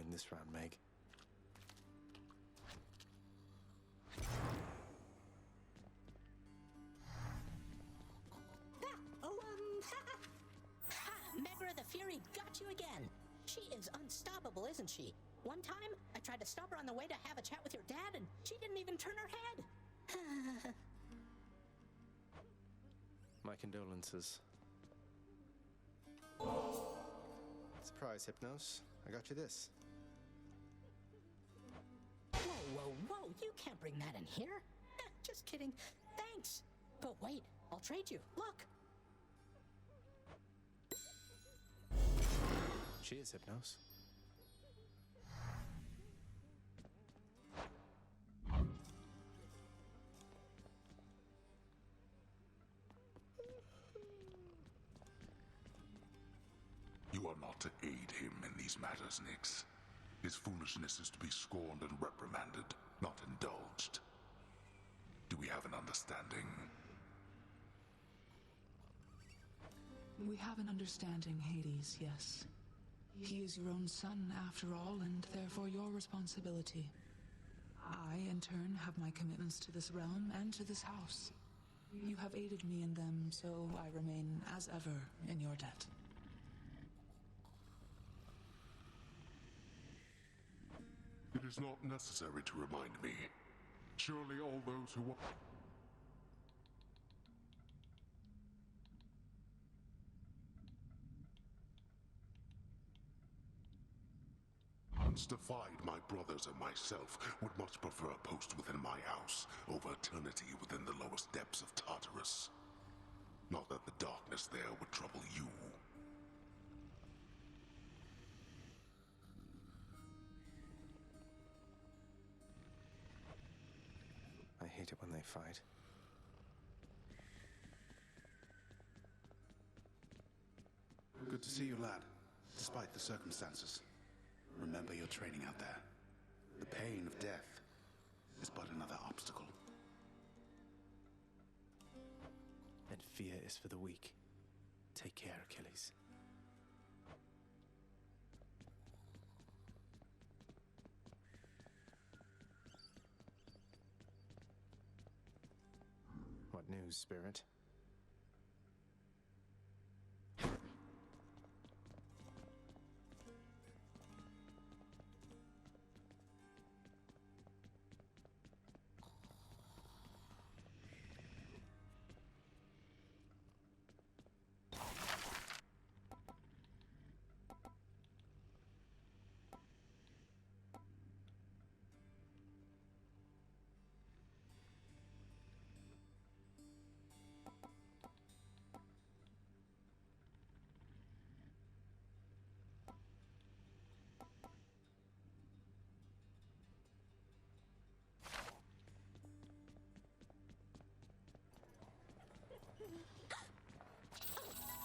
win this round, Meg. Megra the Fury got you again. She is unstoppable, isn't she? One time, I tried to stop her on the way to have a chat with your dad, and she didn't even turn her head. My condolences. Surprise, Hypnos. I got you this. Whoa, you can't bring that in here. Just kidding. Thanks. But wait, I'll trade you. Look. Cheers, Hypnos. You are not to aid him in these matters, Nyx. His foolishness is to be scorned and reprimanded, not indulged. Do we have an understanding? We have an understanding, Hades, yes. He is your own son, after all, and therefore your responsibility. I, in turn, have my commitments to this realm and to this house. You have aided me in them, so I remain, as ever, in your debt. It is not necessary to remind me. Surely all those who once defied my brothers and myself would much prefer a post within my house over eternity within the lowest depths of Tartarus. Not that the darkness there would trouble you. I hate it when they fight. Good to see you, lad, despite the circumstances. Remember your training out there. The pain of death is but another obstacle. And fear is for the weak. Take care, Achilles. What news, Spirit?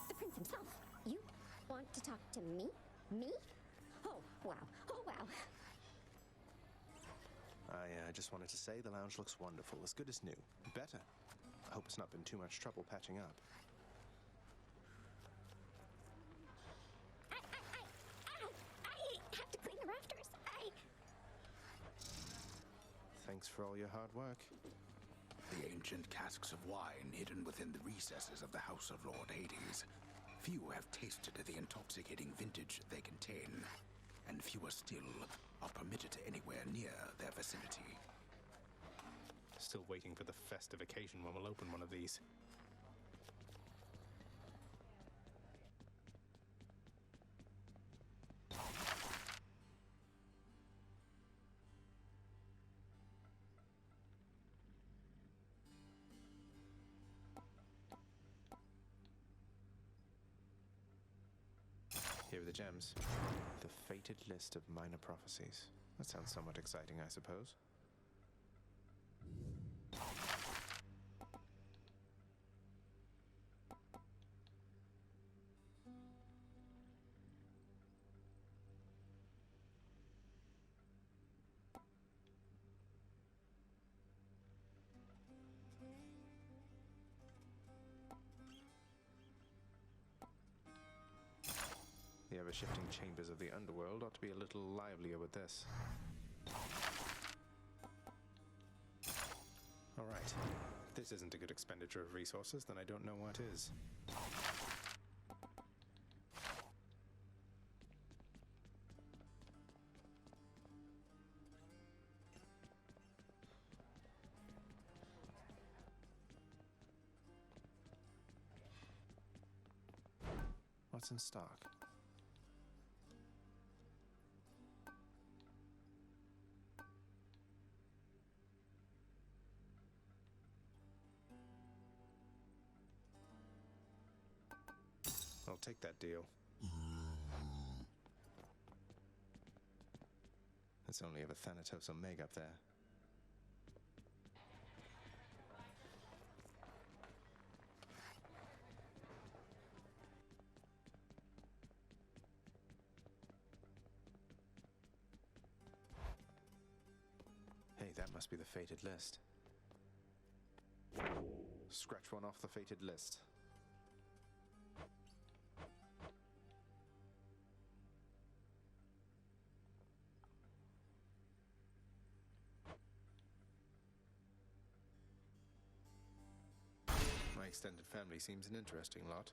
The prince himself. You want to talk to me? Me? Oh, wow. Oh, wow. I just wanted to say the lounge looks wonderful, as good as new. Better. I hope it's not been too much trouble patching up. I have to clean the rafters. Thanks for all your hard work. The ancient casks of wine hidden within the recesses of the House of Lord Hades. Few have tasted the intoxicating vintage they contain, and fewer still are permitted anywhere near their vicinity. Still waiting for the festive occasion when we'll open one of these. Here are the gems. The fated list of minor prophecies. That sounds somewhat exciting, I suppose. Here are the shifting chambers of the underworld ought to be a little livelier with this. All right. If this isn't a good expenditure of resources, then I don't know what is. What's in stock? I'll take that deal. It's only of a Thanatos Omega up there. Hey, that must be the fated list. Scratch one off the fated list. My extended family seems an interesting lot.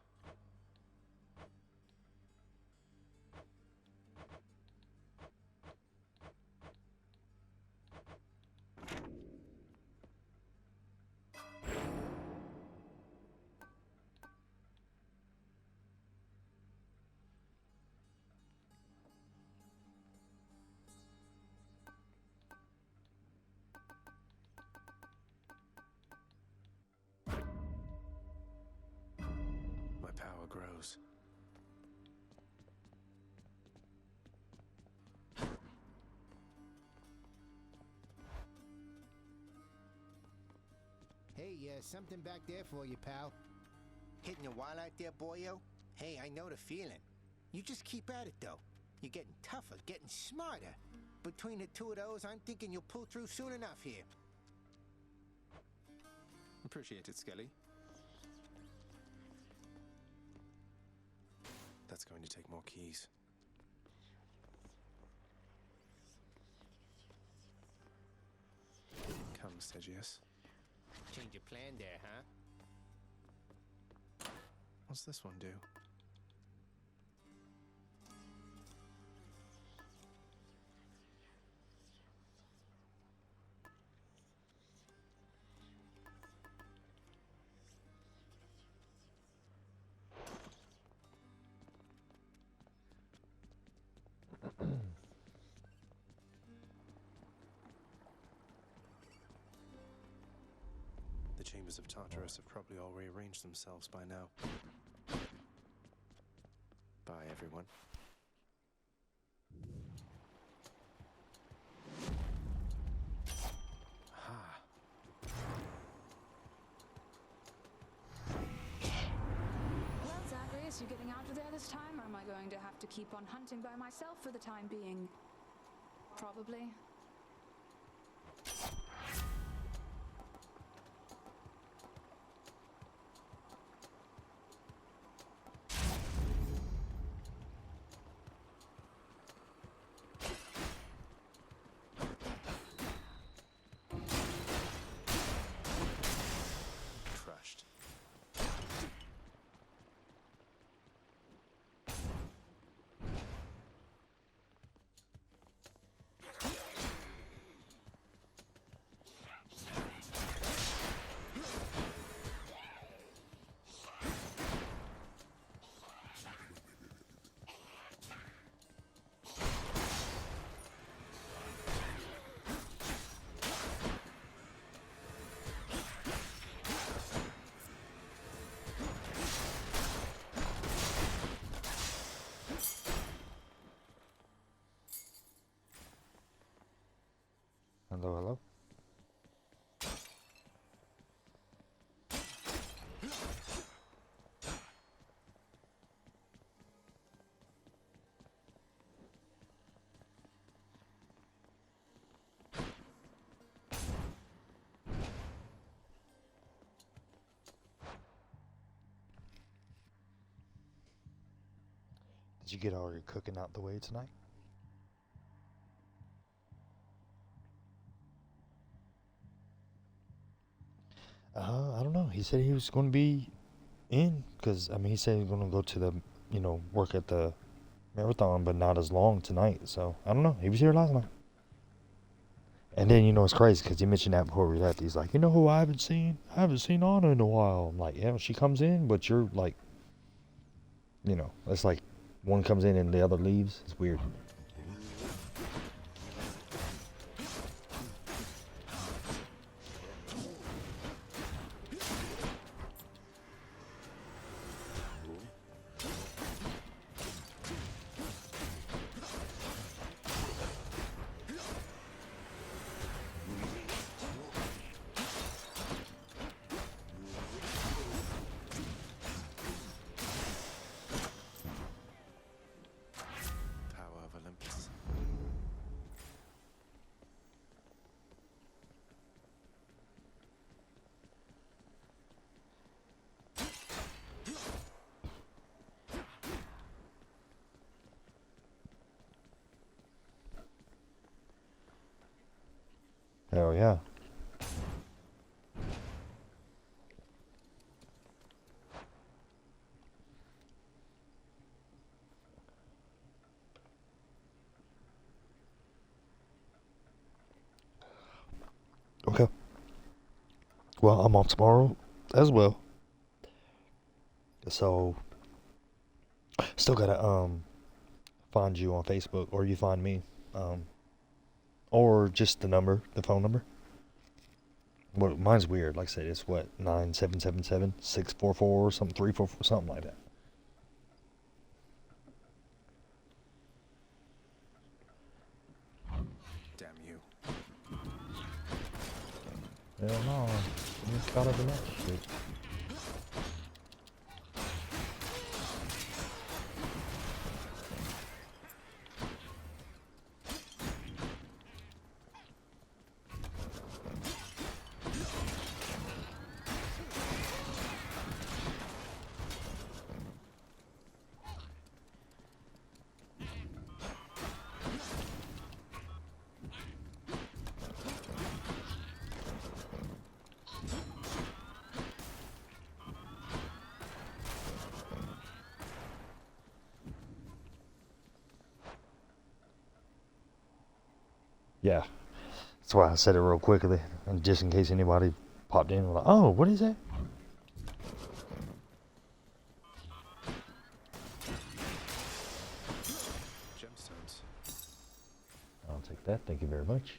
My power grows. Hey, something back there for you, pal. Hitting a while out there, boyo? Hey, I know the feeling. You just keep at it, though. You're getting tougher, getting smarter. Between the two of those, I'm thinking you'll pull through soon enough here. Appreciate it, Skelly. That's going to take more keys. Come, Stygius. Change your plan there, huh? What's this one do? The chambers of Tartarus have probably all rearranged themselves by now. Bye, everyone. Ha! Well, Zagreus, you getting out of there this time, or am I going to have to keep on hunting by myself for the time being? Probably. Crushed. Did you get all your cooking out the way tonight? I don't know. He said he was going to be in, because, I mean, he said he was going to go to the, work at the marathon, but not as long tonight. So, I don't know. He was here last night. And then, it's crazy, because he mentioned that before we left. He's like, who I haven't seen? I haven't seen Anna in a while. I'm like, yeah, she comes in, but you're like, it's like one comes in and the other leaves. It's weird. Tower of Olympus. Hell yeah. Okay. Well, I'm off tomorrow as well. So, still gotta find you on Facebook, or you find me, or just the phone number. Well, mine's weird. Like I said, it's what 9777-644 something 344 something like that. Damn you. Hell no, you just gotta do that shit. Yeah, that's why I said it real quickly, and just in case anybody popped in, like, oh, what is that? Gemstones. I'll take that, thank you very much.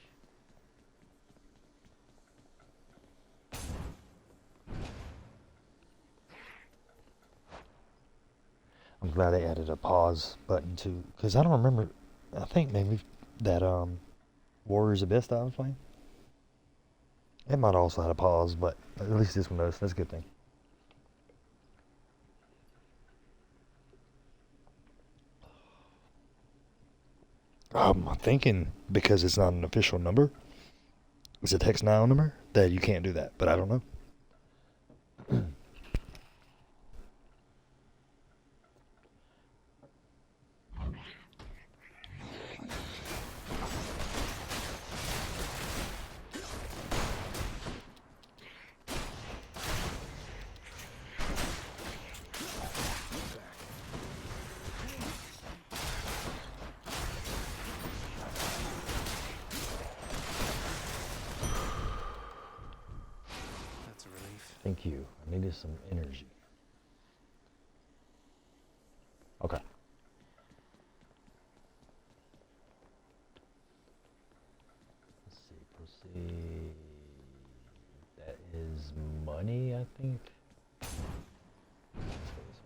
I'm glad they added a pause button too, because I don't remember, I think maybe that Warriors Abyss that I was playing, it might also have a pause, but at least this one does. That's a good thing. I'm thinking because it's not an official number, it's a text now number, that you can't do that, but I don't know. That's a relief. Thank you. I needed some energy. Okay. Let's see. Proceed. That is money, I think. Let's go this way.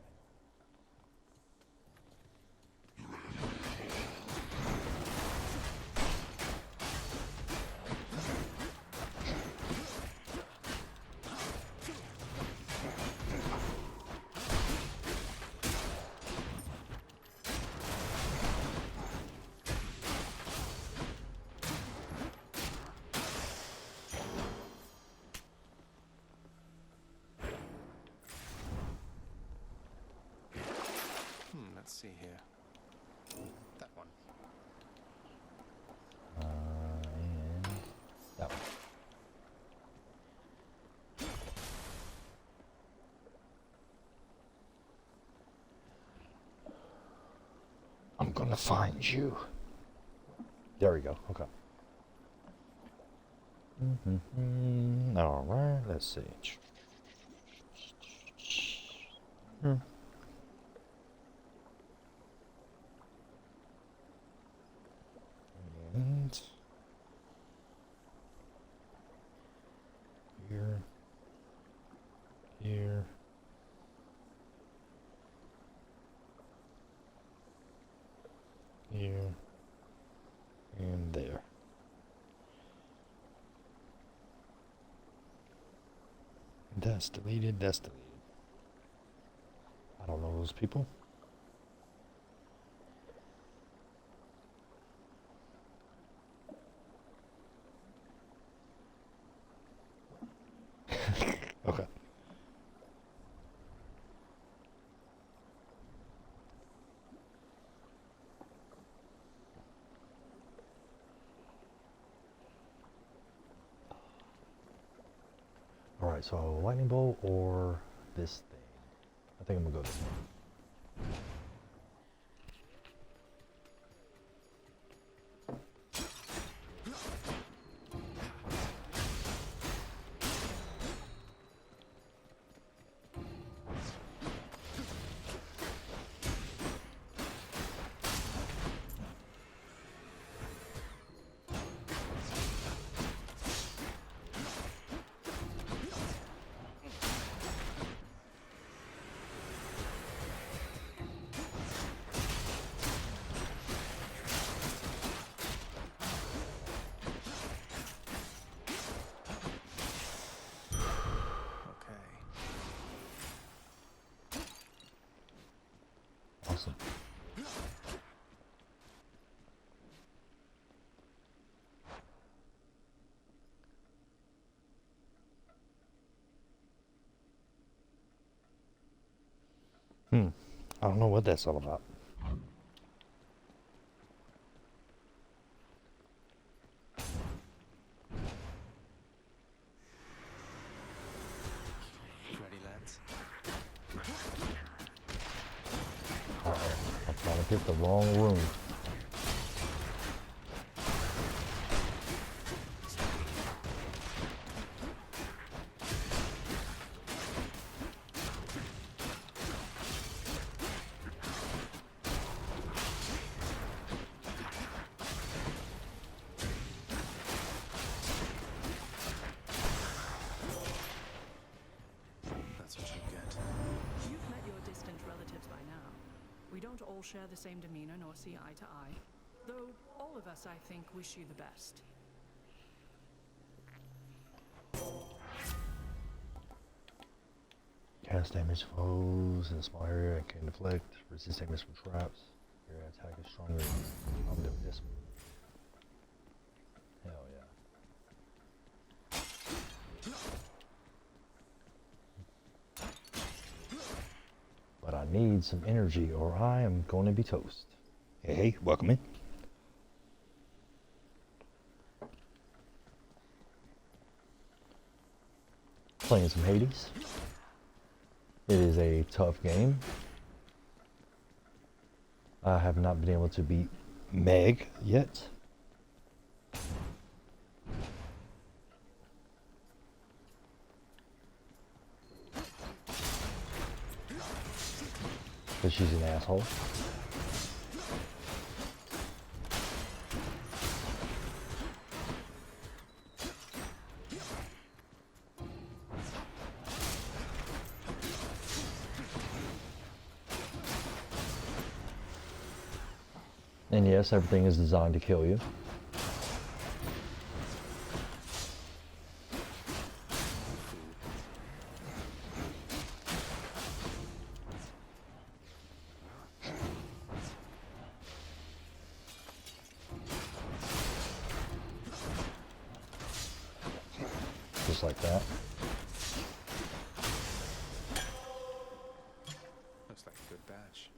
Let's see here. gonna find you. There we go. Okay. All right. Let's see. And here, here, here, and there. That's deleted, that's deleted. I don't know those people. Okay. Alright, so lightning bolt or this thing? I think I'm gonna go this one. Awesome. I don't know what that's all about. Ready, lads? Uh-oh, I thought I picked the wrong room. That's what you get. You've met your distant relatives by now. We don't all share the same demeanor nor see eye to eye. Though all of us, I think, wish you the best. Cast damage to foes in a small area and can deflect. Resist damage from traps. Your attack is stronger. I'm doing this one. Hell yeah. But I need some energy or I am going to be toast. Hey, welcome in. Playing some Hades. It is a tough game. I have not been able to beat Meg yet. But she's an asshole. And yes, everything is designed to kill you. Just like that. Looks like a good batch.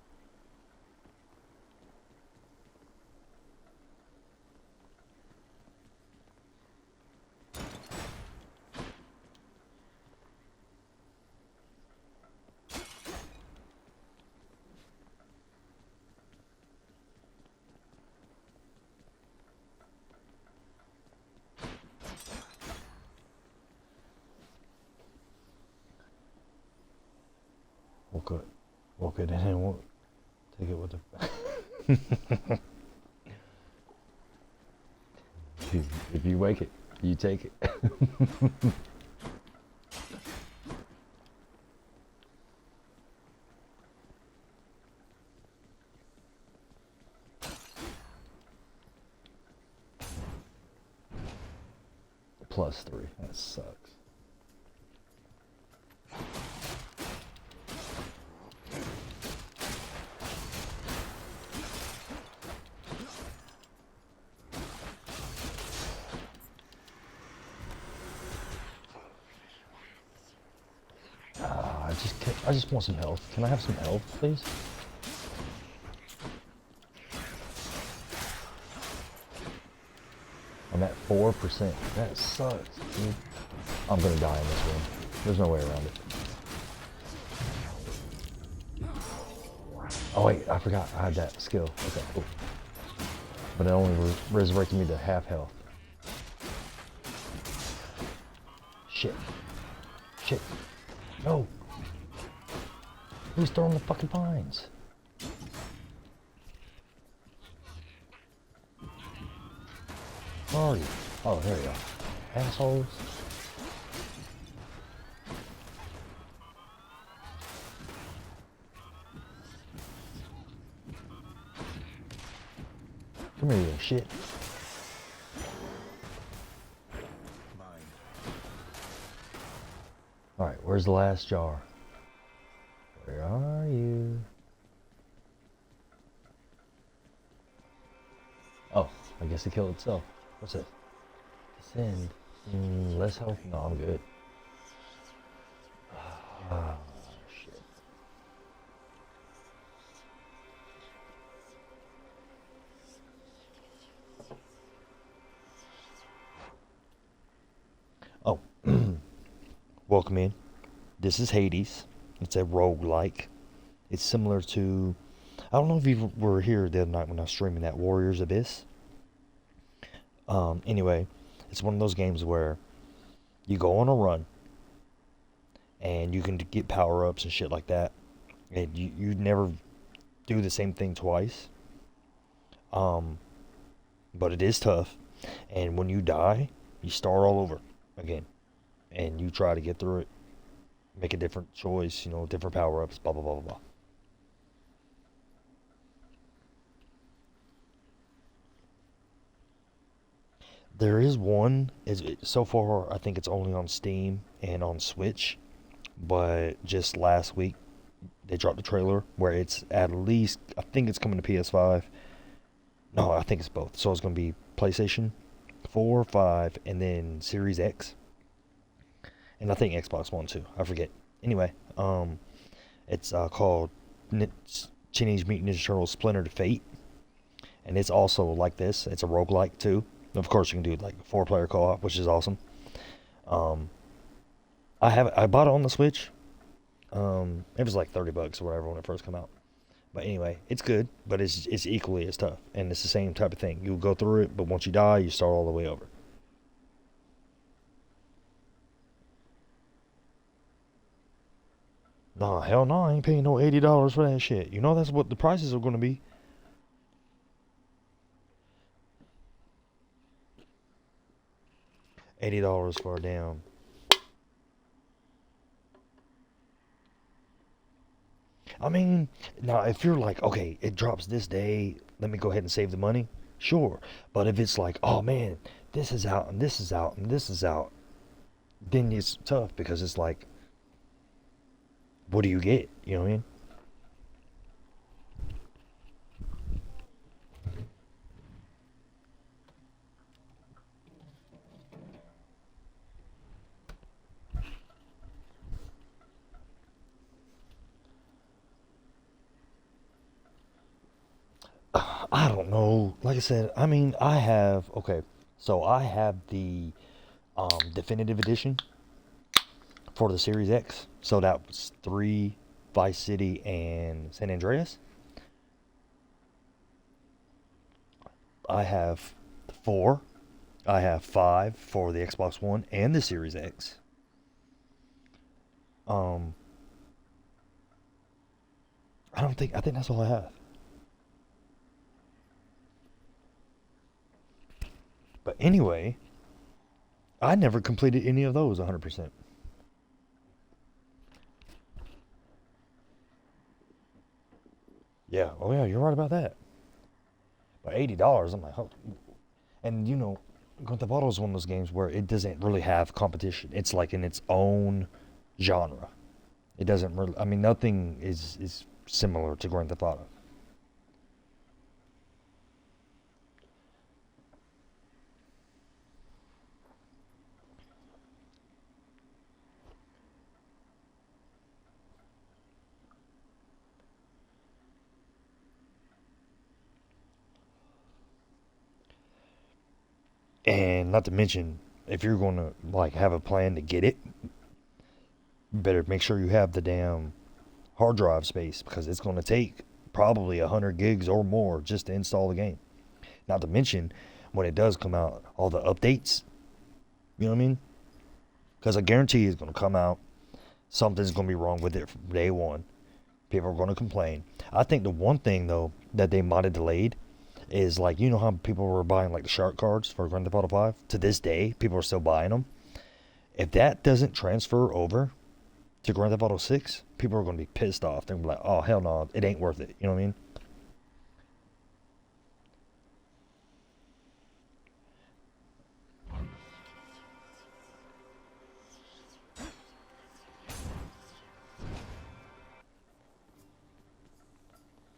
Walk it in and walk. Take it with the. If you wake it, you take it. +3. That sucks. I just want some health. Can I have some health, please? I'm at 4%. That sucks, dude. I'm gonna die in this room. There's no way around it. Oh wait, I forgot I had that skill. Okay, cool. But it only resurrected me to half health. Shit. Shit. No. Who's throwing the fucking vines? Where are you? Oh, there you are. Assholes. Come here, you shit. Alright, where's the last jar? Where are you? Oh, I guess it killed itself. What's it? Descend. Less health? No, I'm good. Ah, shit. Oh. Welcome in. This is Hades. It's a roguelike. It's similar to... I don't know if you were here the other night when I was streaming that Warriors Abyss. Anyway, it's one of those games where you go on a run and you can get power-ups and shit like that. And you never do the same thing twice. But it is tough. And when you die, you start all over again. And you try to get through it. Make a different choice, you know, different power-ups, blah, blah, blah, blah, blah. There is one, so far I think it's only on Steam and on Switch, but just last week they dropped a trailer where it's at least, I think it's coming to PS5. No, I think it's both. So it's going to be PlayStation 4, 5, and then Series X. And I think Xbox One too. I forget. Anyway, it's called Teenage Mutant Ninja Turtles Splinter Fate. And it's also like this. It's a roguelike too. Of course, you can do like 4-player co-op, which is awesome. I bought it on the Switch. It was like $30 or whatever when it first came out. But anyway, it's good, but it's equally as tough, and it's the same type of thing. You go through it, but once you die, you start all the way over. Nah, hell no, I ain't paying no $80 for that shit. You know that's what the prices are going to be. $80 for a damn. I mean, now if you're like, okay, it drops this day, let me go ahead and save the money. Sure. But if it's like, oh man, this is out and this is out and this is out, then it's tough because it's like, what do you get? You know what I mean? I don't know. Like I said, I mean, okay, so I have the definitive edition for the Series X. So that was 3, Vice City, and San Andreas. I have 4. I have 5 for the Xbox One and the Series X. I think that's all I have. But anyway, I never completed any of those 100%. Yeah, oh yeah, you're right about that. But $80, I'm like, oh. And you know, Grand Theft Auto is one of those games where it doesn't really have competition. It's like in its own genre. It doesn't really, I mean, nothing is similar to Grand Theft Auto. And not to mention, if you're going to like have a plan to get it, you better make sure you have the damn hard drive space, because it's going to take probably 100 gigs or more just to install the game. Not to mention, when it does come out, all the updates. You know what I mean? Because I guarantee it's going to come out, something's going to be wrong with it from day one. People are going to complain. I think the one thing, though, that they might have delayed is, like, you know how people were buying, like, the shark cards for Grand Theft Auto 5? To this day, people are still buying them. If that doesn't transfer over to Grand Theft Auto 6, people are going to be pissed off. They're going to be like, oh, hell no, it ain't worth it. You know what I mean?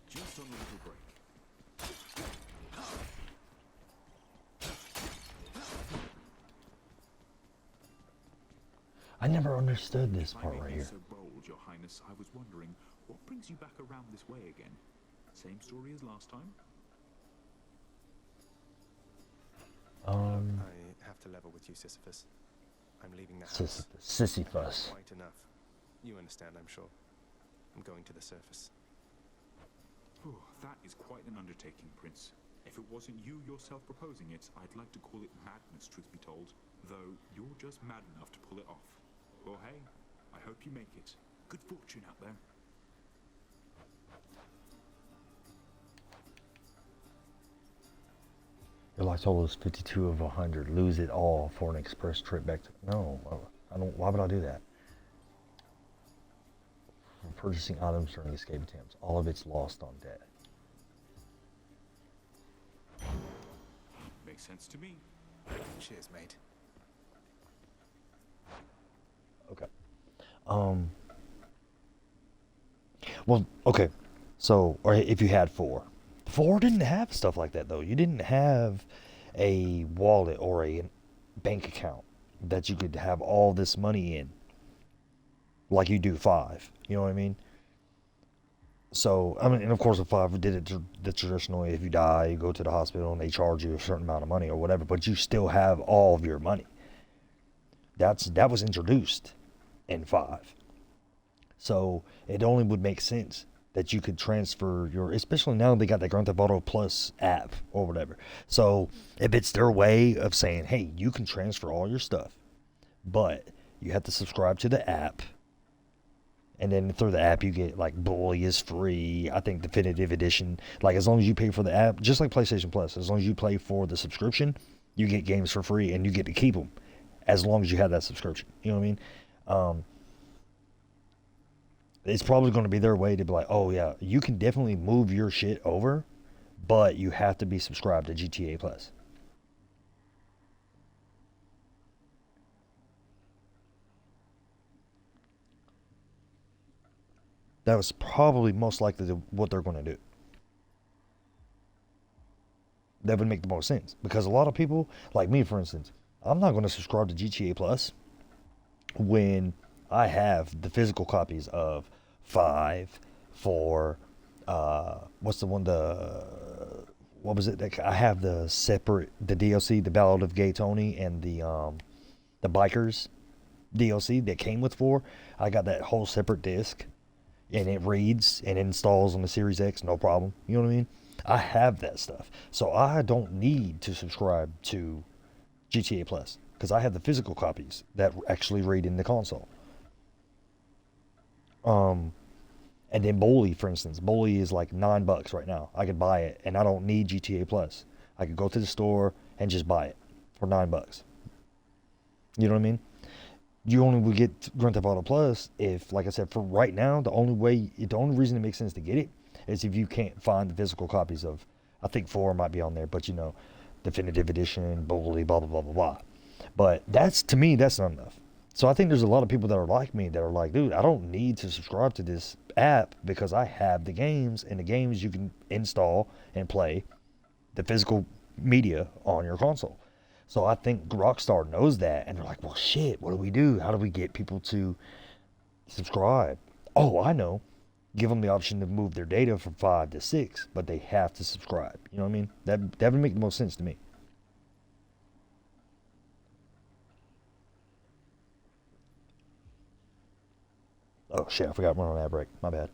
Just on a little break. I never understood this part right here. So bold, Your Highness, I was wondering, what brings you back around this way again? Same story as last time? I have to level with you, Sisyphus. I'm leaving the house. Sisyphus. Quite enough. You understand, I'm sure. I'm going to the surface. Oh, that is quite an undertaking, Prince. If it wasn't you yourself proposing it, I'd like to call it madness, truth be told. Though, you're just mad enough to pull it off. Well, hey, I hope you make it. Good fortune out there. Your life total is 52 of 100. Lose it all for an express trip back to... No, I don't... Why would I do that? For purchasing items during escape attempts. All of it's lost on debt. Makes sense to me. Cheers, mate. Okay. Well, okay. So, or if you had 4. 4 didn't have stuff like that, though. You didn't have a wallet or a bank account that you could have all this money in, like you do 5. You know what I mean? So, I mean, and of course, if 5 did it the traditional way, if you die, you go to the hospital and they charge you a certain amount of money or whatever, but you still have all of your money. That was introduced in 5. So, it only would make sense that you could transfer your, especially now they got the Grand Theft Auto Plus app or whatever. So, if it's their way of saying, hey, you can transfer all your stuff, but you have to subscribe to the app. And then through the app, you get, like, Bully is free. I think Definitive Edition. Like, as long as you pay for the app, just like PlayStation Plus, as long as you pay for the subscription, you get games for free, and you get to keep them as long as you have that subscription. You know what I mean? It's probably going to be their way to be like, oh, yeah, you can definitely move your shit over, but you have to be subscribed to GTA Plus. That was probably most likely what they're going to do. That would make the most sense. Because a lot of people, like me for instance, I'm not going to subscribe to GTA Plus when I have the physical copies of 5, 4, what's the one, what was it? I have the DLC, the Ballad of Gay Tony, and the Bikers DLC that came with 4. I got that whole separate disc. And it reads and installs on the Series X, no problem. You know what I mean? I have that stuff. So I don't need to subscribe to GTA Plus. Because I have the physical copies that actually read in the console. And then Bully, for instance, Bully is like $9 right now. I could buy it, and I don't need GTA Plus. I could go to the store and just buy it for $9. You know what I mean? You only would get Grand Theft Auto Plus if, like I said, for right now, the only reason it makes sense to get it is if you can't find the physical copies of, I think 4 might be on there, but you know, Definitive Edition, Bully, blah, blah, blah, blah, blah. But that's, to me, that's not enough. So I think there's a lot of people that are like me that are like, dude, I don't need to subscribe to this app because I have the games, and the games you can install and play the physical media on your console. So I think Rockstar knows that, and they're like, well, shit, what do we do? How do we get people to subscribe? Oh, I know. Give them the option to move their data from 5 to 6, but they have to subscribe. You know what I mean? That would make the most sense to me. Oh, shit, I forgot we're on ad break. My bad.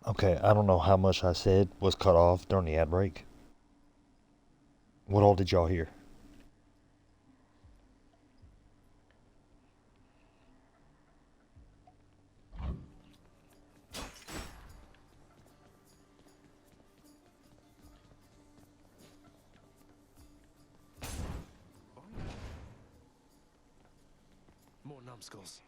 Okay, I don't know how much I said was cut off during the ad break. What all did y'all hear? More numbskulls.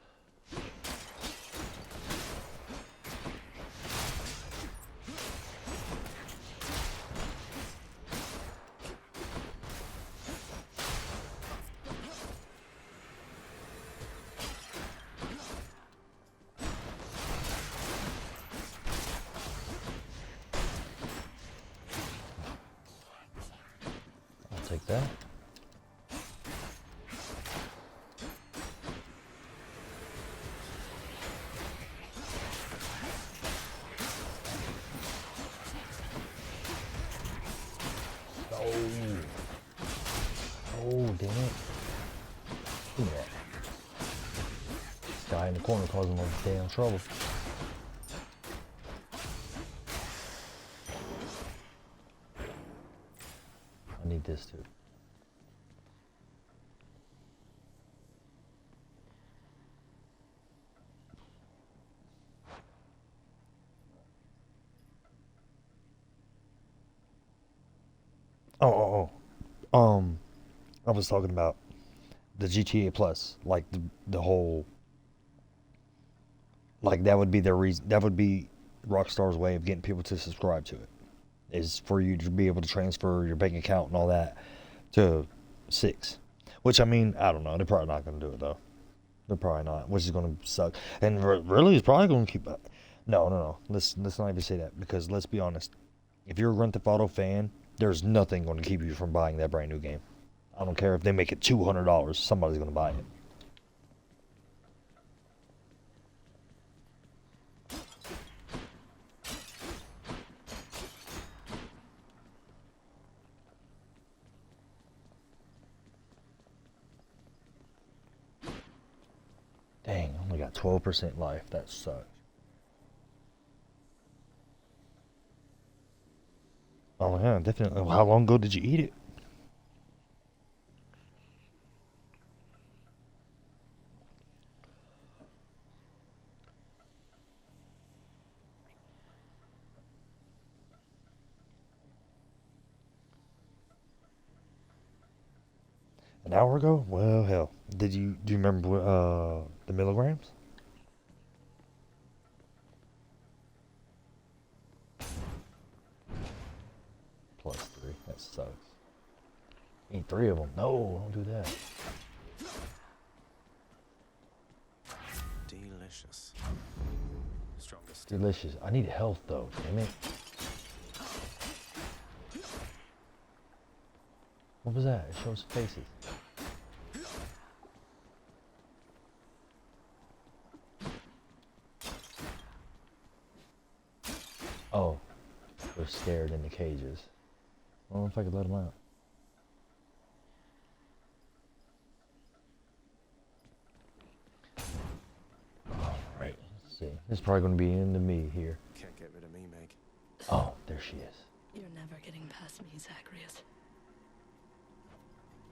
I'll take that. Oh, damn it. Give me that. This guy in the corner causing all this damn trouble. I need this too. I was talking about the GTA Plus, like the whole, like that would be their reason. That would be Rockstar's way of getting people to subscribe to it, is for you to be able to transfer your bank account and all that to 6. Which, I mean, I don't know. They're probably not going to do it though. They're probably not, which is going to suck. And really, it's probably going to keep. No. Let's not even say that, because let's be honest. If you're a Grand Theft Auto fan, there's nothing going to keep you from buying that brand new game. I don't care if they make it $200. Somebody's going to buy it. got 12% life. That sucks. Oh yeah, definitely. How long ago did you eat it? An hour ago? Well, hell. Do you remember the milligrams? +3. That sucks. Eat 3 of them. No, don't do that. Delicious. Strongest. Delicious. I need health though. Damn it. What was that? It shows faces. Oh, they're scared in the cages. I don't know if I could let them out. Alright, let's see. This is probably going to be into me here. Can't get rid of me, Meg. Oh, there she is. You're never getting past me, Zacharias.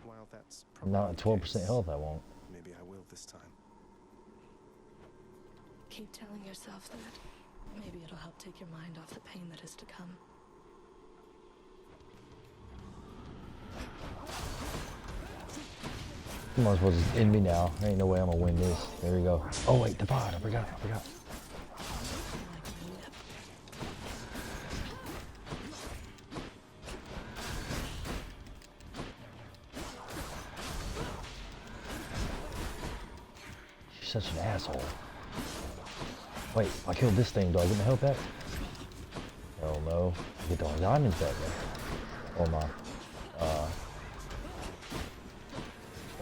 While that's probably Not at the 12% case, health, I won't. maybe I will this time. Keep telling yourself that. Maybe it'll help take your mind off the pain that is to come. You might as well just end me now. There ain't no way I'm gonna win this. There we go. Oh wait, divide. I forgot. She's such an asshole. Wait, if I killed this thing, do I get my health back? Hell no. I get the diamonds back though. Or my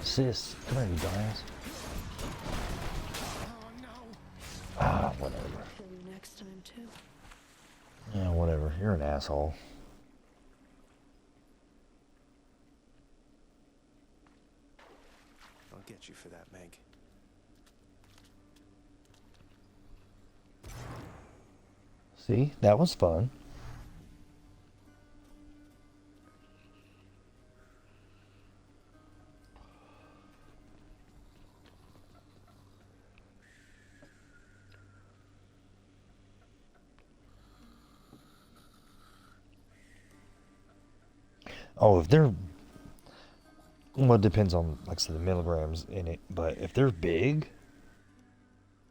assist. Come here, you dumbass. Ah, whatever. Kill you next time too. Yeah, whatever. You're an asshole. I'll get you for that, Meg. See, that was fun. Oh, if they're, well, it depends on, like I said, the milligrams in it. But if they're big,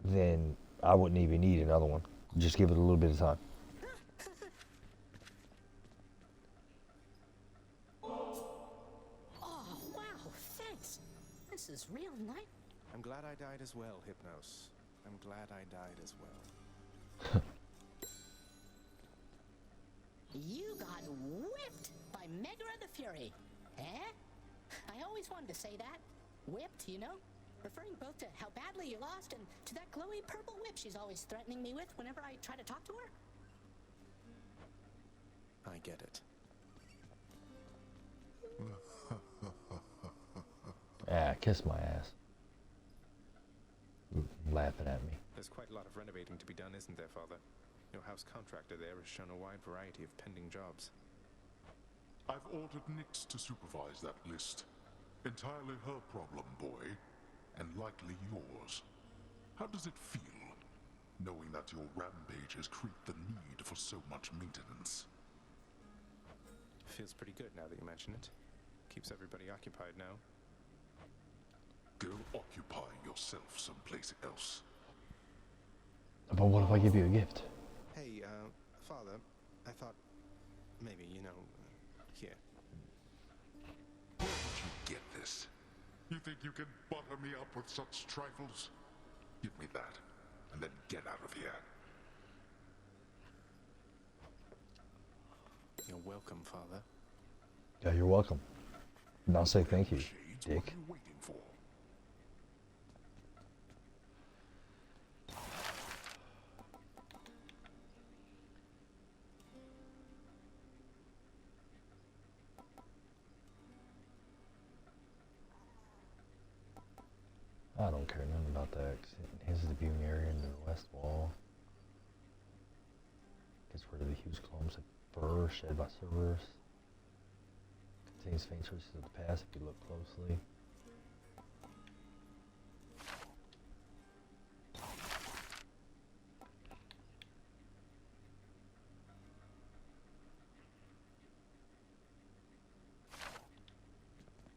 then I wouldn't even need another one. Just give it a little bit of time. Oh, wow, thanks. This is real nice. I'm glad I died as well, Hypnos. I'm glad I died as well. You got whipped by Megara the Fury. Eh? I always wanted to say that. Whipped, you know? Referring both to how badly you lost and to that glowy purple whip she's always threatening me with whenever I try to talk to her. I get it. Ah, kiss my ass. Laughing at me. There's quite a lot of renovating to be done, isn't there, Father? Your house contractor there has shown a wide variety of pending jobs. I've ordered Nyx to supervise that list. Entirely her problem, boy. And likely yours. How does it feel, knowing that your rampages create the need for so much maintenance? Feels pretty good now that you mention it. Keeps everybody occupied now. Go occupy yourself someplace else. But what if I give you a gift? Hey, Father, I thought maybe, you know, here. Where did you get this? You think you can butter me up with such trifles? Give me that, and then get out of here. You're welcome, Father. Yeah, you're welcome. And I'll say thank you, Shades, Dick. what are you waiting for? I don't care nothing about that. His is the viewing area into the west wall. Gets rid of the huge clumps of fur shed by Cerberus. Contains faint traces of the past if you look closely.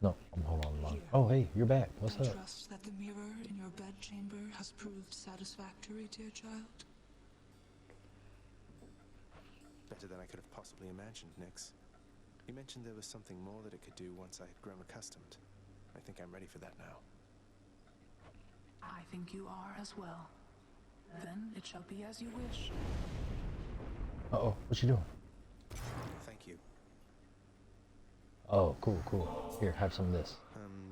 No, hold on. Here. Oh, hey, you're back. What's I up? trust that the mirror in your bedchamber has proved satisfactory, dear child. Better than I could have possibly imagined, Nyx. You mentioned there was something more that it could do once I had grown accustomed. I think I'm ready for that now. I think you are as well. Then it shall be as you wish. Uh-oh, what you doing? Thank you. Oh, cool, cool. Here, have some of this.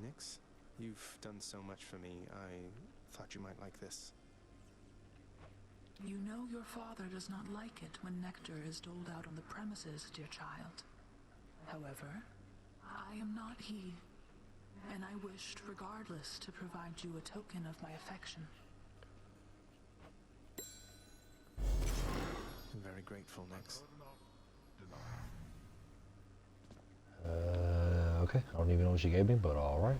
Nyx, you've done so much for me. I thought you might like this. You know your father does not like it when nectar is doled out on the premises, dear child. However, I am not he, and I wished regardless to provide you a token of my affection. I'm very grateful, Nyx. Okay. I don't even know what she gave me, but alright.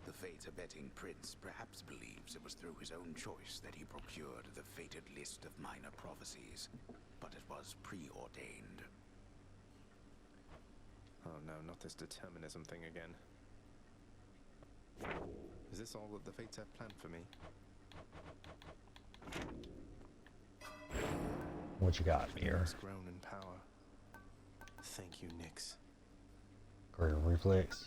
The fate-abetting prince perhaps believes it was through his own choice that he procured the fated list of minor prophecies, but it was preordained. Oh no, not this determinism thing again. Is this all that the fates have planned for me? What you got here? Has grown in power. Thank you, Nyx. Greater reflex.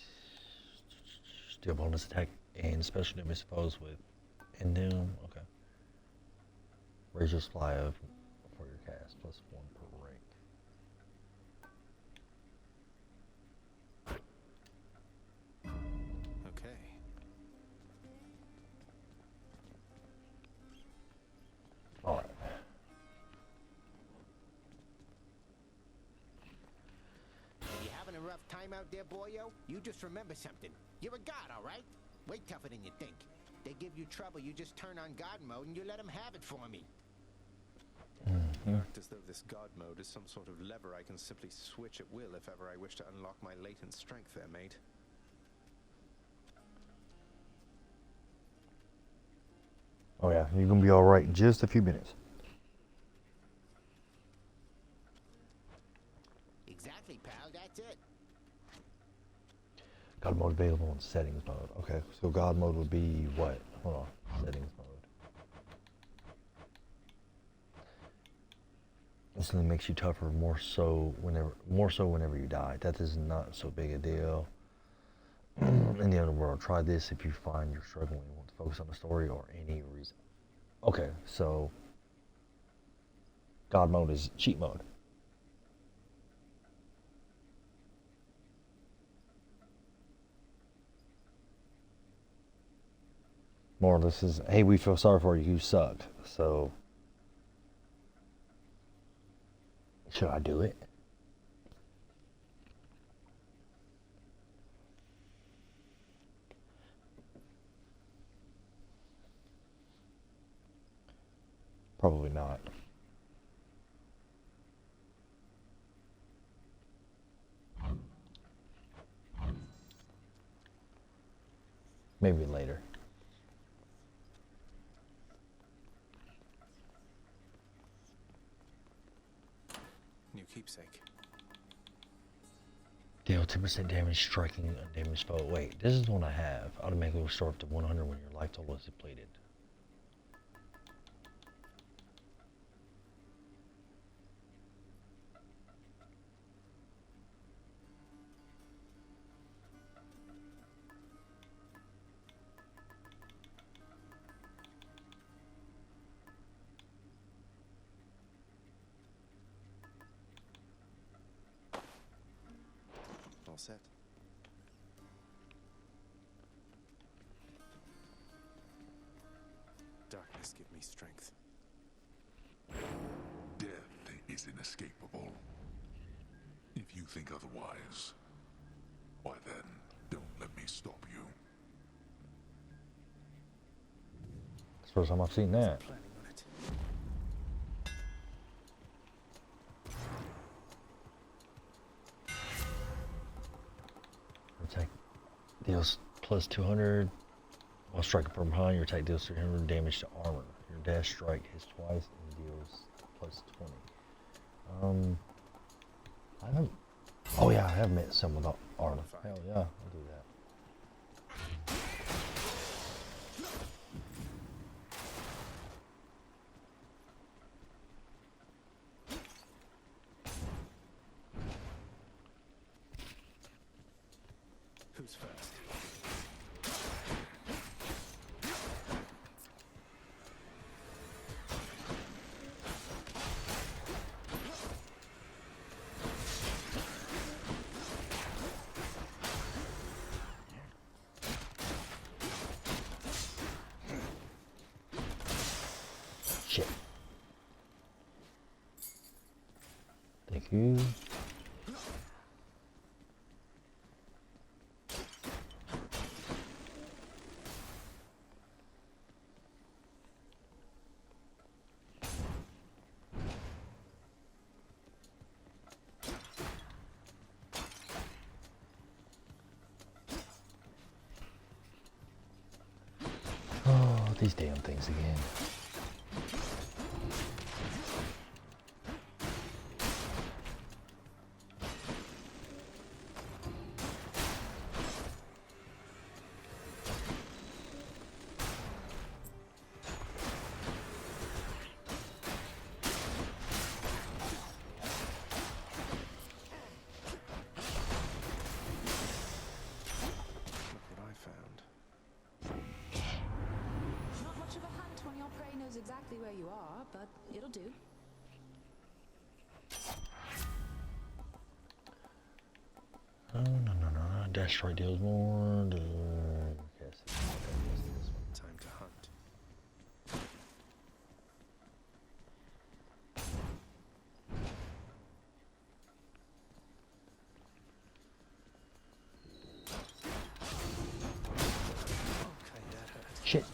Still bonus attack and special damage foes with Endoom. Okay. Raise your supply of for your cast plus 1 per rank. Okay. Alright. If you're having a rough time out there, boyo, you just remember something. You're a god, all right? Way tougher than you think. They give you trouble, you just turn on god mode and you let them have it for me. You act as though this god mode is some sort of lever I can simply switch at will if ever I wish to unlock my latent strength there, mate. Oh yeah, you're gonna be alright in just a few minutes. Exactly, pal, that's it. God mode available in settings mode. Okay, so God mode would be what? Hold on, settings mode. Instantly makes you tougher, more so whenever you die. That is not so big a deal. In the underworld, try this if you find you're struggling and want to focus on the story or any reason. Okay, so God mode is cheat mode. More or less is, hey, we feel sorry for you, you suck. So, should I do it? Probably not. Maybe later. New keepsake. Deal 10% damage striking a damaged foe. Wait, this is the one I have. Automatically restore up to 100 when your life total is depleted. All set. Darkness, give me strength. Death is inescapable. If you think otherwise, why then, don't let me stop you. It's the first time I've seen that. Planning on it. Attack deals plus 200. While striking from behind, your attack deals 300 damage to armor. Your dash strike hits twice and deals plus 20. I haven't. Oh yeah, I have met some without armor. Hell yeah, I'll do that. Who's first? Shit. Thank you. Oh, these damn things again. Look what I found. Not much of a hunt when your prey knows exactly where you are, but it'll do. No. Dash strike deals more. Yes. Time to hunt. Okay, that hurt. Shit.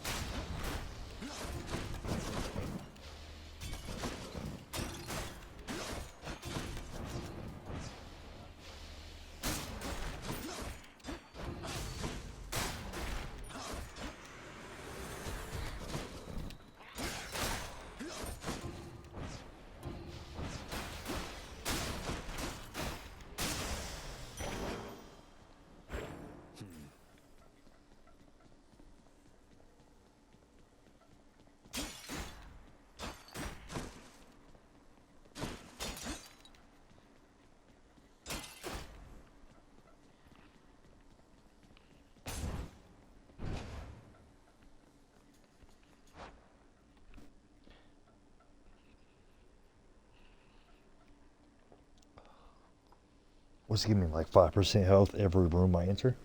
What's giving me like 5% health every room I enter?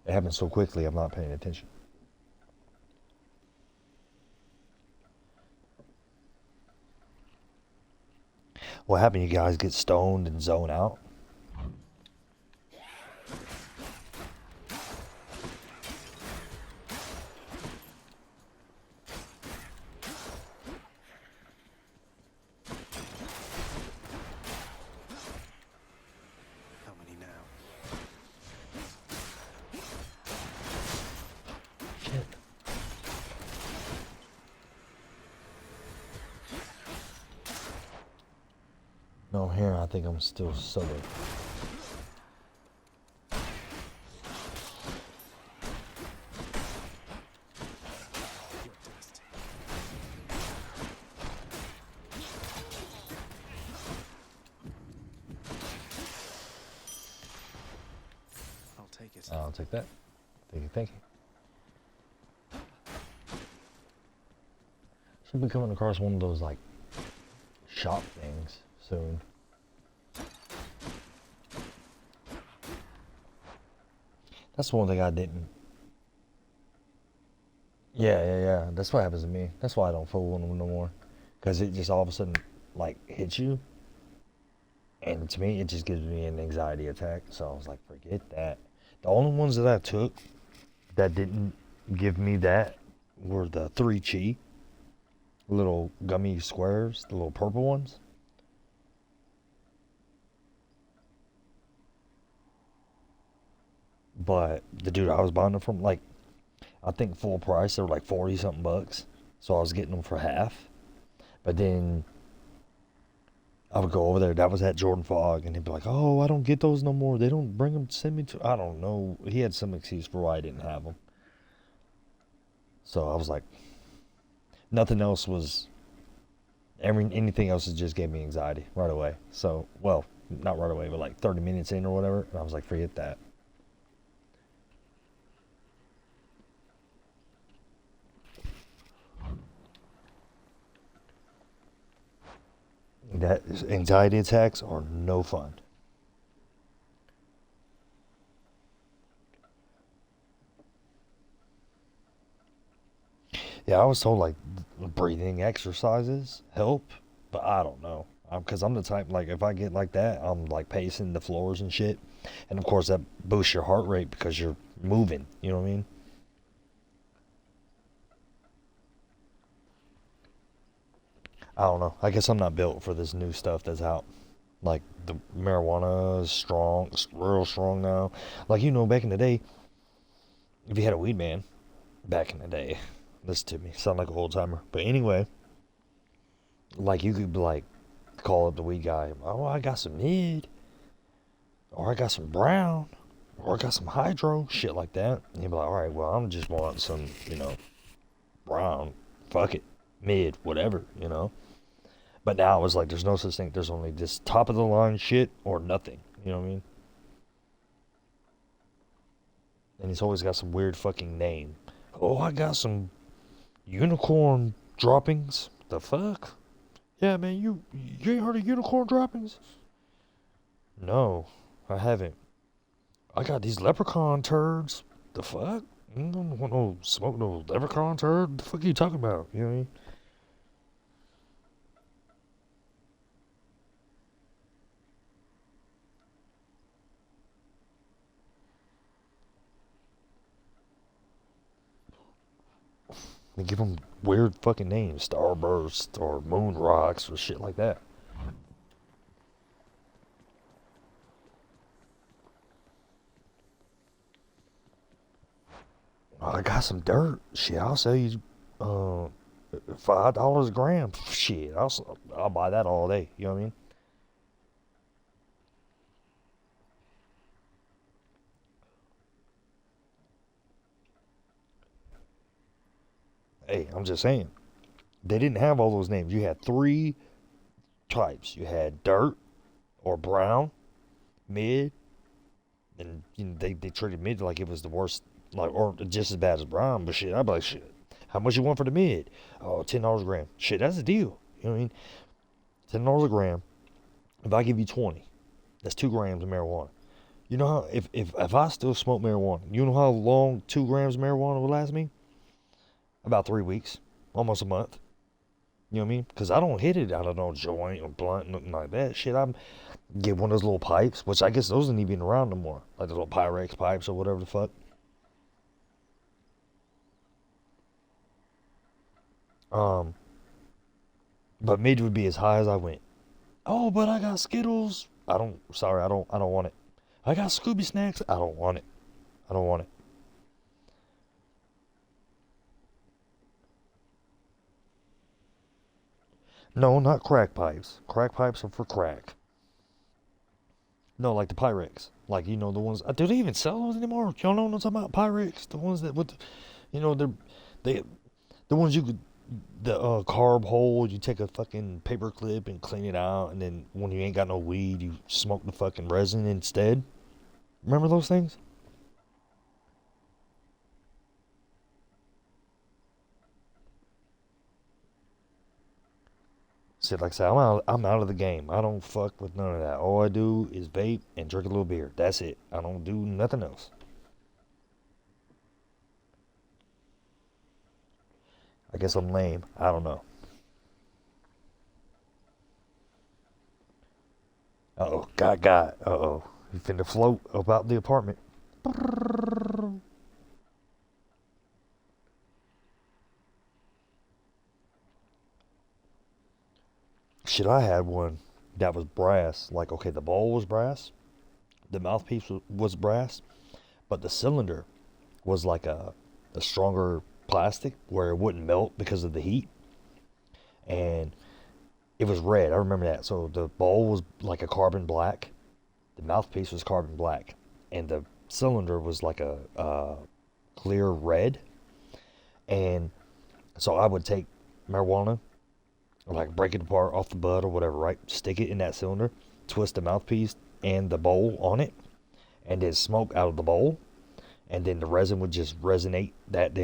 It happens so quickly, I'm not paying attention. What happened? You guys get stoned and zone out? How many now? Shit. No, here I think I'm still solo. You're dust. I'll take it. I'll take that. Thank you. Should be coming across one of those like shop things soon. That's one thing I didn't. Yeah. That's what happens to me. That's why I don't fool with them no more. Because it just all of a sudden like hits you. And to me, it just gives me an anxiety attack. So I was like, forget that. The only ones that I took that didn't give me that were the 3 Chi, little gummy squares, the little purple ones. But the dude I was buying them from, like, I think full price, they were like 40 something bucks. So I was getting them for half. But then I would go over there. That was at Jordan Fog, and he'd be like, "Oh, I don't get those no more. They don't bring them. Send me to." I don't know. He had some excuse for why I didn't have them. So I was like, nothing else was. Anything else just gave me anxiety right away. So, well, not right away, but like 30 minutes in or whatever, and I was like, forget that. That anxiety attacks are no fun. Yeah, I was told like breathing exercises help, but I don't know. Because I'm the type, like, if I get like that, I'm like pacing the floors and shit. And of course, that boosts your heart rate because you're moving. You know what I mean? I don't know. I guess I'm not built for this new stuff that's out. Like, the marijuana is strong, it's real strong now. Like, you know, back in the day, if you had a weed man, back in the day, listen to me, sound like an old timer. But anyway, like, you could, like, call up the weed guy. Oh, I got some mid, or I got some brown, or I got some hydro, shit like that. And he'd be like, all right, well, I'm just wanting some, you know, brown, fuck it, mid, whatever, you know. But now it's like there's no such thing. There's only this top of the line shit or nothing. You know what I mean? And he's always got some weird fucking name. Oh, I got some unicorn droppings. The fuck? Yeah, man, you ain't heard of unicorn droppings? No, I haven't. I got these leprechaun turds. The fuck? I don't want no smoke no leprechaun turd. The fuck are you talking about? You know what I mean? They give them weird fucking names, Starburst or Moon Rocks or shit like that. I got some dirt. Shit, I'll sell you $5 a gram. Shit, I'll buy that all day. You know what I mean? Hey, I'm just saying. They didn't have all those names. You had 3 types. You had dirt or brown, mid, and you know, they treated mid like it was the worst, like, or just as bad as brown. But shit, I'd be like, shit, how much you want for the mid? Oh, $10 a gram. Shit, that's a deal. You know what I mean? $10 a gram. If I give you 20, that's 2 grams of marijuana. You know how, if I still smoke marijuana, you know how long 2 grams of marijuana would last me? About 3 weeks, almost a month. You know what I mean? Because I don't hit it out of no joint or blunt, nothing like that. Shit, I get one of those little pipes, which I guess those aren't even around no more. Like the little Pyrex pipes or whatever the fuck. But mid would be as high as I went. Oh, but I got Skittles. I don't want it. I got Scooby Snacks. I don't want it. I don't want it. No, not crack pipes. Crack pipes are for crack. No, like the Pyrex. Like, you know, the ones. Do they even sell those anymore? Y'all know what I'm talking about? Pyrex? The ones that, with the, you know, they, the ones you could, the carb hole, you take a fucking paper clip and clean it out, and then when you ain't got no weed, you smoke the fucking resin instead. Remember those things? Shit, like I said, I'm out of the game. I don't fuck with none of that. All I do is vape and drink a little beer. That's it. I don't do nothing else. I guess I'm lame. I don't know. Uh-oh, God. Uh-oh. He finna float about the apartment. Shit, I had one that was brass. Like, okay, the bowl was brass. The mouthpiece was brass. But the cylinder was like a stronger plastic where it wouldn't melt because of the heat. And it was red. I remember that. So the bowl was like a carbon black. The mouthpiece was carbon black. And the cylinder was like a clear red. And so I would take marijuana, like break it apart off the bud or whatever, right? Stick it in that cylinder, twist the mouthpiece and the bowl on it, and then smoke out of the bowl. And then the resin would just resonate that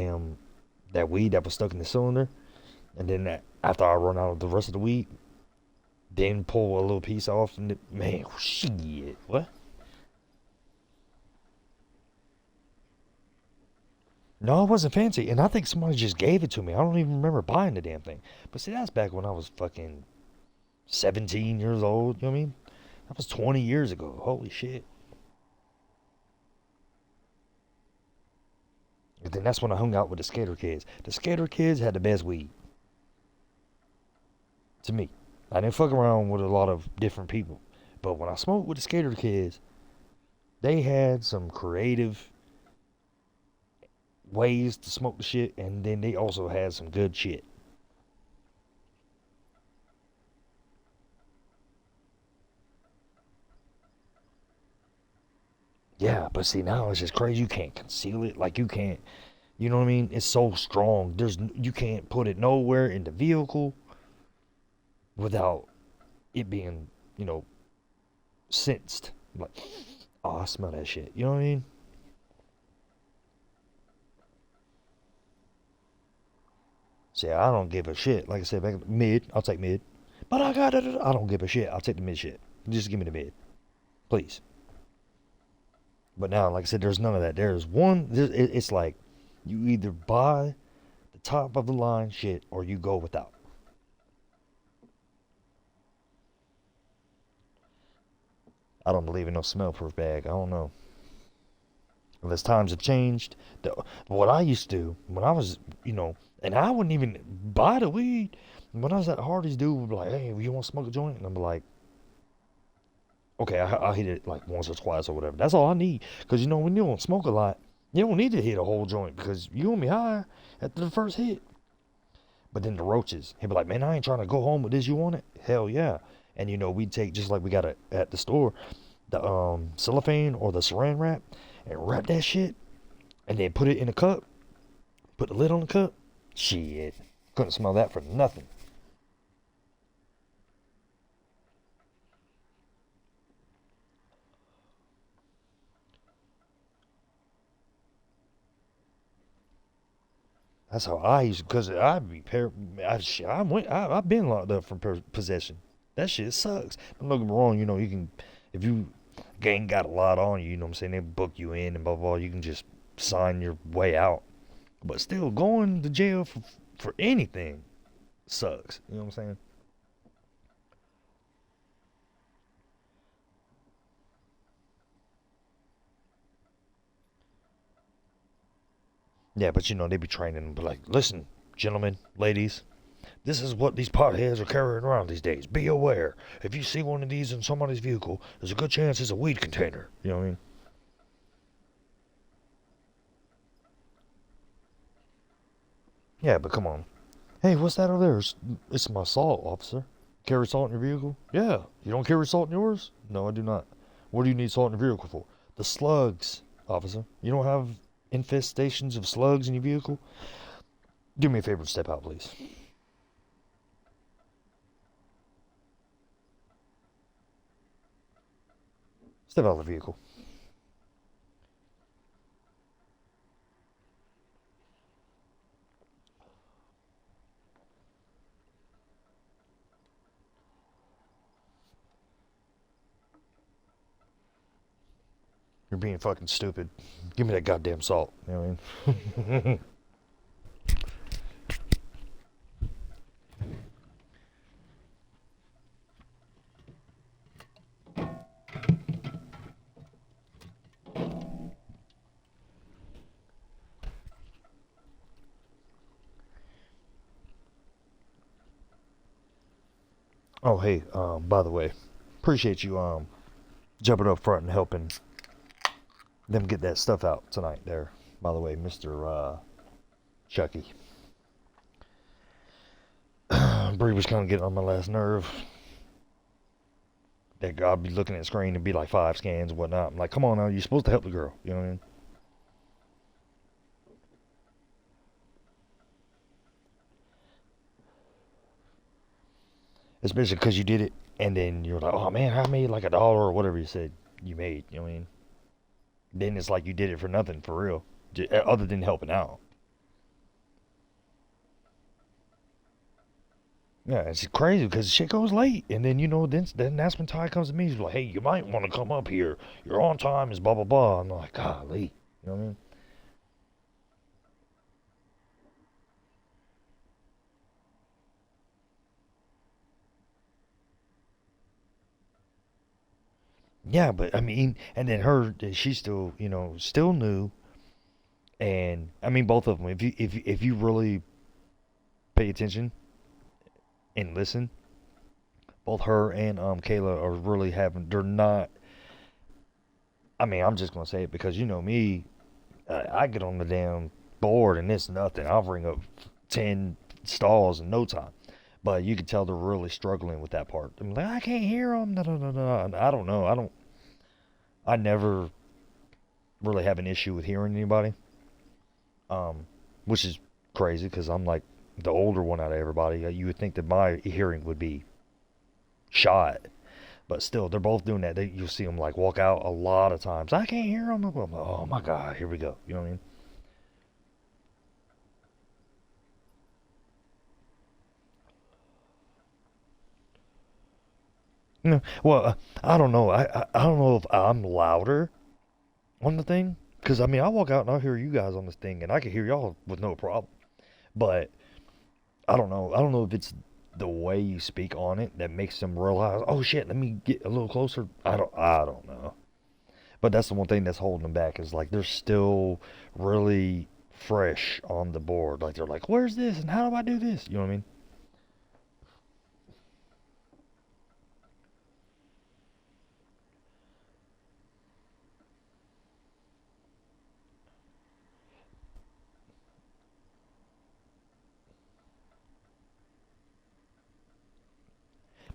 weed that was stuck in the cylinder. And then after I run out of the rest of the weed, then pull a little piece off, and man, shit, what? No, it wasn't fancy, and I think somebody just gave it to me. I don't even remember buying the damn thing. But see, that's back when I was fucking 17 years old, you know what I mean? That was 20 years ago. Holy shit. And then that's when I hung out with the skater kids. The skater kids had the best weed. To me. I didn't fuck around with a lot of different people. But when I smoked with the skater kids, they had some creative ways to smoke the shit, and then they also had some good shit. Yeah, but see, now it's just crazy. You can't conceal it. Like, you can't, you know what I mean? It's so strong. You can't put it nowhere in the vehicle without it being, sensed. Like, oh, I smell that shit. You know what I mean? See, I don't give a shit. Like I said, back mid, I'll take mid. But I don't give a shit. I'll take the mid shit. Just give me the mid. Please. But now, like I said, there's none of that. It's like, you either buy the top of the line shit or you go without. I don't believe in no smell-proof bag. I don't know. Unless times have changed. What I used to do when I was, and I wouldn't even buy the weed. When I was at Hardy's, dude would be like, hey, you want to smoke a joint? And I'm like, okay, I'll hit it like once or twice or whatever. That's all I need. Because, when you don't smoke a lot, you don't need to hit a whole joint because you gonna be high after the first hit. But then the roaches, he'd be like, man, I ain't trying to go home with this. You want it? Hell yeah. And, we'd take, just like we got it at the store, the cellophane or the saran wrap, and wrap that shit, and then put it in a cup, put the lid on the cup. Shit. Couldn't smell that for nothing. That's how I used to, because I'd be I've been locked up for possession. That shit sucks. Don't get me wrong, you can, if you ain't got a lot on you, you know what I'm saying, they book you in and blah, blah, you can just sign your way out. But still, going to jail for anything sucks. You know what I'm saying? Yeah, but they be training them, but like, listen, gentlemen, ladies, this is what these potheads are carrying around these days. Be aware. If you see one of these in somebody's vehicle, there's a good chance it's a weed container. You know what I mean? Yeah, but come on. Hey, what's that over there? It's my salt, officer. Carry salt in your vehicle? Yeah. You don't carry salt in yours? No, I do not. What do you need salt in your vehicle for? The slugs, officer. You don't have infestations of slugs in your vehicle? Do me a favor and step out, please. Step out of the vehicle. You're being fucking stupid. Give me that goddamn salt. You know what I mean? Oh, hey, by the way, appreciate you, jumping up front and helping them get that stuff out tonight there. By the way, Mr. Chucky. Bree was kind of getting on my last nerve. That guy would be looking at the screen and be like 5 scans and whatnot. I'm like, come on now, you're supposed to help the girl. You know what I mean? Especially because you did it, and then you're like, oh man, I made like $1 or whatever you said you made. You know what I mean? Then it's like you did it for nothing, for real. Other than helping out. Yeah, it's crazy because shit goes late. And then, you know, then that's when Ty comes to me. He's like, hey, you might want to come up here. You're on time, is blah, blah, blah. I'm like, golly. You know what I mean? Yeah, but I mean, and then she's still, you know, still new. And I mean, both of them. If you really pay attention and listen, both her and Kayla are really having. They're not. I mean, I'm just gonna say it because you know me. I get on the damn board and it's nothing. I'll bring up 10 stalls in no time. But you can tell they're really struggling with that part. I'm like, I can't hear them. No. I don't know. I never really have an issue with hearing anybody. Which is crazy because I'm like the older one out of everybody. You would think that my hearing would be shot. But still, they're both doing that. You'll see them like walk out a lot of times. I can't hear them. I'm like, oh my God, here we go. You know what I mean? No, well, I don't know. I don't know if I'm louder on the thing. Because, I mean, I walk out and I hear you guys on this thing. And I can hear y'all with no problem. But, I don't know. I don't know if it's the way you speak on it that makes them realize, oh shit, let me get a little closer. I don't know. But that's the one thing that's holding them back is like they're still really fresh on the board. Like they're like, where's this and how do I do this? You know what I mean?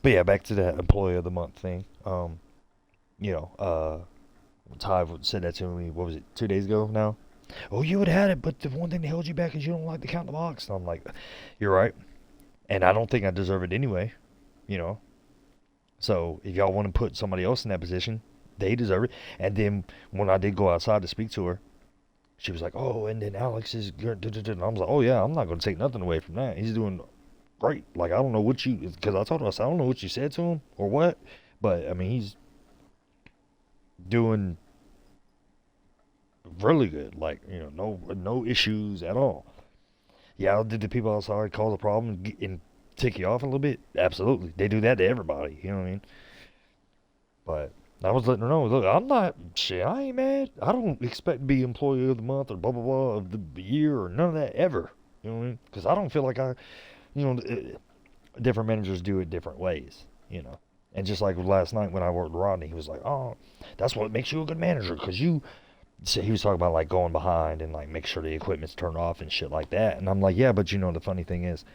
But yeah, back to that employee of the month thing. You know, Ty said that to me, what was it, 2 days ago now? Oh, you would have had it, but the one thing that held you back is you don't like to count the box. And I'm like, you're right. And I don't think I deserve it anyway, you know. So if y'all want to put somebody else in that position, they deserve it. And then when I did go outside to speak to her, she was like, oh, and then Alex is good. And I was like, oh yeah, I'm not going to take nothing away from that. He's doing great. Like, I don't know what because I told her, I said, I don't know what you said to him or what, but I mean, he's doing really good. Like, you know, no issues at all. Yeah, did the people outside cause a problem and tick you off a little bit? Absolutely. They do that to everybody, you know what I mean? But I was letting her know, look, I ain't mad. I don't expect to be employee of the month or blah, blah, blah of the year or none of that ever. You know what I mean? Because I don't feel like you know, different managers do it different ways, you know. And just like last night when I worked with Rodney, he was like, oh, that's what makes you a good manager. Because he was talking about like going behind and like make sure the equipment's turned off and shit like that. And I'm like, yeah, but you know, the funny thing is,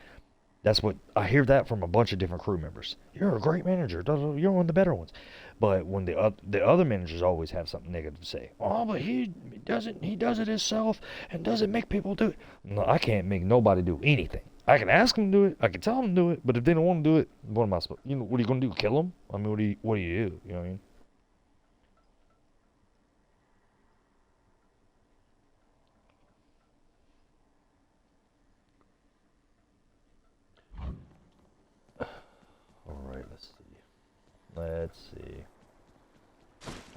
that's what I hear that from a bunch of different crew members. You're a great manager. You're one of the better ones. But when the other managers always have something negative to say. Oh, but he does it himself and doesn't make people do it. No, I can't make nobody do anything. I can ask them to do it. I can tell them to do it. But if they don't want to do it, what am I supposed? You know, what are you going to do? Kill them? I mean, what do you do? You know what I mean? All right, let's see.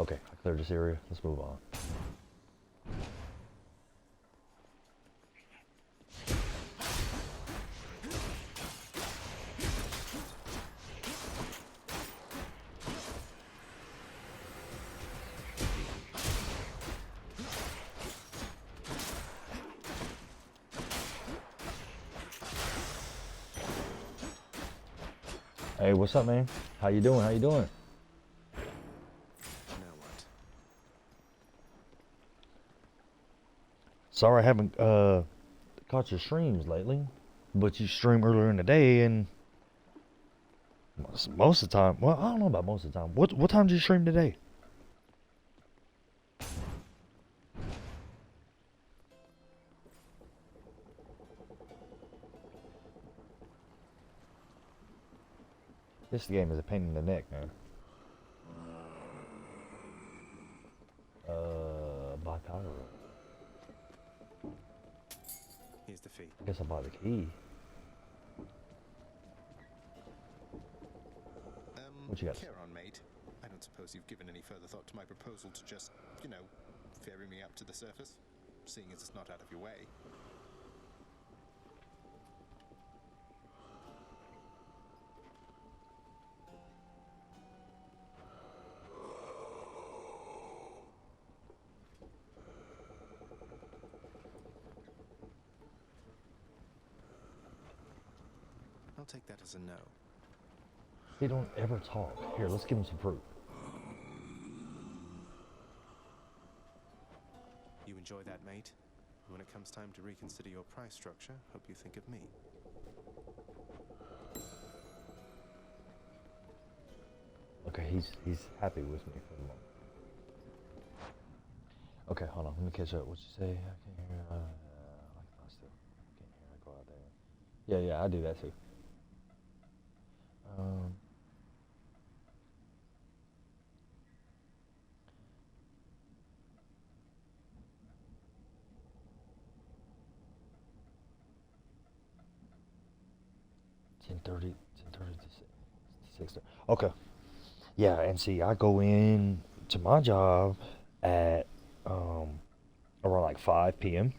Okay, I cleared this area. Let's move on. Hey, what's up, man? How you doing? How you doing? Now what? Sorry I haven't caught your streams lately, but you stream earlier in the day, and most of the time, well, I don't know about most of the time. What time did you stream today? This game is a pain in the neck, man. Buy power. Here's the fee. I guess I'll buy the key. What you got? Care on, mate. I don't suppose you've given any further thought to my proposal to just, you know, ferry me up to the surface, seeing as it's not out of your way. I'll take that as a no. They don't ever talk. Here, let's give him some fruit. You enjoy that, mate? When it comes time to reconsider your price structure, hope you think of me. Okay, he's happy with me for the moment. Okay, hold on. Let me catch up. What you say? I can't hear. I still can't hear. I go out there. Yeah, I do that too. 10:30 to 6:30. Okay. Yeah, and see, I go in to my job at around like 5 p.m.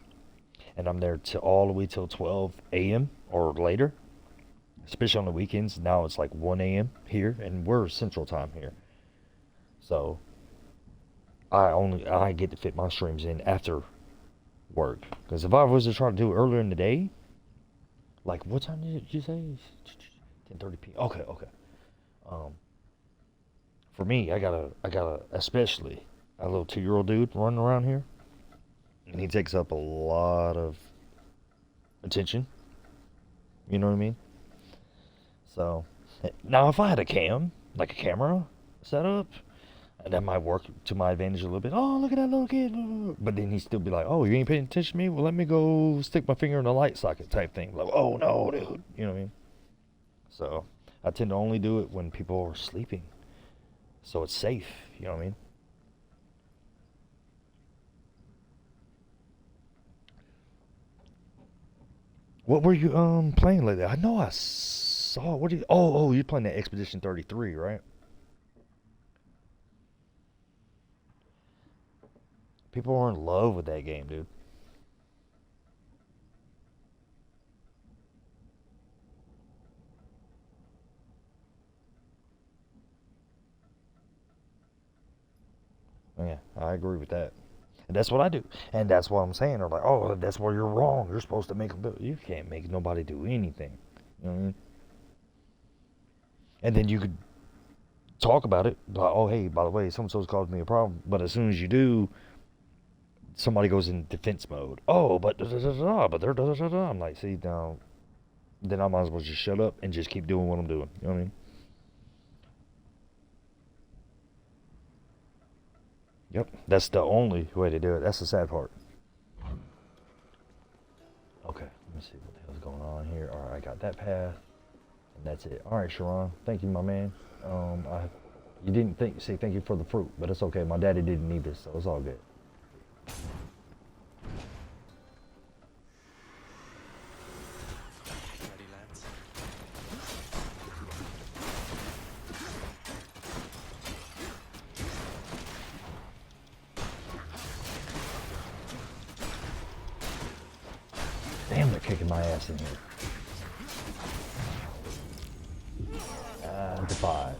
and I'm there all the way till 12 a.m. or later. Especially on the weekends. Now it's like 1 a.m. here, and we're Central Time here. So I get to fit my streams in after work. Because if I was to try to do it earlier in the day, like what time did you say? 10:30 p.m. Okay. For me, I gotta especially a little 2-year-old dude running around here, and he takes up a lot of attention. You know what I mean? So, now if I had a camera set up, that might work to my advantage a little bit. Oh, look at that little kid. But then he'd still be like, oh, you ain't paying attention to me? Well, let me go stick my finger in the light socket type thing. Like, oh, no, dude. You know what I mean? So, I tend to only do it when people are sleeping. So it's safe. You know what I mean? What were you playing lately? I know I saw. What are you? Oh, you're playing that Expedition 33, right? People are in love with that game, dude. Yeah, I agree with that. And that's what I do. And that's what I'm saying. They're like, oh, that's where you're wrong. You're supposed to make them. You can't make nobody do anything. You know what I mean? And then you could talk about it. Like, oh, hey, by the way, so-and-so's caused me a problem. But as soon as you do, somebody goes in defense mode. Oh, but da-da-da-da, but they're da-da-da-da. I'm like, see, now, then I might as well just shut up and just keep doing what I'm doing. You know what I mean? Yep, that's the only way to do it. That's the sad part. Okay, let me see what the hell's going on here. All right, I got that path, and that's it. All right, Sharon, thank you, my man. You didn't say thank you for the fruit, but it's okay. My daddy didn't need this, so it's all good. Ready, lads? Damn, they're kicking my ass in here. To 5.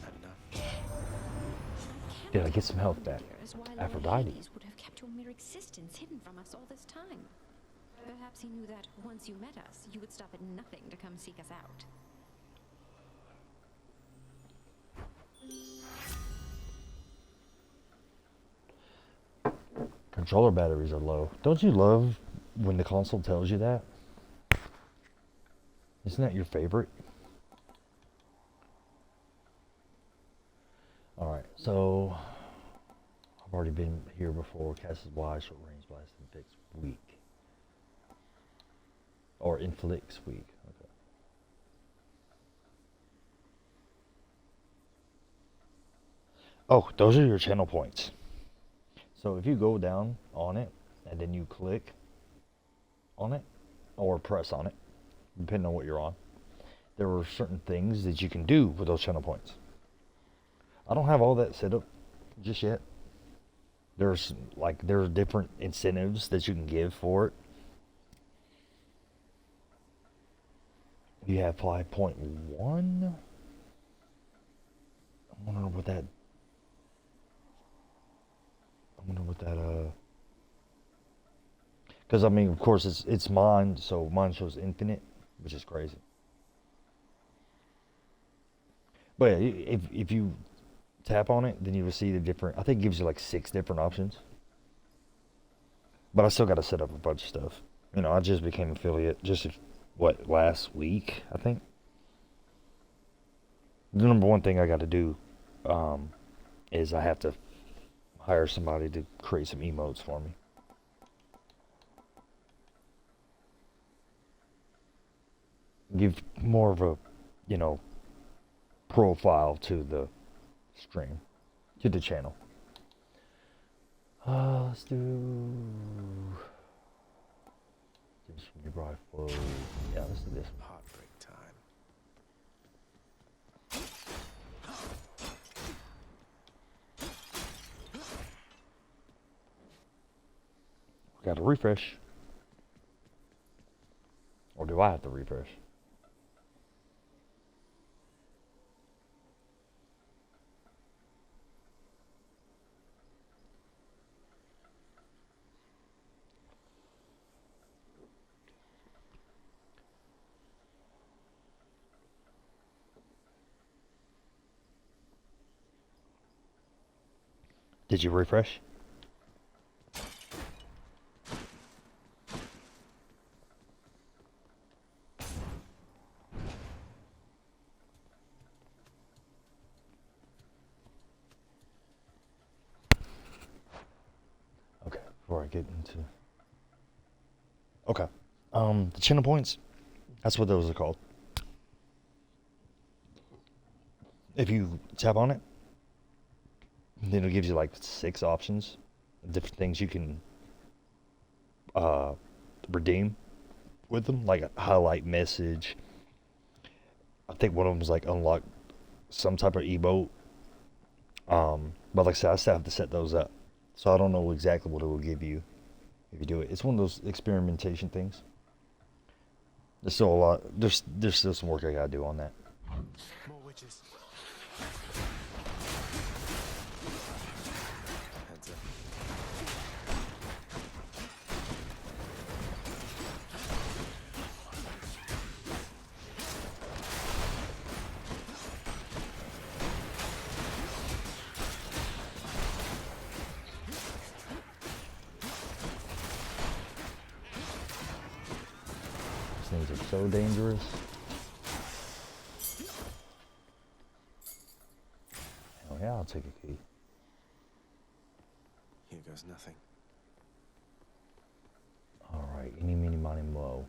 Had enough. Did I get some health back? Years, why Lord Aphrodite. Hades would have kept your mere existence hidden from us all this time. Perhaps he knew that once you met us, you would stop at nothing to come seek us out. Controller batteries are low. Don't you love when the console tells you that? Isn't that your favorite? Alright, so I've already been here before. Cast is wide, short range blast, inflicts weak. Or inflicts weak. Okay. Oh, those are your channel points. So if you go down on it and then you click on it or press on it, depending on what you're on, there are certain things that you can do with those channel points. I don't have all that set up just yet. There are different incentives that you can give for it. You have 5.1. I wonder what that. Because I mean, of course, it's mine, so mine shows infinite, which is crazy. But yeah, if you tap on it, then you will see the different. I think it gives you like 6 different options. But I still got to set up a bunch of stuff. You know, I just became affiliate last week, I think. The number one thing I got to do is I have to hire somebody to create some emotes for me. Give more of a, profile to the stream, to the channel. Let's do this nearby flow. Yeah, let's do this one. Heartbreak time. Got to refresh. Or do I have to refresh? Did you refresh? Okay, before I get into... Okay. The channel points, that's what those are called. If you tap on it, then it gives you like 6 options, different things you can redeem with them, like a highlight message. I think one of them is like unlock some type of emote. But like I said, I still have to set those up, so I don't know exactly what it will give you if you do it. It's one of those experimentation things. There's still a lot. There's still some work I gotta do on that. More witches. Heads up. These things are so dangerous. Oh yeah, I'll take a key. Here goes nothing. Alright, eeny, meeny, miny, moe.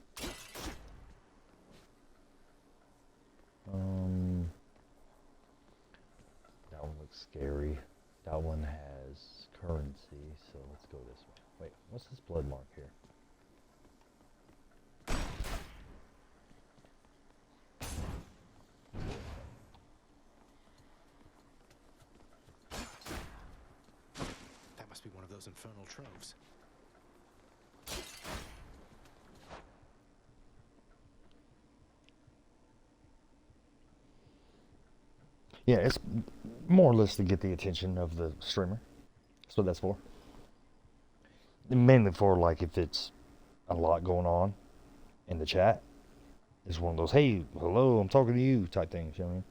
That one looks scary. That one has currency, so let's go this way. Wait, what's this blood mark here? That must be one of those infernal troves. Yeah, it's more or less to get the attention of the streamer. That's what that's for. Mainly for, like, if it's a lot going on in the chat. It's one of those, hey, hello, I'm talking to you type things, you know what I mean?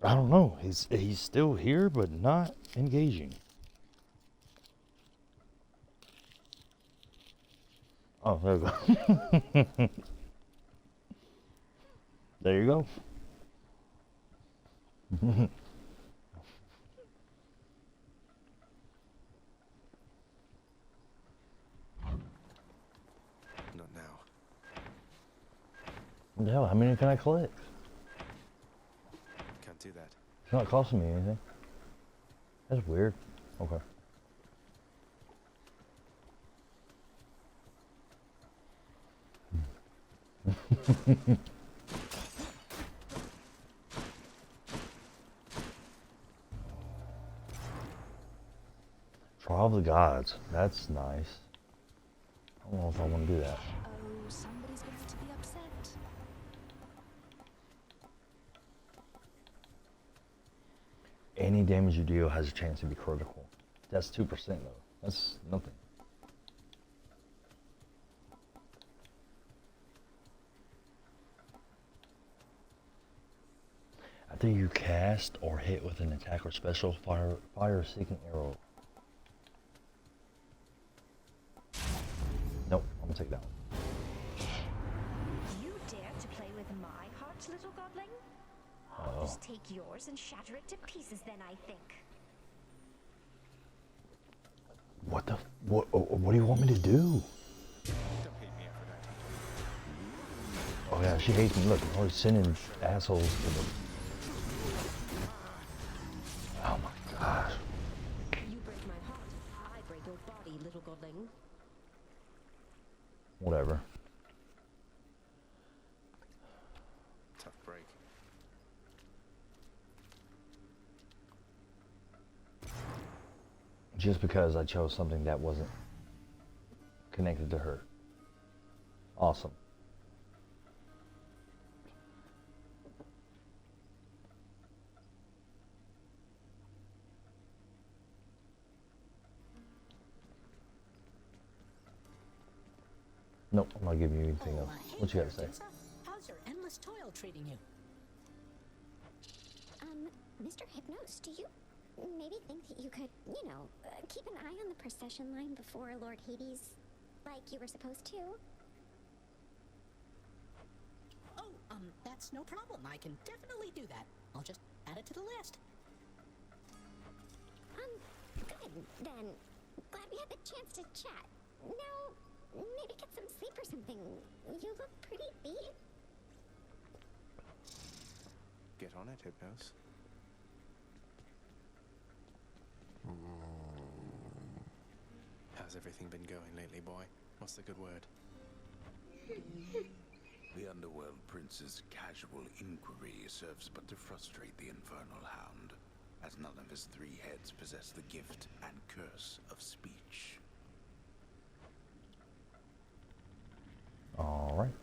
I don't know. He's still here, but not engaging. Oh, there we go. There you go. Not now. Yeah, how many can I collect? Can't do that. It's not costing me anything. That's weird. Okay. Trial of the Gods. That's nice. I don't know if I want to do that. Oh, somebody's going to be upset. Any damage you deal has a chance to be critical. That's 2% though. That's nothing. After you cast or hit with an attack or special, fire a seeking arrow. Nope, I'm gonna take that one. You dare to play with my heart, little godling? Uh-oh. Just take yours and shatter it to pieces then, I think. What the? What do you want me to do? Don't hate me, Aphrodite. Oh yeah, she hates me. Look, I'm already sending assholes to the... Oh my gosh. You break my heart, I break your body, little godling. Whatever. Tough break. Just because I chose something that wasn't connected to her. Awesome. Nope, I'm not giving you anything else. Hey What you gotta there, say? Dinsa. How's your endless toil treating you? Mr. Hypnos, do you maybe think that you could, keep an eye on the procession line before Lord Hades, like you were supposed to? Oh, that's no problem. I can definitely do that. I'll just add it to the list. Good, then. Glad we had the chance to chat. Now, maybe get some sleep or something. You look pretty beat. Get on it, Hypnos. How's everything been going lately, boy? What's the good word? The Underworld Prince's casual inquiry serves but to frustrate the Infernal Hound, as none of his three heads possess the gift and curse of speech. Alright.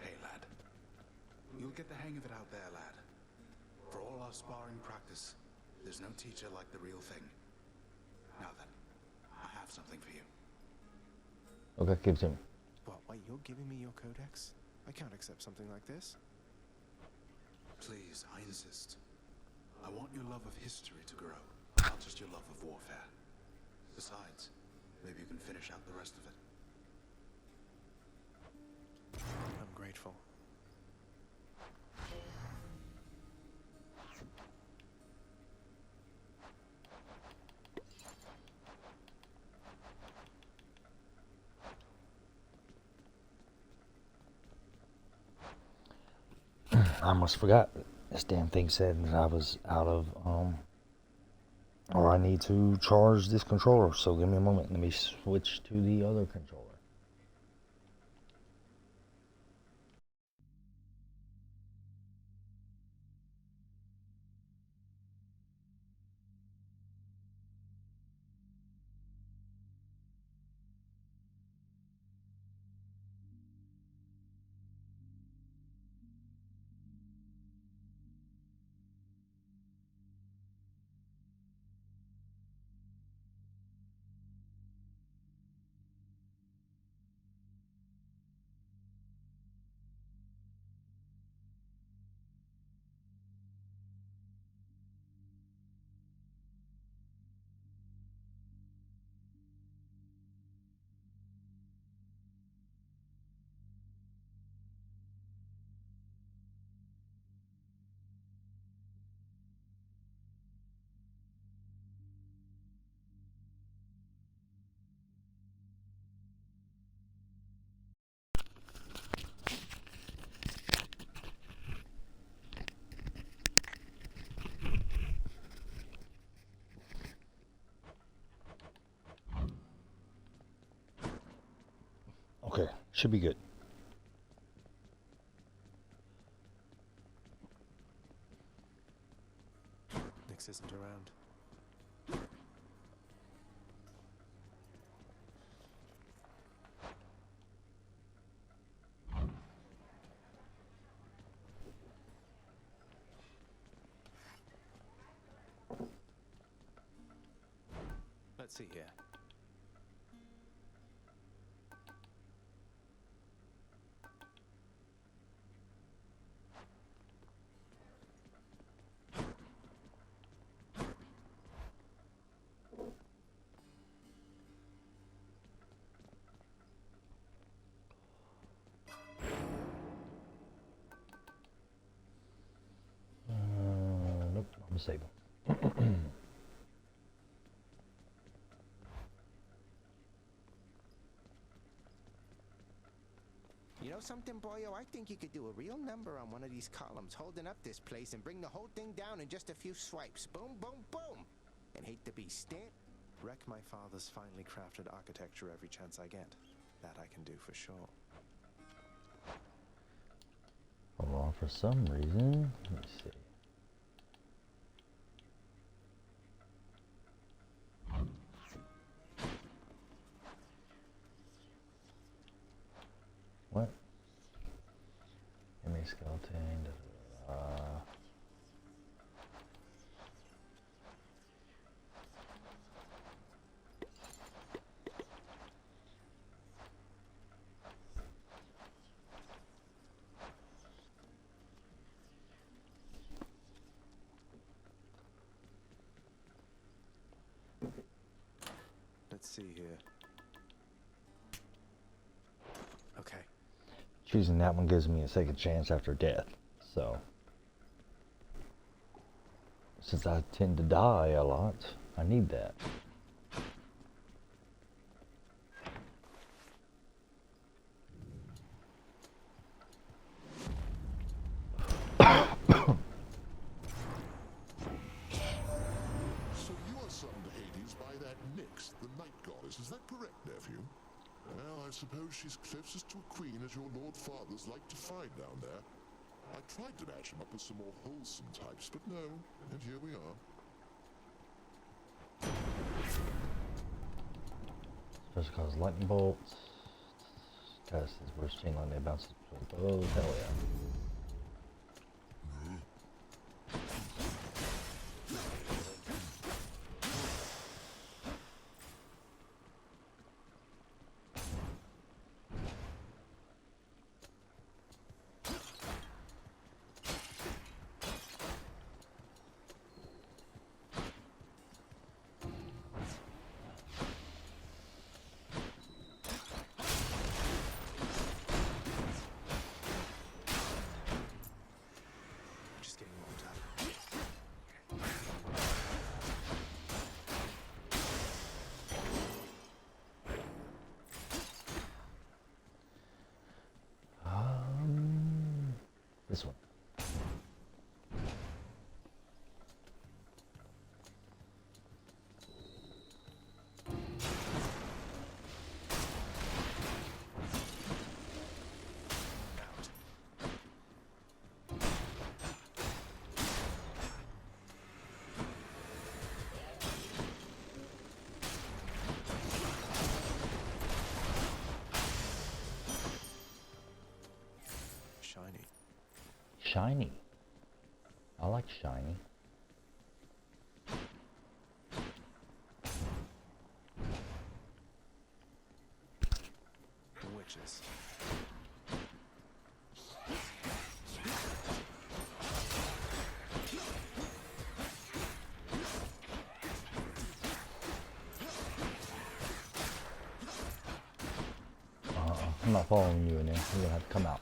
Hey, lad. You'll get the hang of it out there, lad. For all our sparring practice, there's no teacher like the real thing. Now then, I have something for you. Okay, give it to me. What, wait, you're giving me your codex? I can't accept something like this. Please, I insist. I want your love of history to grow, not just your love of warfare. Besides, maybe you can finish out the rest of it. I'm grateful. I almost forgot. This damn thing said that I was out of, or I need to charge this controller. So give me a moment. Let me switch to the other controller. Okay, should be good. Nyx isn't around. Let's see here. Nope, I'm disabled. You know something, boyo? I think you could do a real number on one of these columns holding up this place and bring the whole thing down in just a few swipes. Boom, boom, boom. And hate to be stant. Wreck my father's finely crafted architecture every chance I get. That I can do for sure. Hold on, for some reason, let me see. What? Give me skeleton. Let's see here. Okay. Choosing that one gives me a second chance after death, so since I tend to die a lot, I need that. So you are summoned to Hades by that Nyx, the night goddess, is that correct, nephew? Well, I suppose she's closest to a queen as your lord fathers like to find down there. I tried to match him up with some more wholesome types, but no, and here we are. Supposed to cause lightning bolts. Test is worst chain lightning bounces between bows. Hell yeah. Just getting warmed up. This one. shiny. I like shiny. Witches. I'm not following you in there. You're gonna have to come out.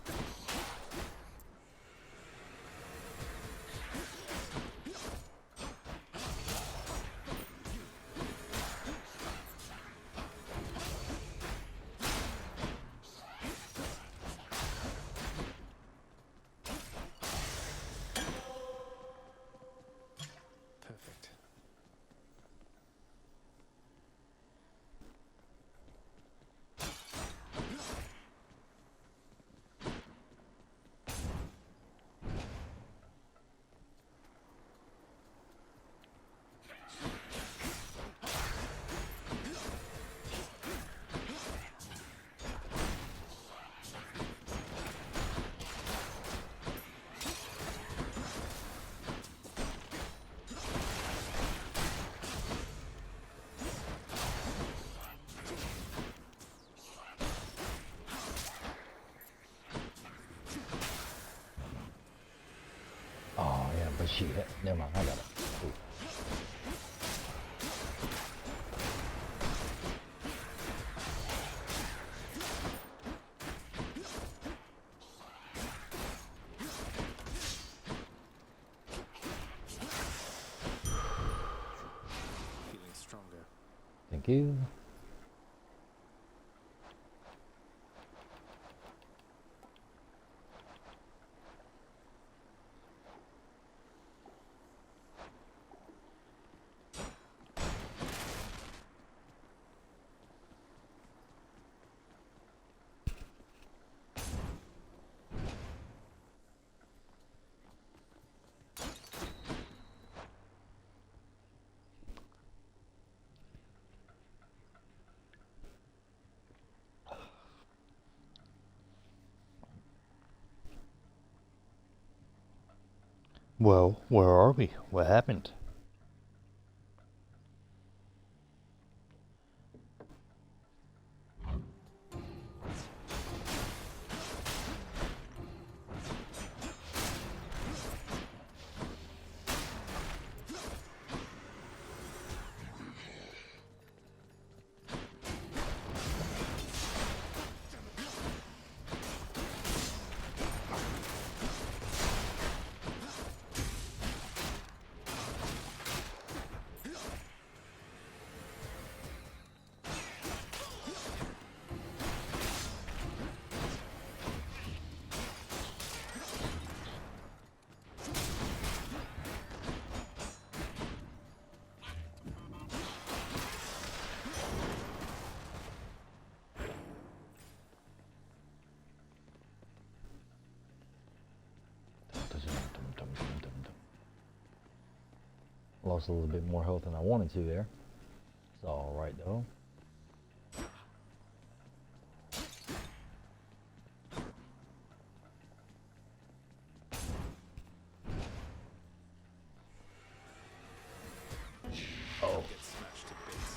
Perfect. Oh yeah, but she hit. Never mind, I got it. Cool. Feeling stronger. Thank you. Well, where are we? What happened? Lost a little bit more health than I wanted to there. It's all right though. Oh. Get smashed to bits.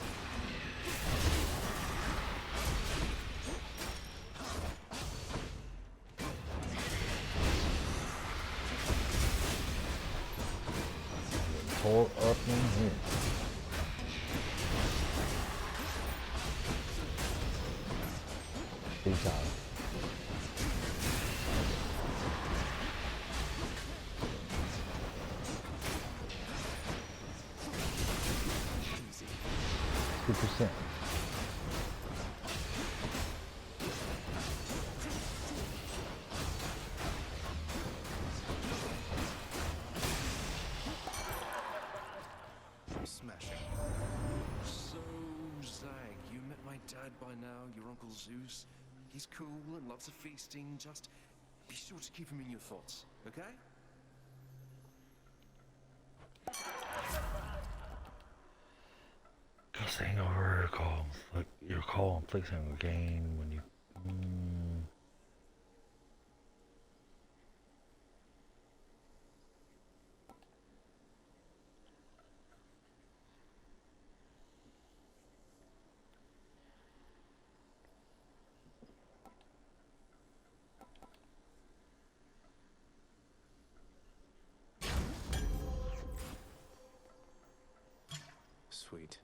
4 up in here. Big time. Easy. 2%. Smashing. So, Zag, you met my dad by now, your Uncle Zeus. He's cool and loves of feasting. Just be sure to keep him in your thoughts, okay? Just hangover call. Like your call inflicts on gain when you. sweet.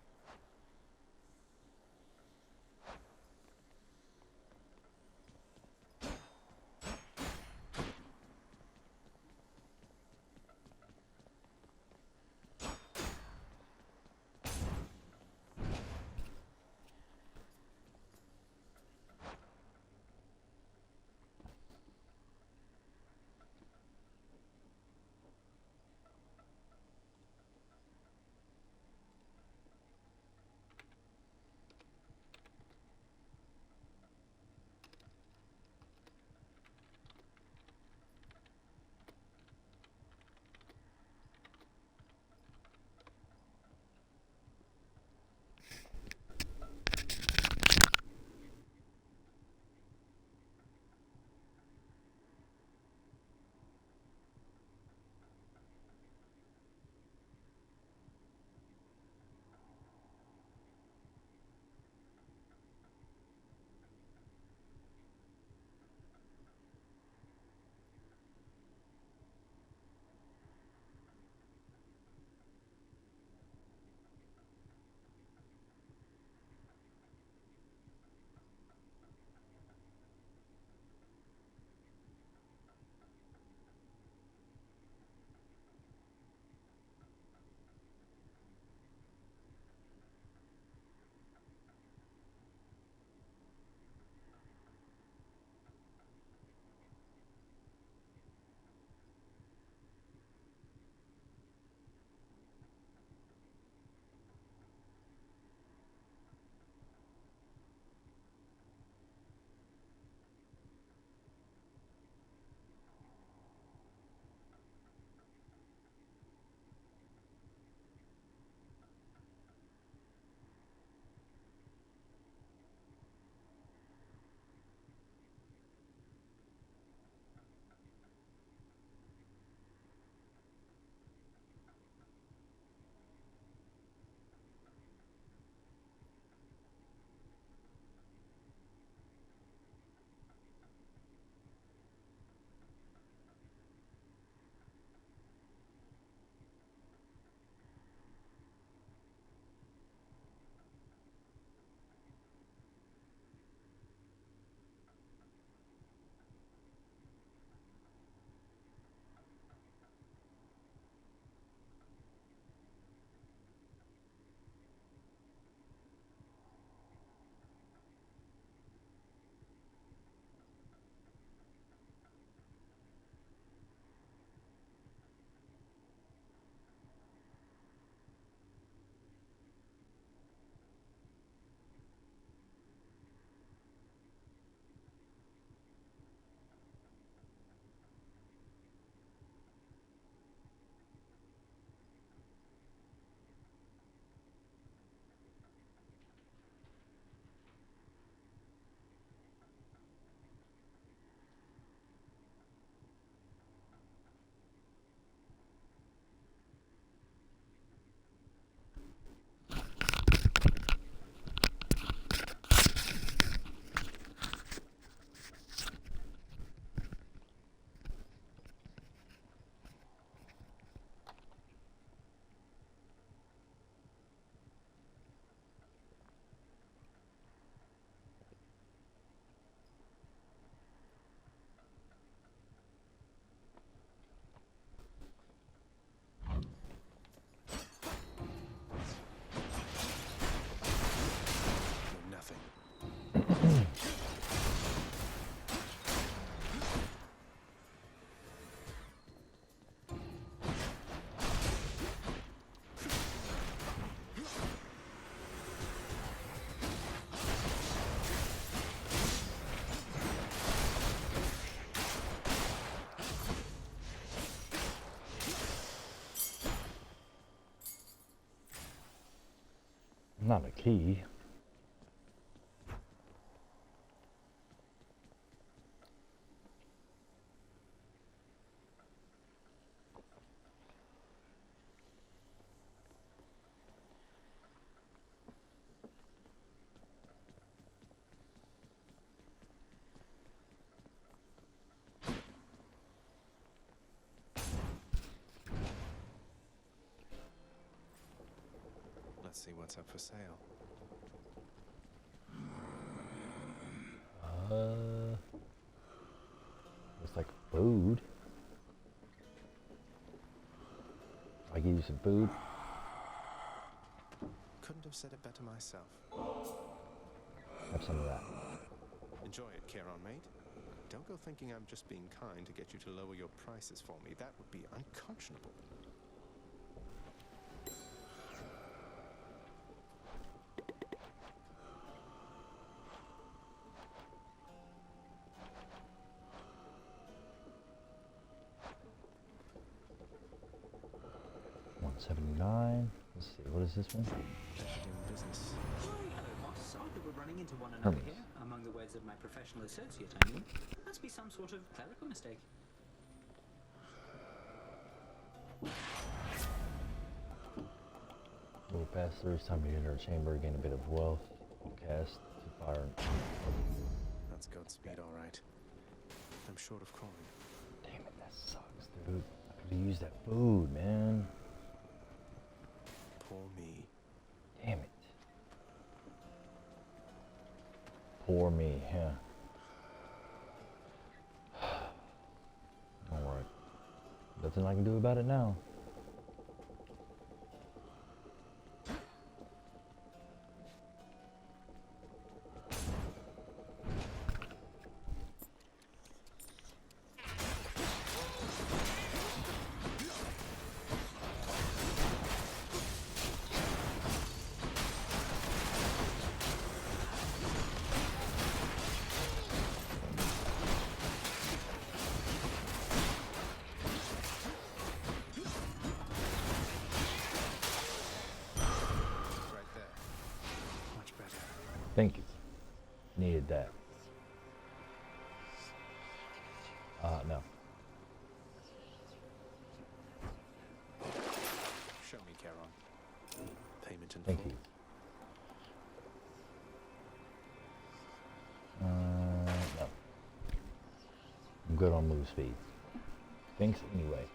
Not a key. Let's see what's up for sale. Looks like food. I give you some food. Couldn't have said it better myself. Have some of that. Enjoy it, Charon, mate. Don't go thinking I'm just being kind to get you to lower your prices for me. That would be unconscionable. $179. Let's see, what is this one? Business. Hello, boss. Sorry that we're running into one Hermes. another here. Among the words of my professional associate, I mean. Must be some sort of clerical mistake. Will pass through. It's time to enter a chamber, gain a bit of wealth. Will cast to fire. That's Godspeed, all right. I'm short of coin. Damn it, that sucks, dude. I could have used that food, man. Poor me. Damn it. Poor me, yeah. Alright. Nothing I can do about it now. Thank you. Needed that. No. Show me, Charon. Payment in Thank full. you. No. I'm good on move speed. Thanks anyway.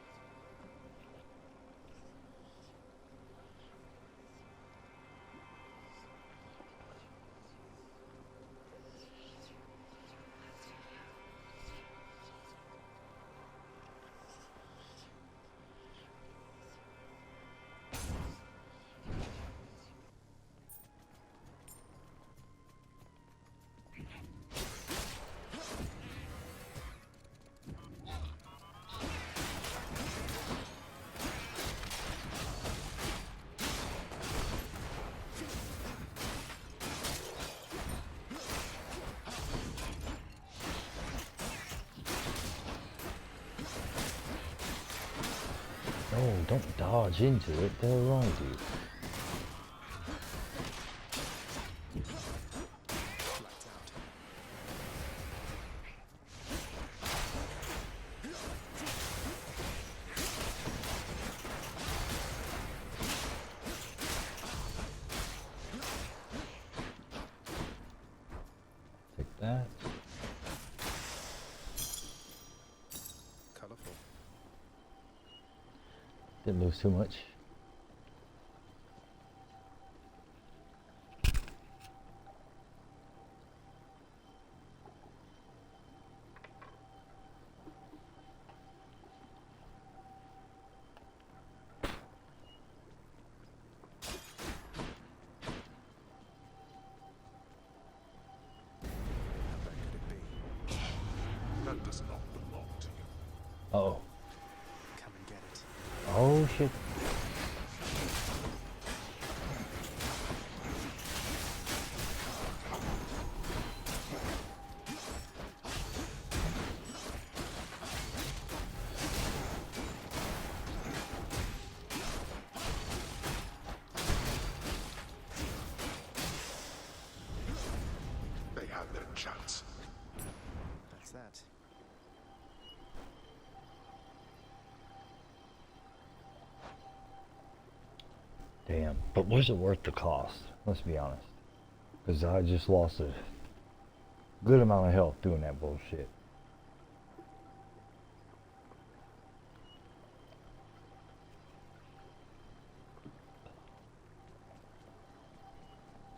Oh, don't dodge into it. What's wrong with you? Take that. Colorful. Didn't lose too much. That does not belong to you. Uh-oh. Come and get it. Oh shit. They had their chance. That's that. Damn. But was it worth the cost? Let's be honest. Because I just lost a good amount of health doing that bullshit.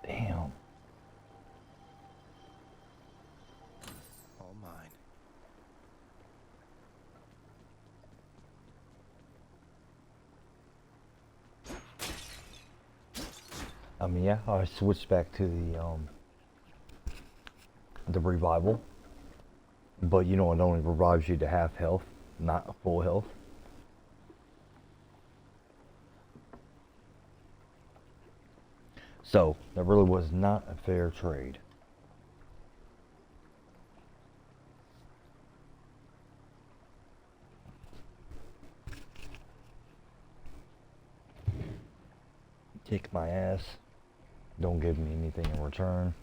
Damn. All mine. I mean, yeah, I switched back to the revival, but you know, it only revives you to half health, not full health. So that really was not a fair trade. Kick my ass. Don't give me anything in return.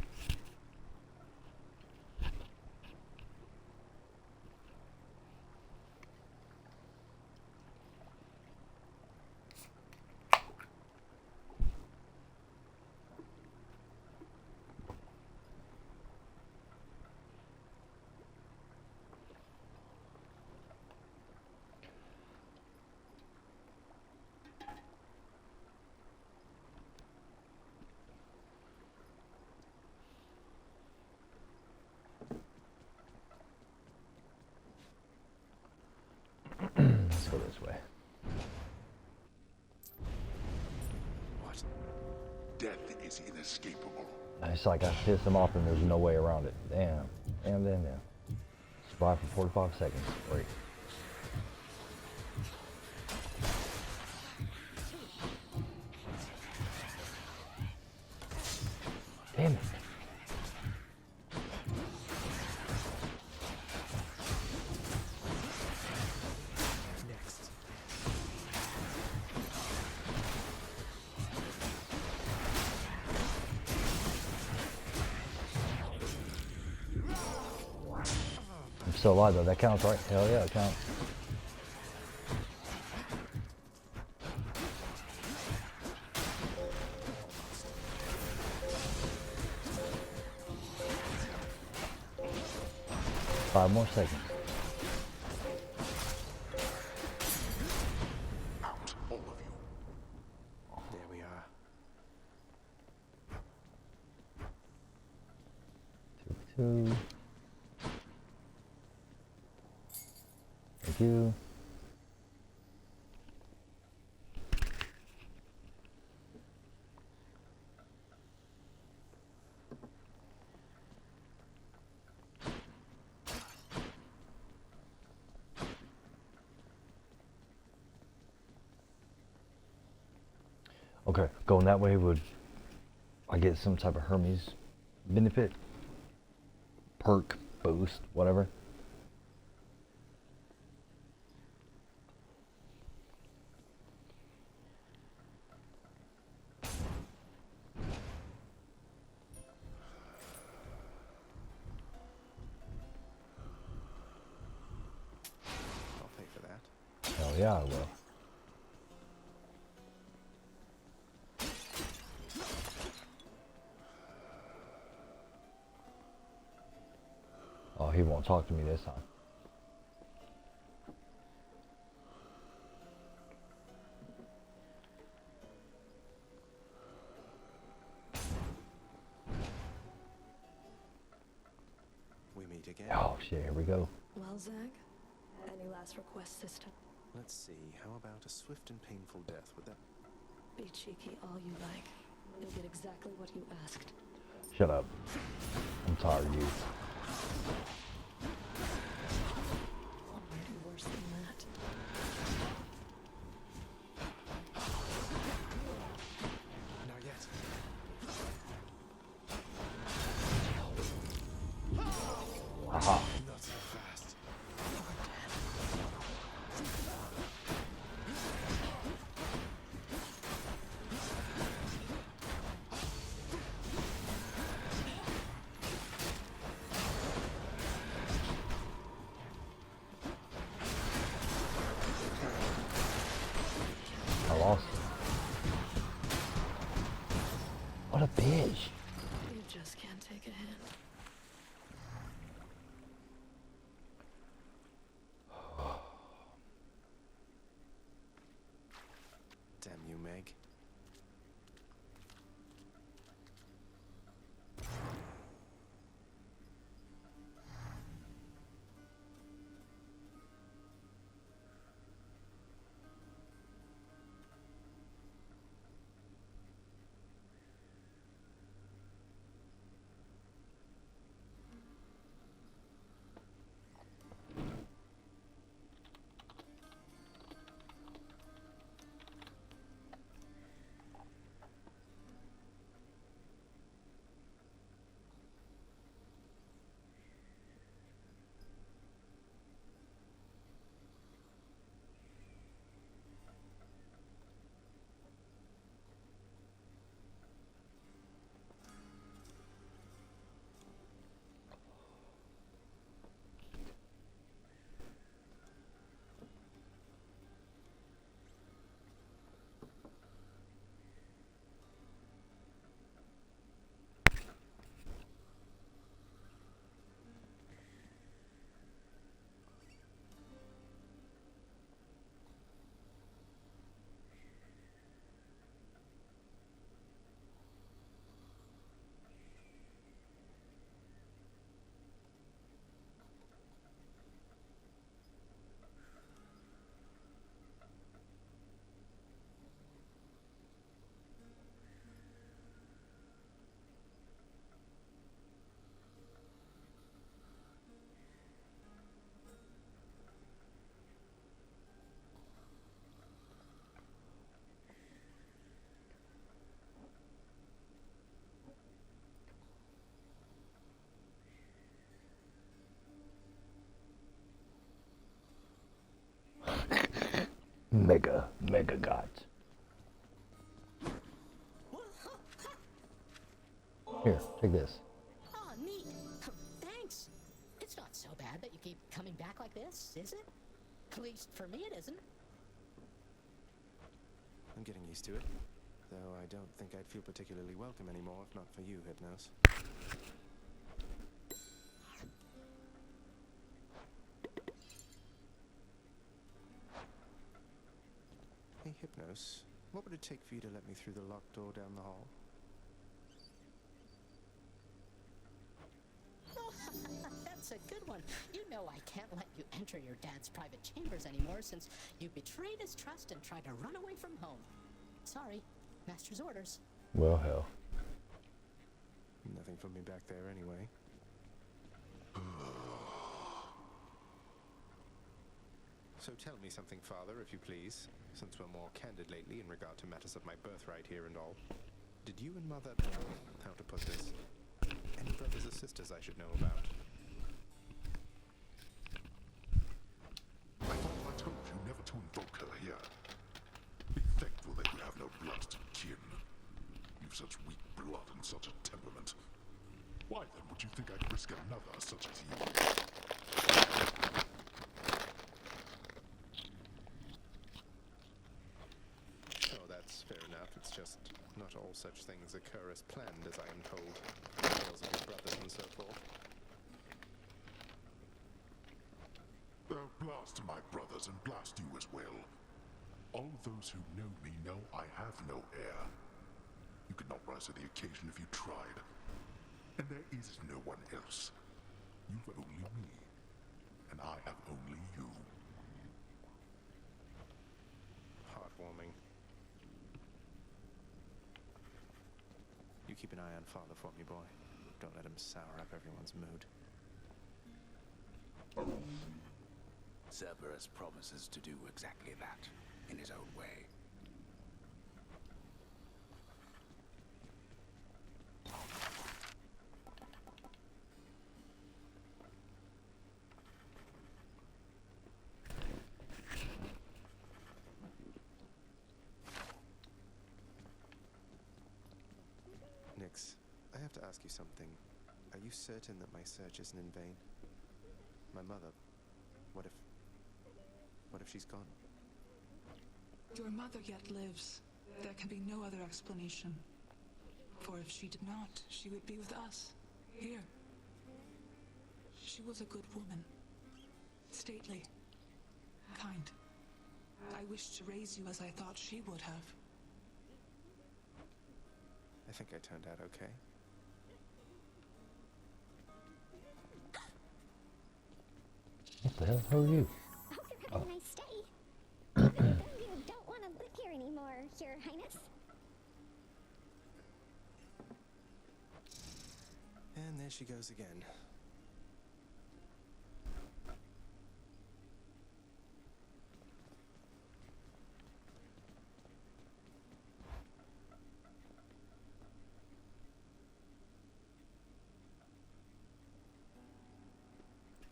Let's go this way. What? Death is inescapable. It's like I pissed him off and there's no way around it. Damn. Damn. Survive for 45 seconds. Great. Damn it. Next. I'm still alive though. That counts, right? Hell yeah, it counts. Five more seconds. Out, all of you. There we are. Two. Thank you. Okay, going that way would I get some type of Hermes benefit, perk, boost, whatever. I'll pay for that. Hell yeah, I will. Oh, he won't talk to me this time. We meet again. Oh shit, here we go. Well, Zag, any last requests, sister? Let's see. How about a swift and painful death? Would that? Be cheeky all you like. You'll get exactly what you asked. Shut up. I'm tired of you. Already worse than that. Not yet. Aha. Not so fast. I lost. What a bitch. You just can't take a hint. Damn you, Meg. Mega gods. Here, take this. Oh, neat. Thanks. It's not so bad that you keep coming back like this, is it? At least for me it isn't. I'm getting used to it. Though I don't think I'd feel particularly welcome anymore if not for you, Hypnos. Hey, Hypnos, what would it take for you to let me through the locked door down the hall? Oh, that's a good one. You know I can't let you enter your dad's private chambers anymore since you betrayed his trust and tried to run away from home. Sorry, master's orders. Well, hell. Nothing from me back there anyway. So tell me something, Father, if you please, since we're more candid lately in regard to matters of my birthright here and all. Did you and Mother, how to put this, any brothers or sisters I should know about? I thought I told you never to invoke her here. Be thankful that you have no blood to kin. You've such weak blood and such a temperament. Why then would you think I'd risk another such as you? Oh, that's fair enough. It's just not all such things occur as planned, as I am told. Tales of your brothers and so forth. They'll blast my brothers and blast you as well. All those who know me know I have no heir. You could not rise to the occasion if you tried. And there is no one else. You've only me. And I have only you. Heartwarming. You keep an eye on Father for me, boy. Don't let him sour up everyone's mood. Cerberus promises to do exactly that, in his own way. Nyx, I have to ask you something. Are you certain that my search isn't in vain? My mother, what if she's gone? Your mother yet lives. There can be no other explanation. For if she did not, she would be with us, here. She was a good woman. Stately. Kind. I wished to raise you as I thought she would have. I think I turned out okay. What the hell? Who are you? I hope you're having a nice stay. Even though you don't want to live here anymore, Your Highness. And there she goes again.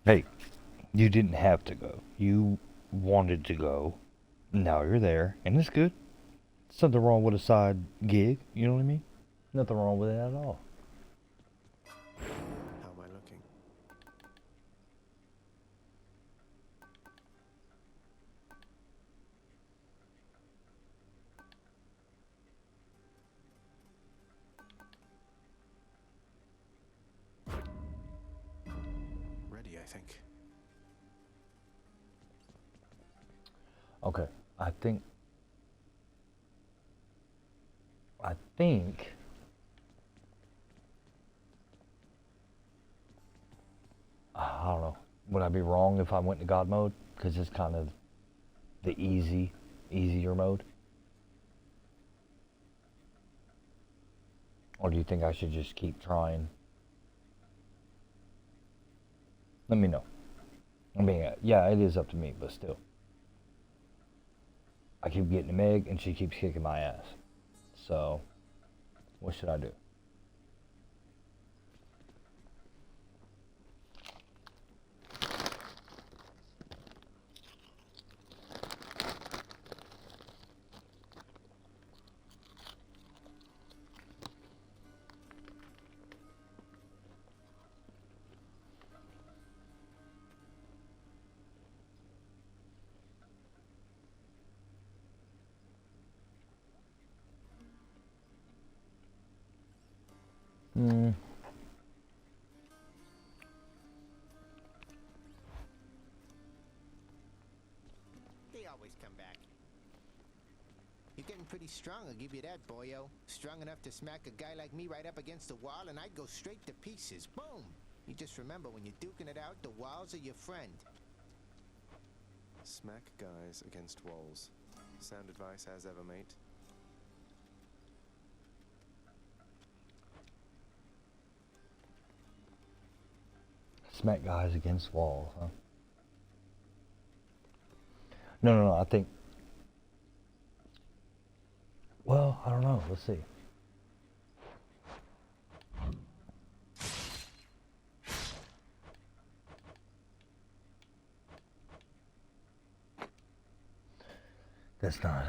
Hey, you didn't have to go. You wanted to go. Now you're there, and it's good. Something wrong with a side gig, you know what I mean? Nothing wrong with it at all. How am I looking? Ready, I think. Okay, I think I don't know. Would I be wrong if I went to God mode? Because it's kind of the easier mode. Or do you think I should just keep trying? Let me know. I mean, yeah, it is up to me, but still. I keep getting a Meg, and she keeps kicking my ass. So, what should I do? They always come back. You're getting pretty strong, I'll give you that, boyo. Strong enough to smack a guy like me right up against the wall and I'd go straight to pieces. Boom! You just remember, when you're duking it out, the walls are your friend. Smack guys against walls. Sound advice as ever, mate. Smack guys against walls, huh? No, I think... Well, I don't know. Let's see. That's not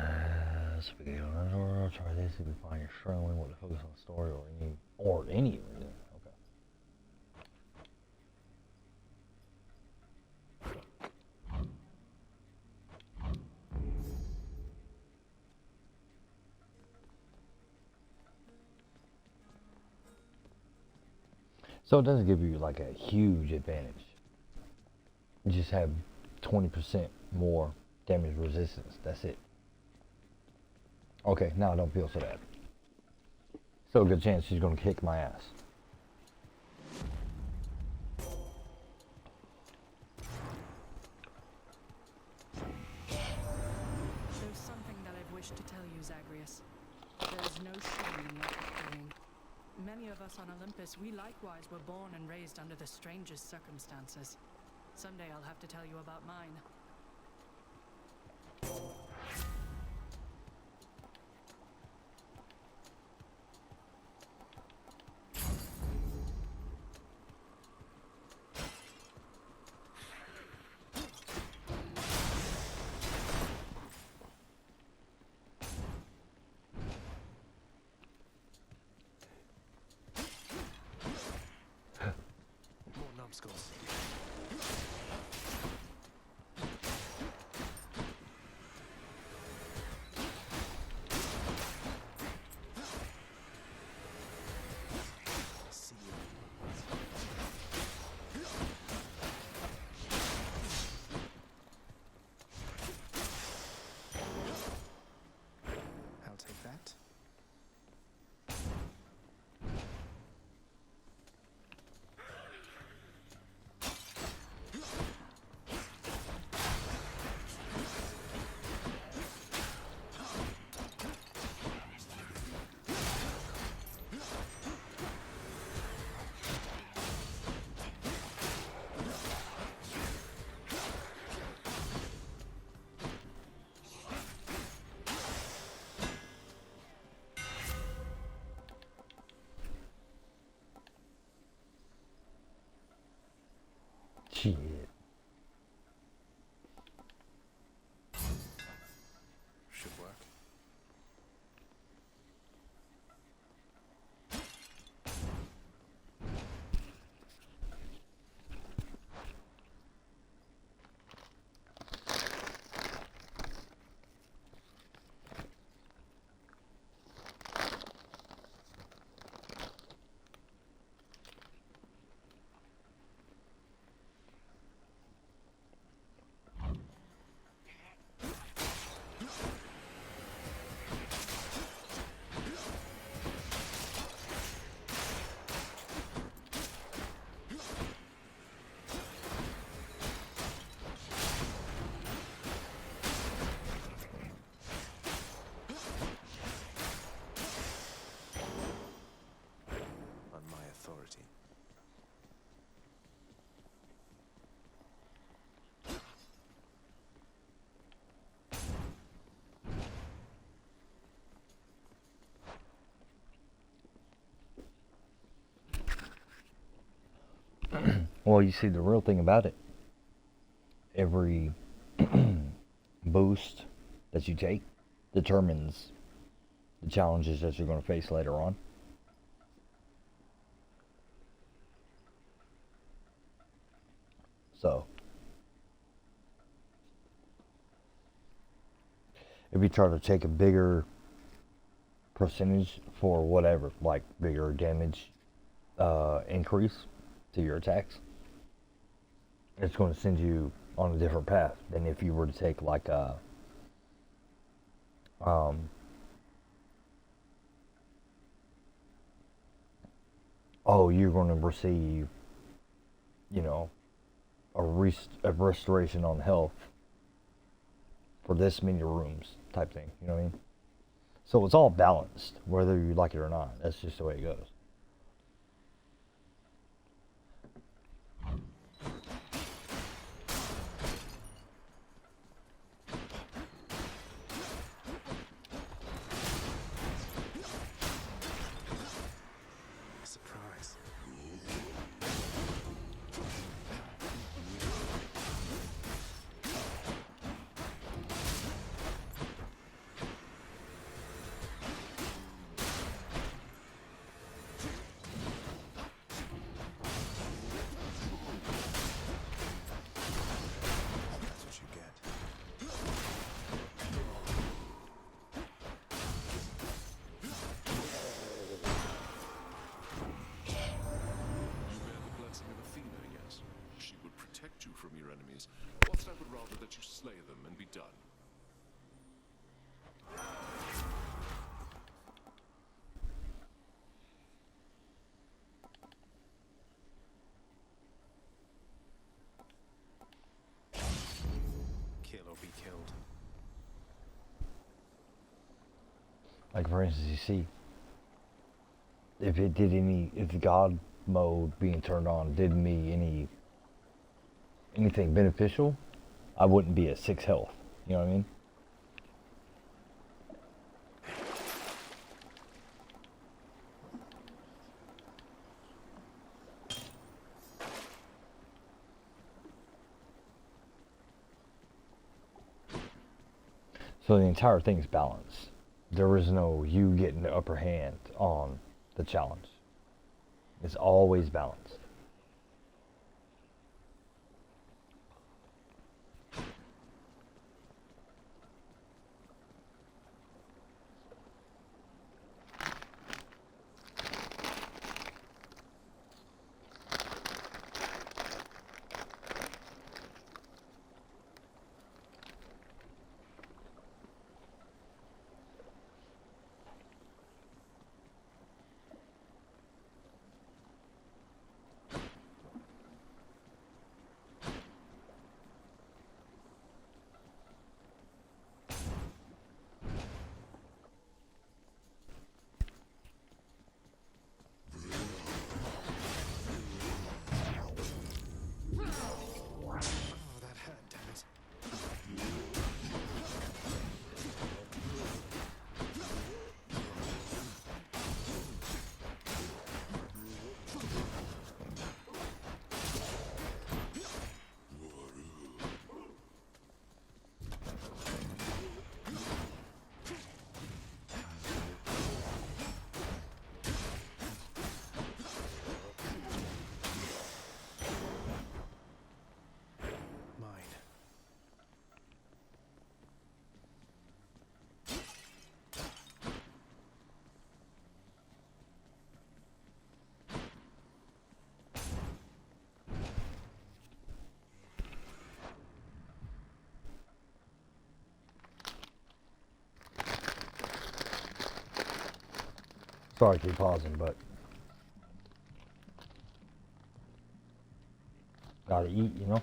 spaghetti on the door. Try this if you find you're struggling with the focus on the story or any reason. Okay. So it doesn't give you like a huge advantage. You just have 20% more damage resistance. That's it. Okay, now I don't feel so bad. Still a good chance she's gonna kick my ass. There's something that I've wished to tell you, Zagreus. There's no shame in what you're doing. Many of us on Olympus, we likewise were born and raised under the strangest circumstances. Someday I'll have to tell you about mine. More numbskulls. See you. I'll take that. Shit. Should work. On my authority. Well, you see, the real thing about it, every boost that you take determines the challenges that you're going to face later on. So, if you try to take a bigger percentage for whatever, like bigger damage increase to your attacks, it's going to send you on a different path than if you were to take like a oh, you're going to receive, you know, a restoration on health for this many rooms type thing, you know what I mean? So it's all balanced, whether you like it or not. That's just the way it goes. Surprise. That's what you get. You bear the blessing of Athena, yes? She would protect you from your enemies. Whilst I would rather that you slay them and be done. Kill or be killed. Like for instance, you see, if it did if the God mode being turned on did me anything beneficial, I wouldn't be at 6 health. You know what I mean? So the entire thing's balanced. There is no you getting the upper hand on the challenge. It's always balanced. Sorry to keep pausing, but gotta eat, you know?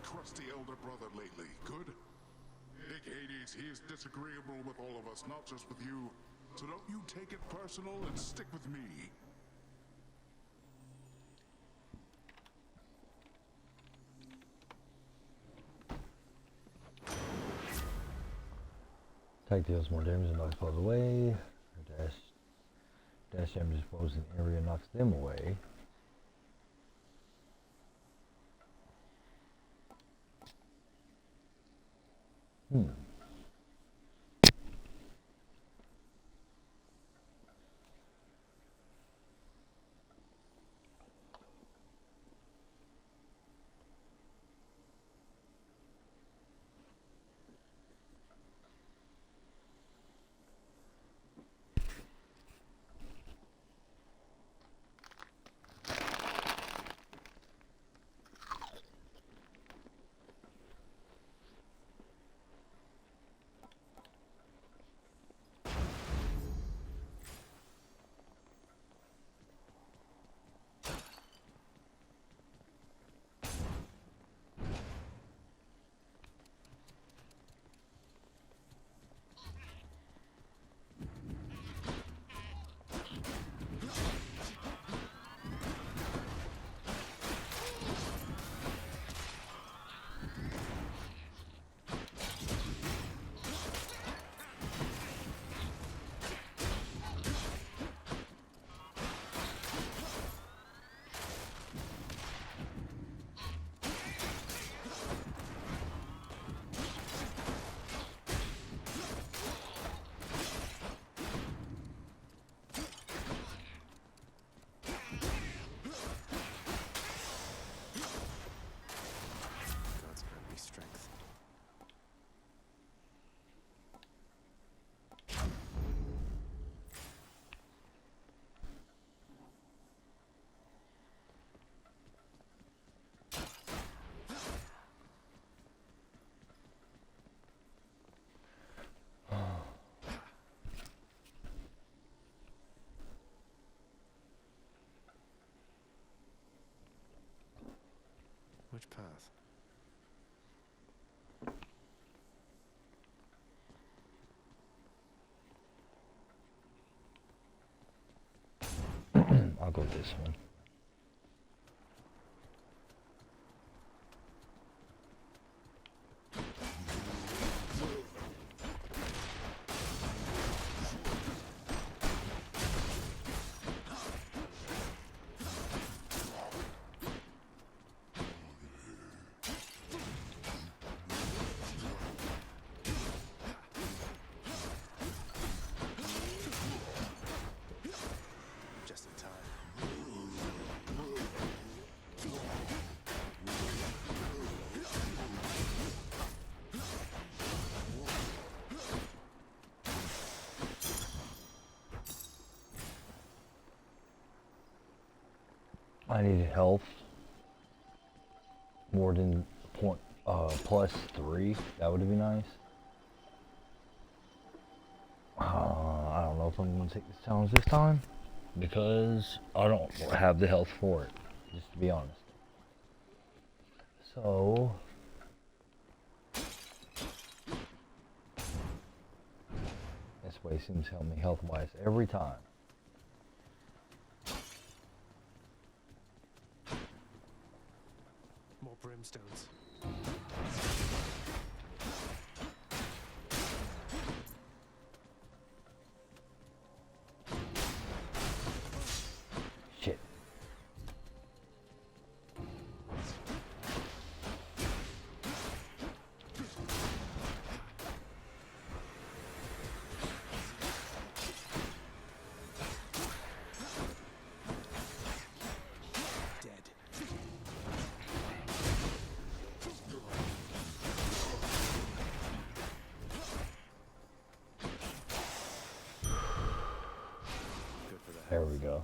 Crusty elder brother lately, good? Big Hades, he is disagreeable with all of us, not just with you. So don't you take it personal and stick with me. Attack deals more damage and knocks foes away. Dash damage foes in the area knocks them away. God's grant me strength. Which path? I'll go this one. Just in time. I need health more than +3. That would be nice. I don't know if I'm gonna take this challenge this time because I don't have the health for it, just to be honest. So this way seems to help me health-wise every time. More brimstones. Shit. There we go.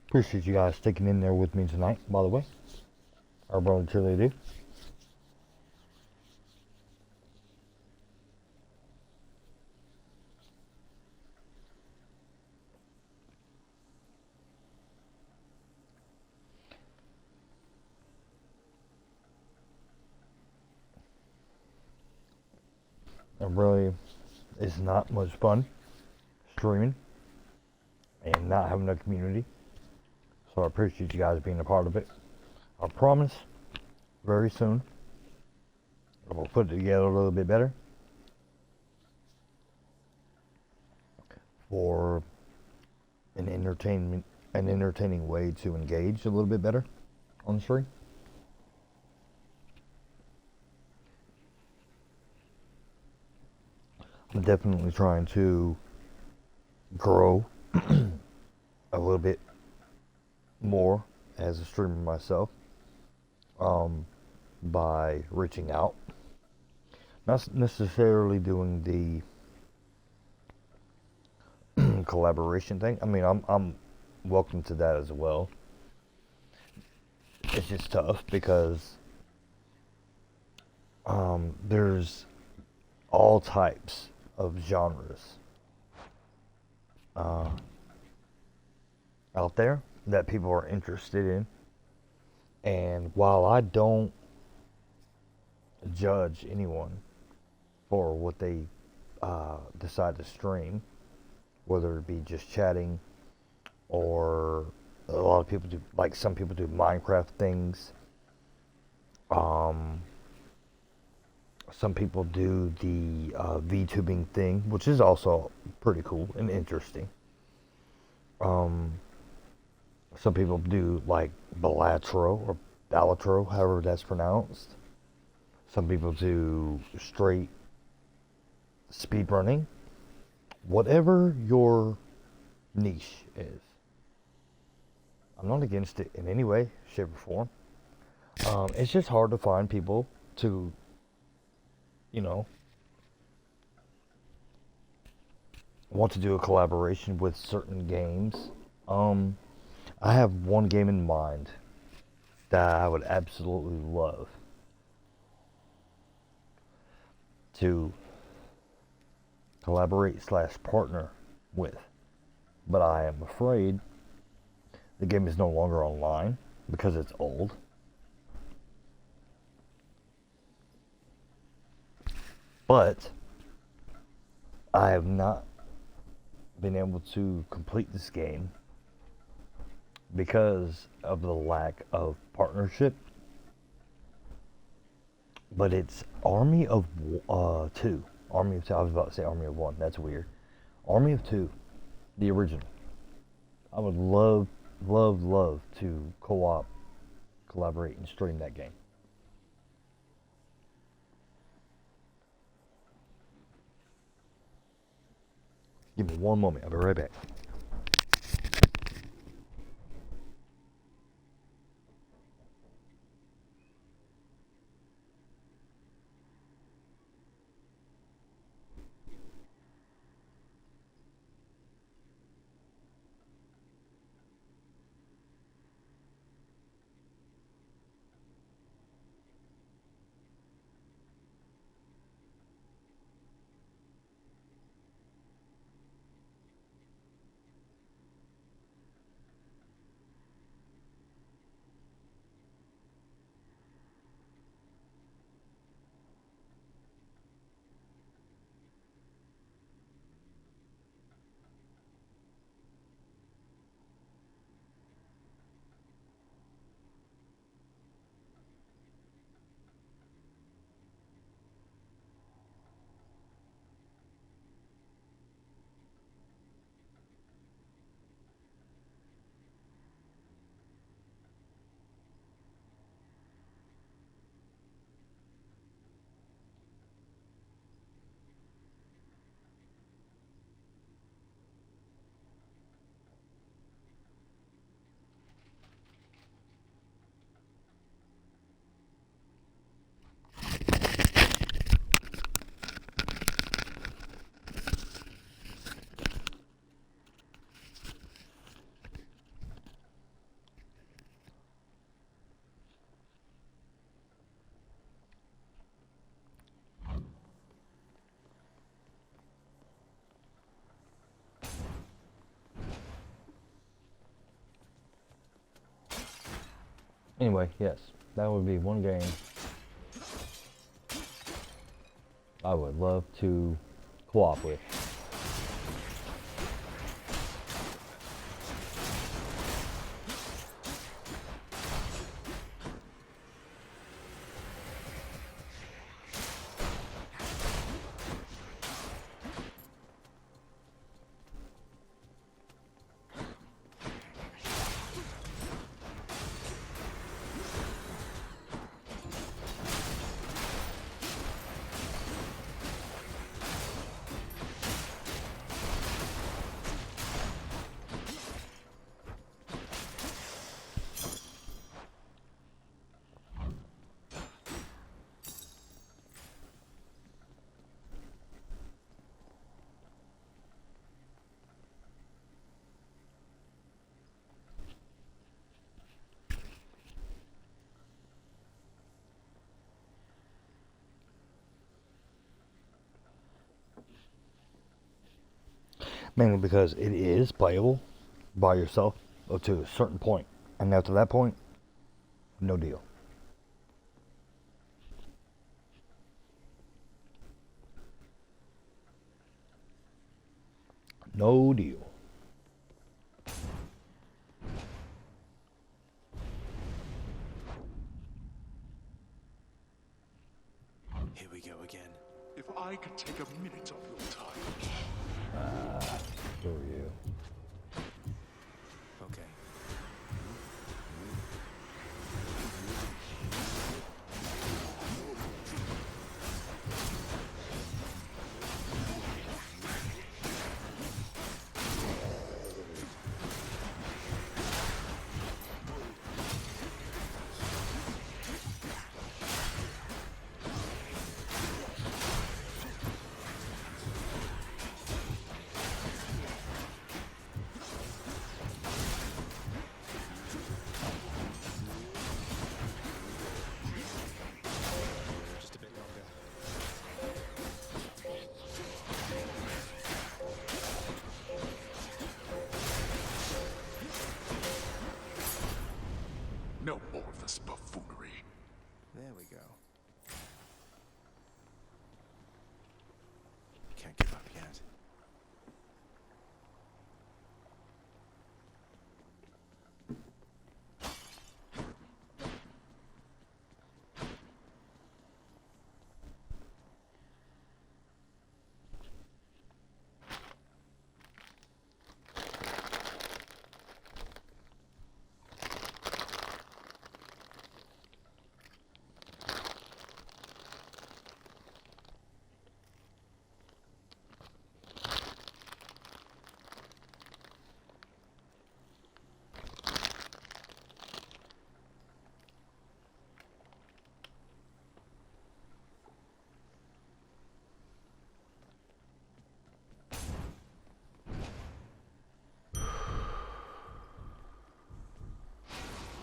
Appreciate you guys sticking in there with me tonight, by the way. Our brother truly do. It really is not much fun streaming and not having a community. So I appreciate you guys being a part of it. I promise very soon I will put it together a little bit better for an entertaining way to engage a little bit better on the stream. I'm definitely trying to grow a little bit more as a streamer myself, by reaching out, not necessarily doing the collaboration thing. I mean, I'm welcome to that as well. It's just tough because there's all types of genres out there that people are interested in, and while I don't judge anyone for what they decide to stream, whether it be just chatting or a lot of people do, like some people do Minecraft things, some people do the VTubing thing, which is also pretty cool and interesting. Some people do like Balatro, however that's pronounced. Some people do straight speedrunning. Whatever your niche is, I'm not against it in any way, shape, or form. It's just hard to find people to, want to do a collaboration with certain games. I have one game in mind that I would absolutely love to collaborate / partner with, but I am afraid the game is no longer online because it's old. But I have not been able to complete this game because of the lack of partnership. But it's Army of 2. Army of 2. I was about to say Army of 1. That's weird. Army of 2. The original. I would love to co-op, collaborate, and stream that game. Give me one moment. I'll be right back. Anyway, yes, that would be one game I would love to co-op with. Mainly because it is playable by yourself up to a certain point. And after that point, no deal. No deal. Here we go again. If I could take a minute of your time. Screw you. Okay. Just a bit longer. No more of this buffoonery. There we go. Can't give up yet.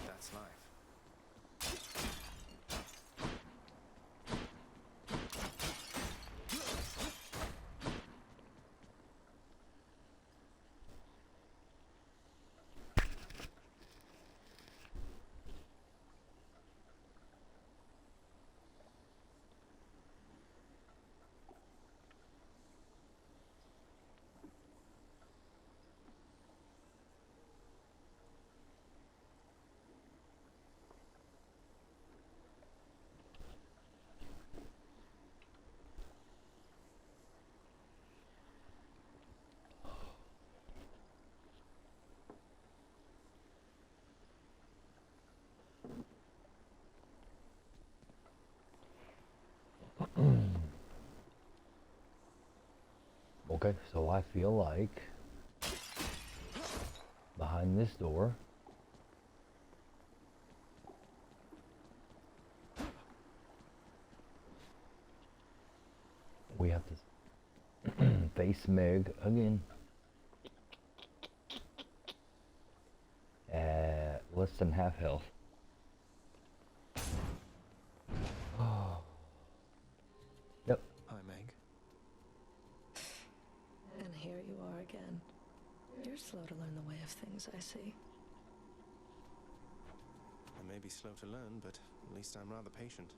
That's life. Okay, so I feel like behind this door we have to face Meg again at less than half health. Yep. Hi, Meg. And here you are again. You're slow to learn the way of things, I see. I may be slow to learn, but at least I'm rather patient.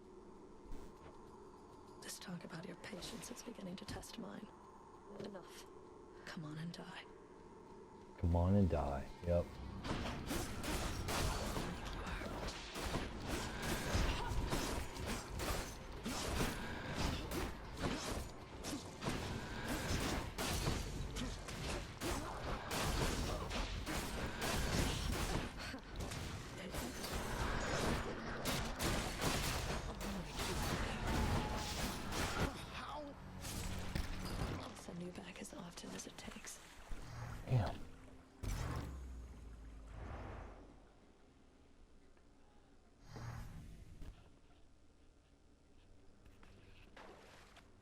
This talk about your patience is beginning to test mine. Enough. Come on and die. Come on and die. Yep. I'll send you back as often as it takes. Damn.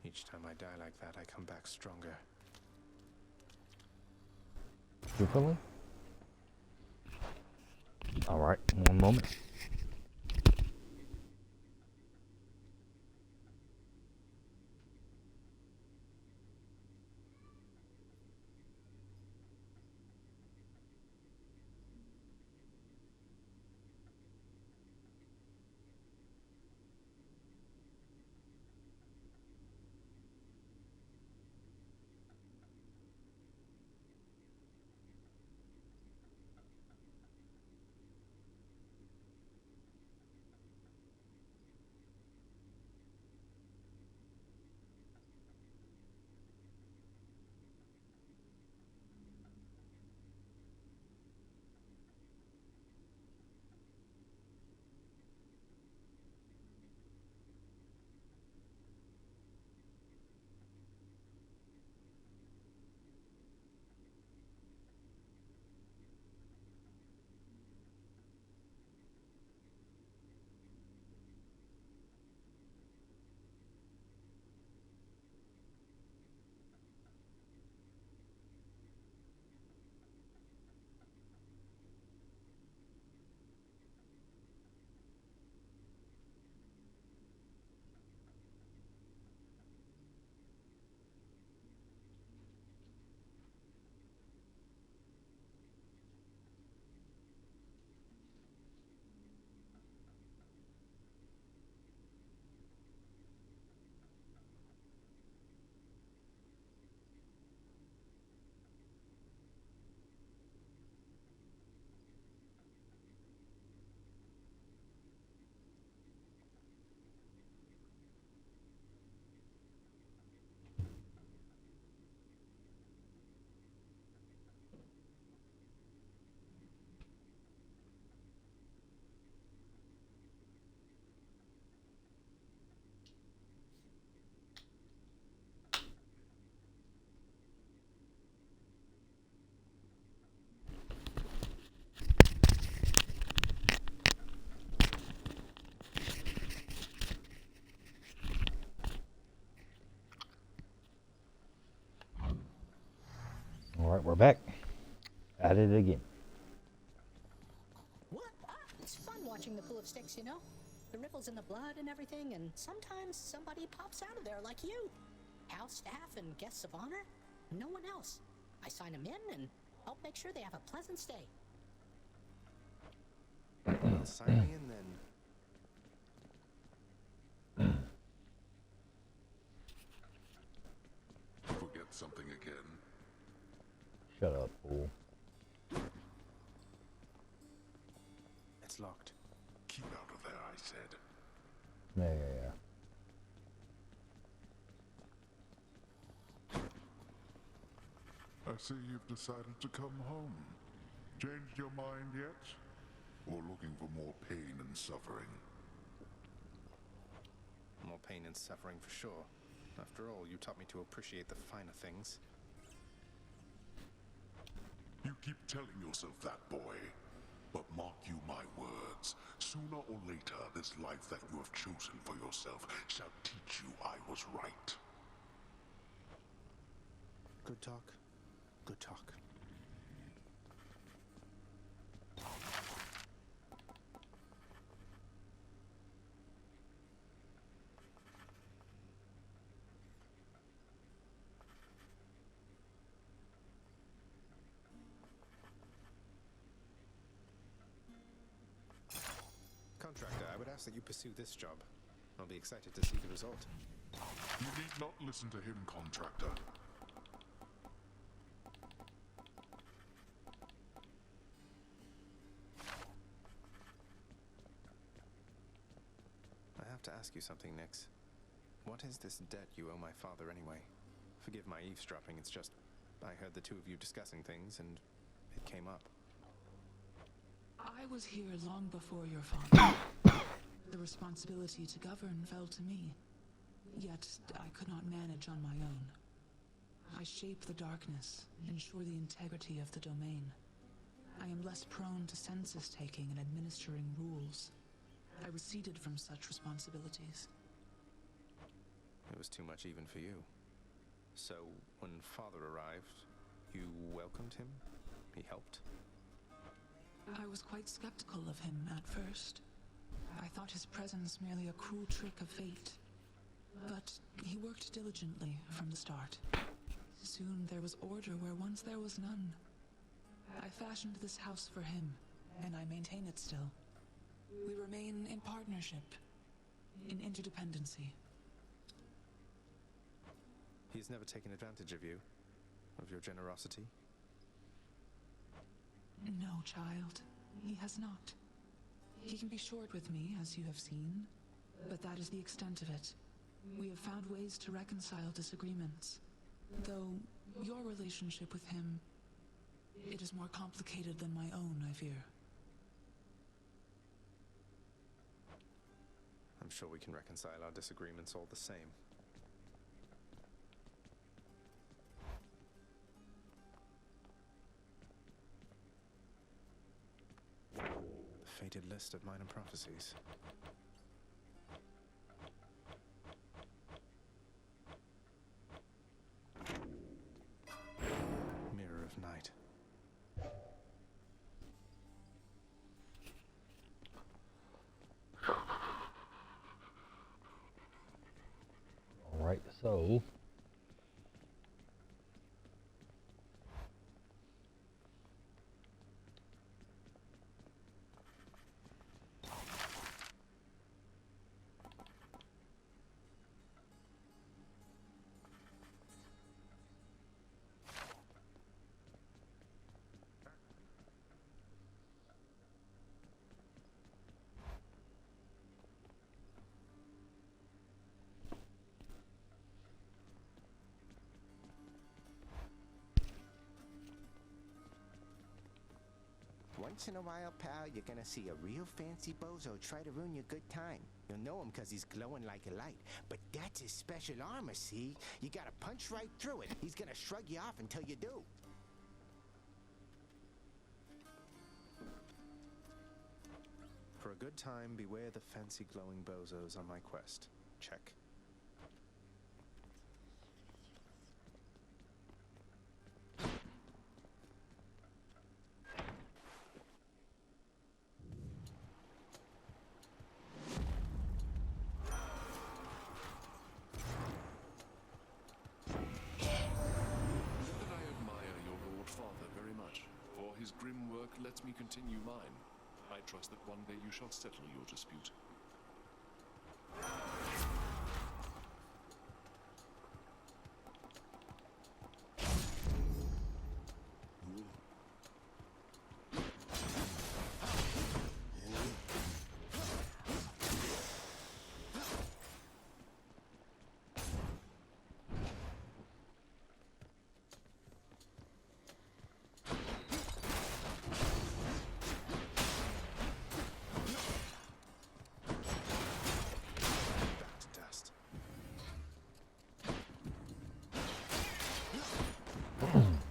Each time I die like that, I come back stronger. Differently? Alright, one moment. Alright, we're back. At it again. What? It's fun watching the pool of sticks, you know? The ripples in the blood and everything, and sometimes somebody pops out of there like you. House staff and guests of honor? No one else. I sign them in and help make sure they have a pleasant stay. Well, sign me in then. Forget something again. Shut up, fool. It's locked. Keep out of there, I said. Yeah. I see you've decided to come home. Changed your mind yet? Or looking for more pain and suffering? More pain and suffering for sure. After all, you taught me to appreciate the finer things. You keep telling yourself that, boy. But mark you my words. Sooner or later, this life that you have chosen for yourself shall teach you I was right. Good talk. Good talk. Contractor, I would ask that you pursue this job. I'll be excited to see the result. You need not listen to him, contractor. I have to ask you something, Nyx. What is this debt you owe my father anyway? Forgive my eavesdropping, it's just I heard the two of you discussing things and it came up. I was here long before your father. The responsibility to govern fell to me. Yet I could not manage on my own. I shape the darkness, ensure the integrity of the domain. I am less prone to census taking and administering rules. I receded from such responsibilities. It was too much even for you. So, when father arrived, you welcomed him? He helped? I was quite skeptical of him at first. I thought his presence merely a cruel trick of fate. But he worked diligently from the start. Soon there was order where once there was none. I fashioned this house for him, and I maintain it still. We remain in partnership, in interdependency. He's never taken advantage of you? Of your generosity? No, child. He has not. He can be short with me, as you have seen, but that is the extent of it. We have found ways to reconcile disagreements. Though, your relationship with him, it is more complicated than my own, I fear. I'm sure we can reconcile our disagreements all the same. The fated list of minor prophecies. Mirror of Night. Alright, so Once in a while, pal, you're gonna see a real fancy bozo try to ruin your good time. You'll know him because he's glowing like a light. But that's his special armor, see? You gotta punch right through it. He's gonna shrug you off until you do. For a good time, beware the fancy glowing bozos on my quest. Check. His grim work lets me continue mine. I trust that one day you shall settle your dispute.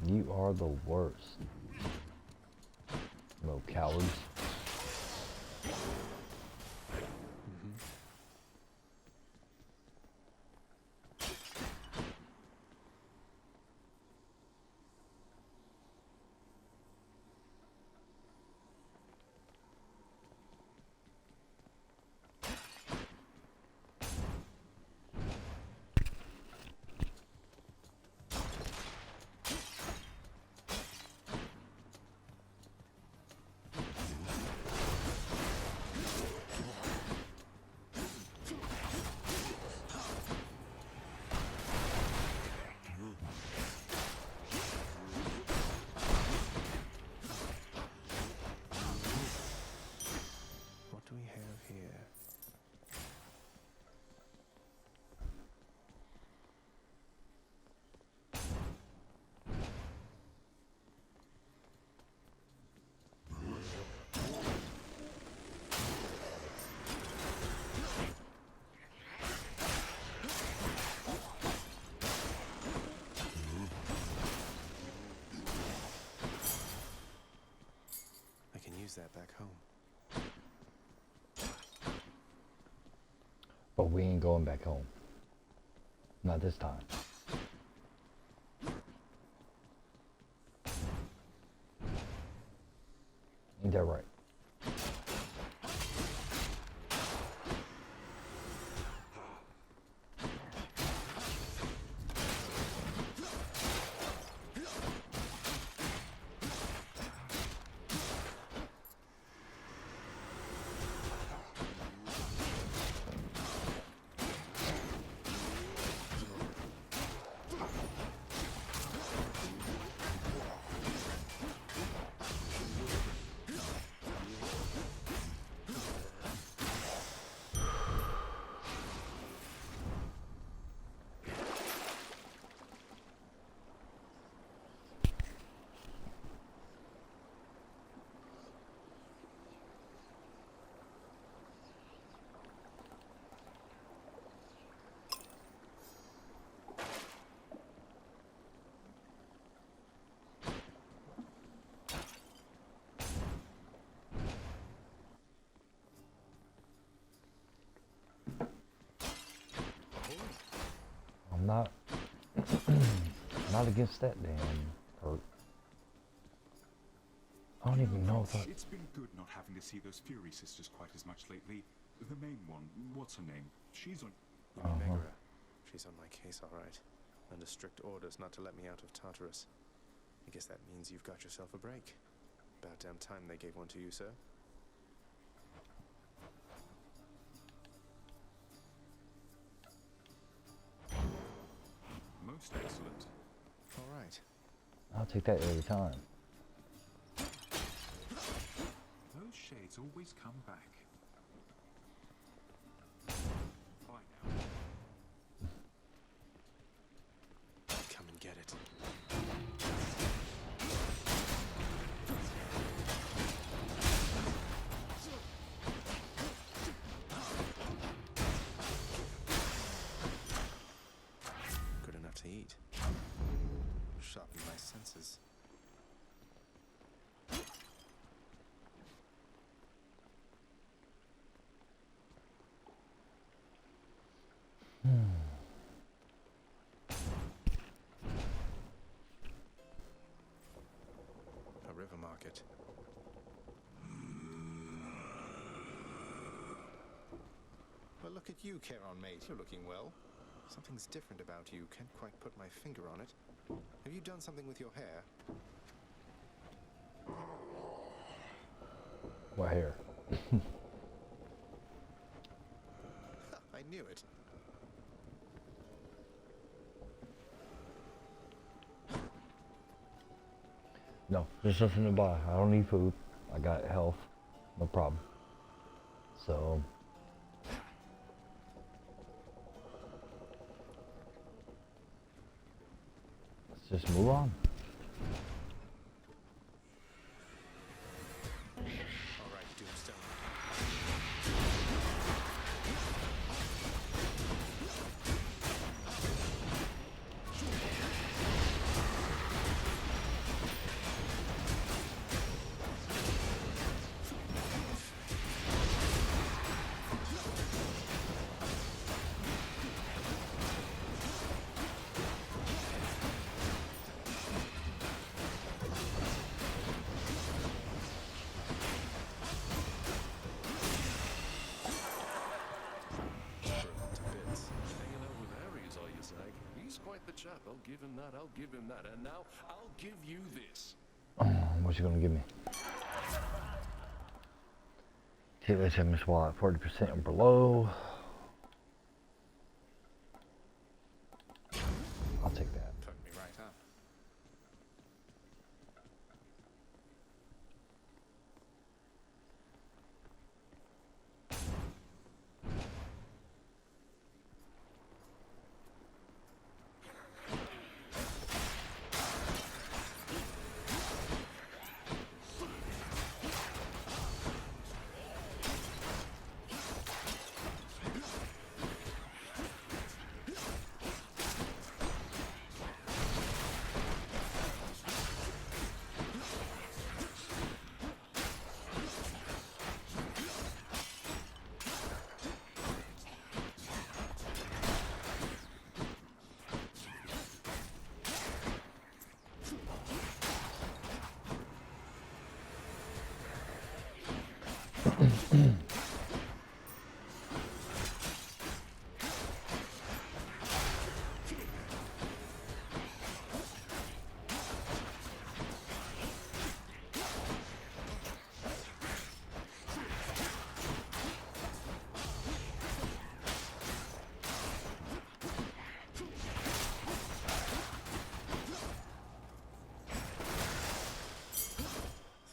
you are the worst. Little cowards. But we ain't going back home. Not this time. Ain't that right? I'm not against that damn hurt. I don't even know if I... It's been good not having to see those Fury sisters quite as much lately. The main one, what's her name? She's on... Megara. She's on my case, all right. Under strict orders not to let me out of Tartarus. I guess that means you've got yourself a break. About damn time they gave one to you, sir. Most excellent. All right. I'll take that every time. Those shades always come back. Bye now. Come and get it. Good enough to eat. Sharpen my senses. A river market. Well, look at you, Charon mate. You're looking well. Something's different about you. Can't quite put my finger on it. Have you done something with your hair? What hair? I knew it. No, there's nothing to buy. I don't need food. I got health. No problem. So... let's just move on. All right, Doomstone. Chap, I'll give him that, I'll give him that, and now I'll give you this. What you gonna give me? Hit HMS while at 40% and below. I'll take that. Put me right up.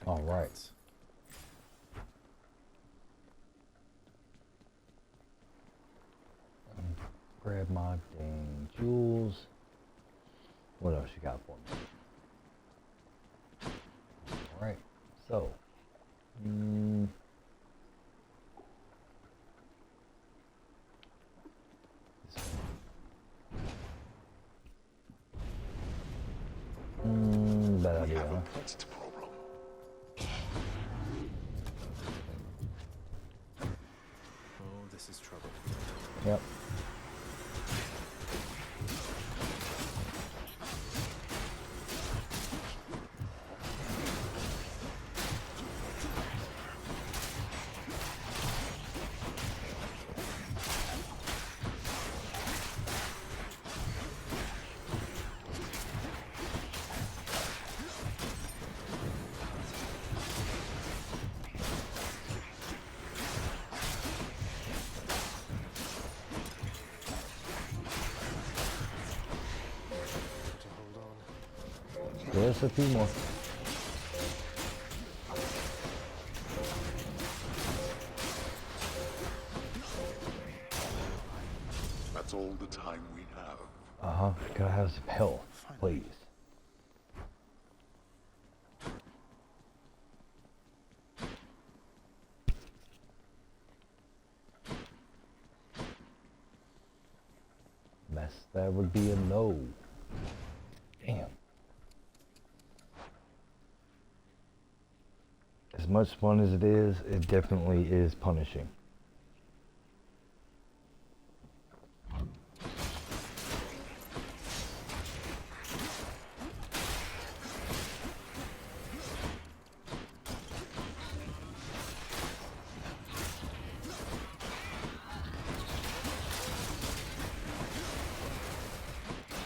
All right. Grab my dang jewels. What else you got for me? All right. So, bad idea, huh? Oh, this is trouble. Yep. There's a few more. That's all the time we have. Uh-huh. Could I have some health, please? Mess, that would be a no. Damn. As much fun as it is, it definitely is punishing.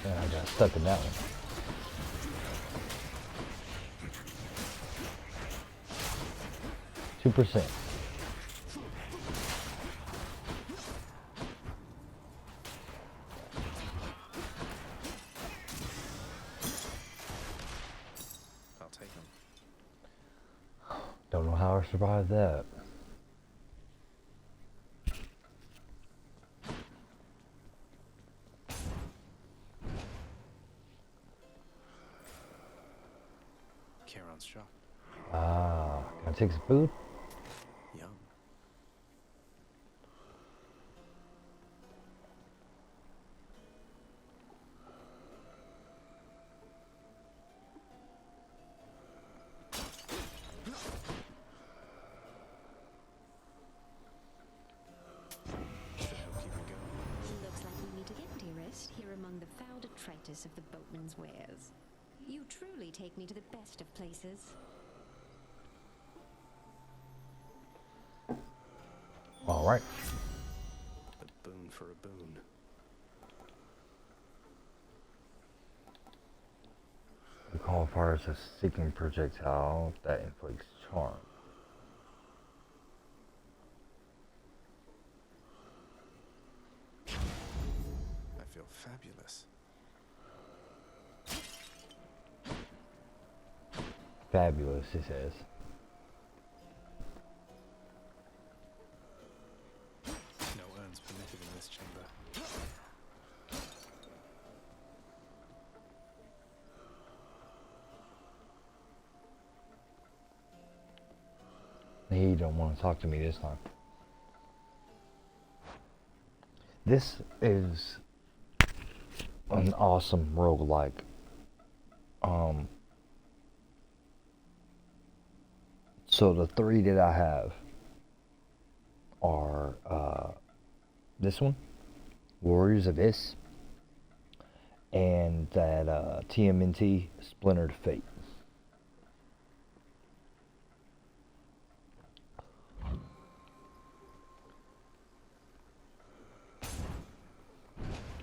And I got stuck in that one. %. I'll take them. Don't know how I survived that. Charon's shop. Ah, can I take some food? Yum. Looks like we meet again, dearest, here among the foul detritus of the boatman's wares. You truly take me to the best of places. All right. A boon for a boon. Recall fires a seeking projectile that inflicts charm. I feel fabulous. Fabulous, he says. No urns permitted in this chamber. He don't want to talk to me this time. This is an awesome roguelike. So the three that I have are this one, Warriors Abyss, and that TMNT Splintered Fate.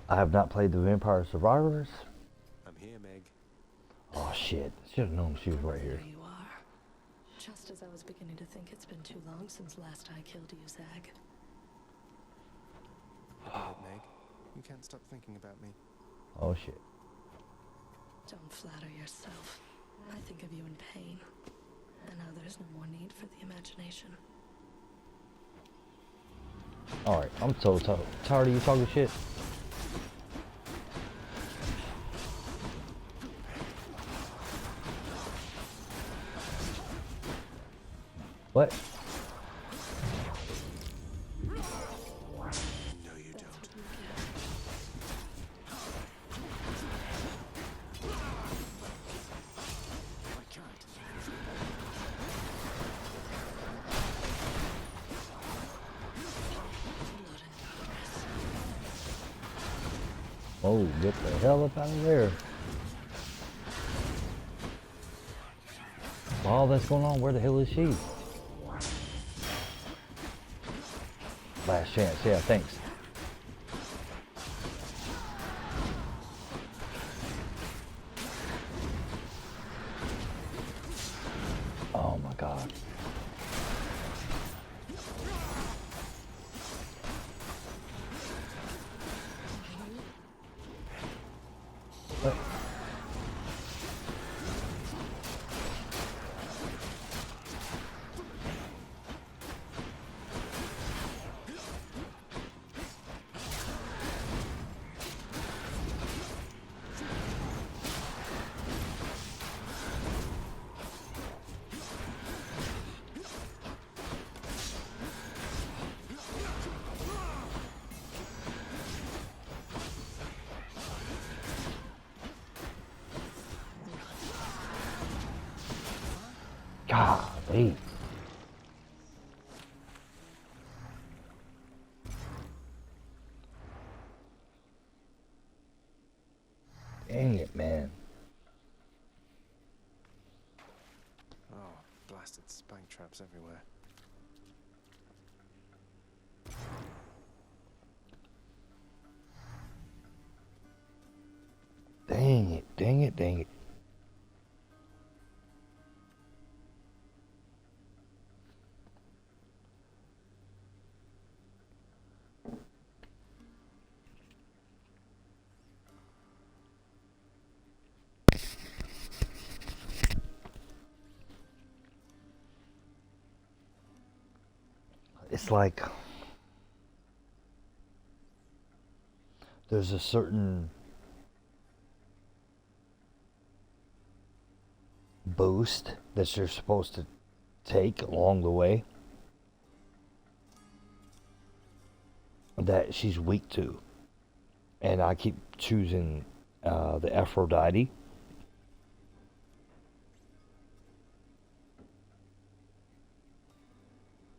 I have not played the Vampire Survivors. I'm here, Meg. Oh shit! Should have known she was right here. There you are. Just as I was beginning to think it's been too long since last I killed you, Zag. About it, Meg. You can't stop thinking about me. Oh shit. Don't flatter yourself. I think of you in pain. And now there's no more need for the imagination. Alright, I'm so tired of you talking shit. What? No, you don't. I can't. Oh, get the hell up out of there. All that's going on, where the hell is she? Last chance, yeah, thanks. Oh my god. What? Golly. Dang it, man. Oh, blasted spank traps everywhere. Dang it, dang it, dang it. It's like there's a certain boost that you're supposed to take along the way that she's weak to, and I keep choosing the Aphrodite.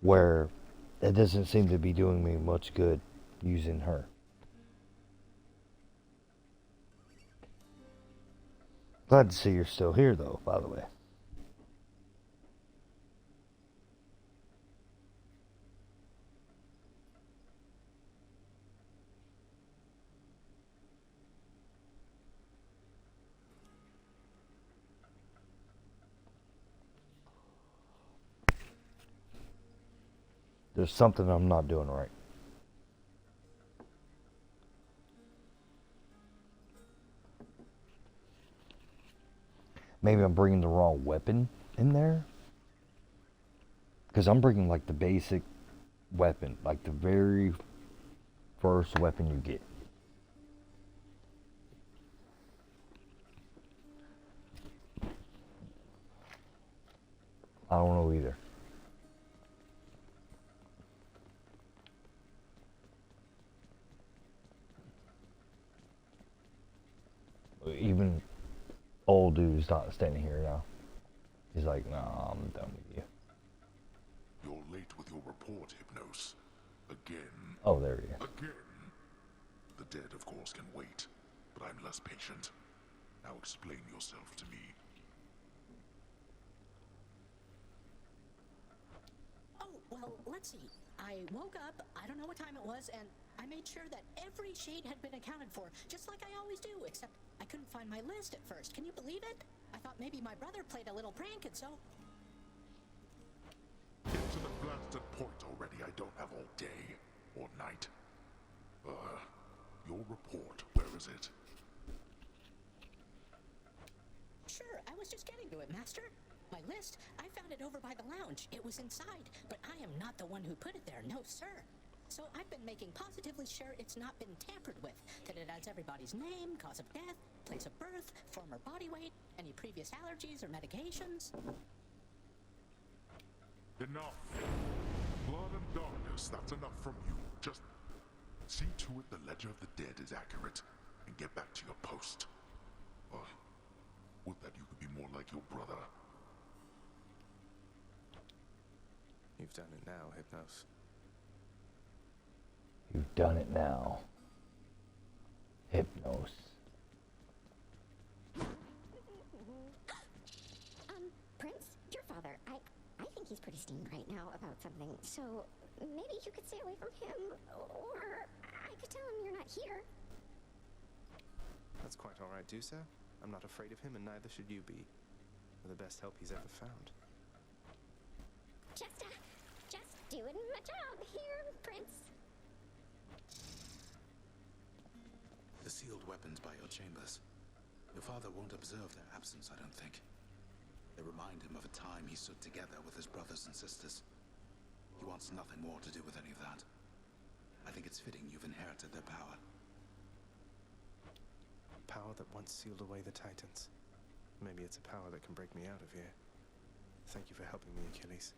Where it doesn't seem to be doing me much good using her. Glad to see you're still here, though, by the way. There's something I'm not doing right. Maybe I'm bringing the wrong weapon in there. Because I'm bringing like the basic weapon. Like the very first weapon you get. I don't know either. Even old dude's not standing here now. He's like, nah, I'm done with you. You're late with your report, Hypnos. Again. Oh, there he is. Again. The dead, of course, can wait, but I'm less patient. Now explain yourself to me. Oh, well, let's see. I woke up, I don't know what time it was, and I made sure that every shade had been accounted for, just like I always do, except I couldn't find my list at first. Can you believe it? I thought maybe my brother played a little prank, and so... Get to the blasted point already. I don't have all day or night. Your report, where is it? Sure, I was just getting to it, Master. My list, I found it over by the lounge. It was inside, but I am not the one who put it there, no sir. So I've been making positively sure it's not been tampered with, that it has everybody's name, cause of death, place of birth, former body weight, any previous allergies or medications. Enough. Blood and darkness, that's enough from you. Just see to it the ledger of the dead is accurate, and get back to your post. Would that you could be more like your brother. You've done it now, Hypnos. You've done it now. Hypnos. Prince, your father, I think he's pretty steamed right now about something, so maybe you could stay away from him, or I could tell him you're not here. That's quite all right, Dusa. I'm not afraid of him, and neither should you be. You're the best help he's ever found. Just doing my job here, Prince. The sealed weapons by your chambers. Your father won't observe their absence, I don't think. They remind him of a time he stood together with his brothers and sisters. He wants nothing more to do with any of that. I think it's fitting you've inherited their power. Power that once sealed away the Titans. Maybe it's a power that can break me out of here. Thank you for helping me, Achilles.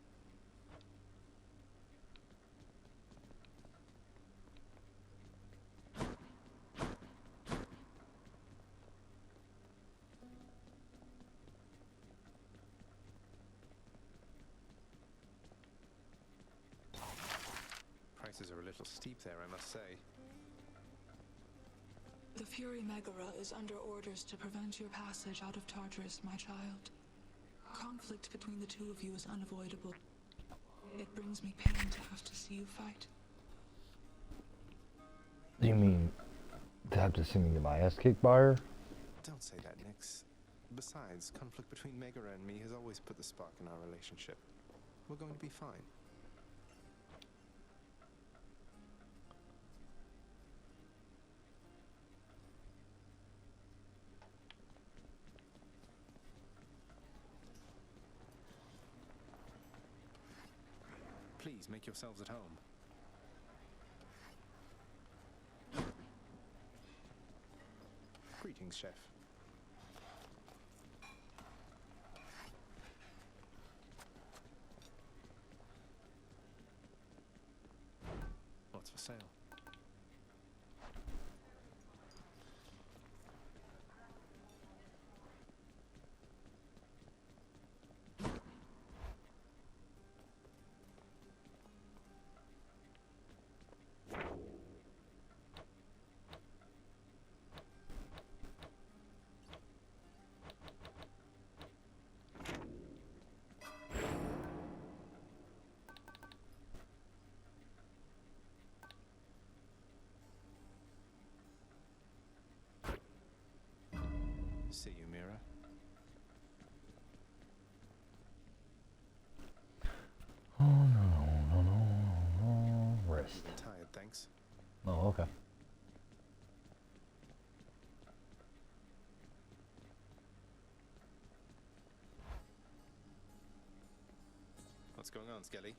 Prices are a little steep there, I must say. The Fury Megara is under orders to prevent your passage out of Tartarus, my child. Conflict between the two of you is unavoidable. It brings me pain to have to see you fight. You mean to have to see me get my ass kicked by her? Don't say that, Nyx. Besides, conflict between Megara and me has always put the spark in our relationship. We're going to be fine. Please, make yourselves at home. Greetings, Chef. What's for sale? See you, Mira. Oh, no. Rest. Tired, thanks. Oh, okay. What's going on, Skelly?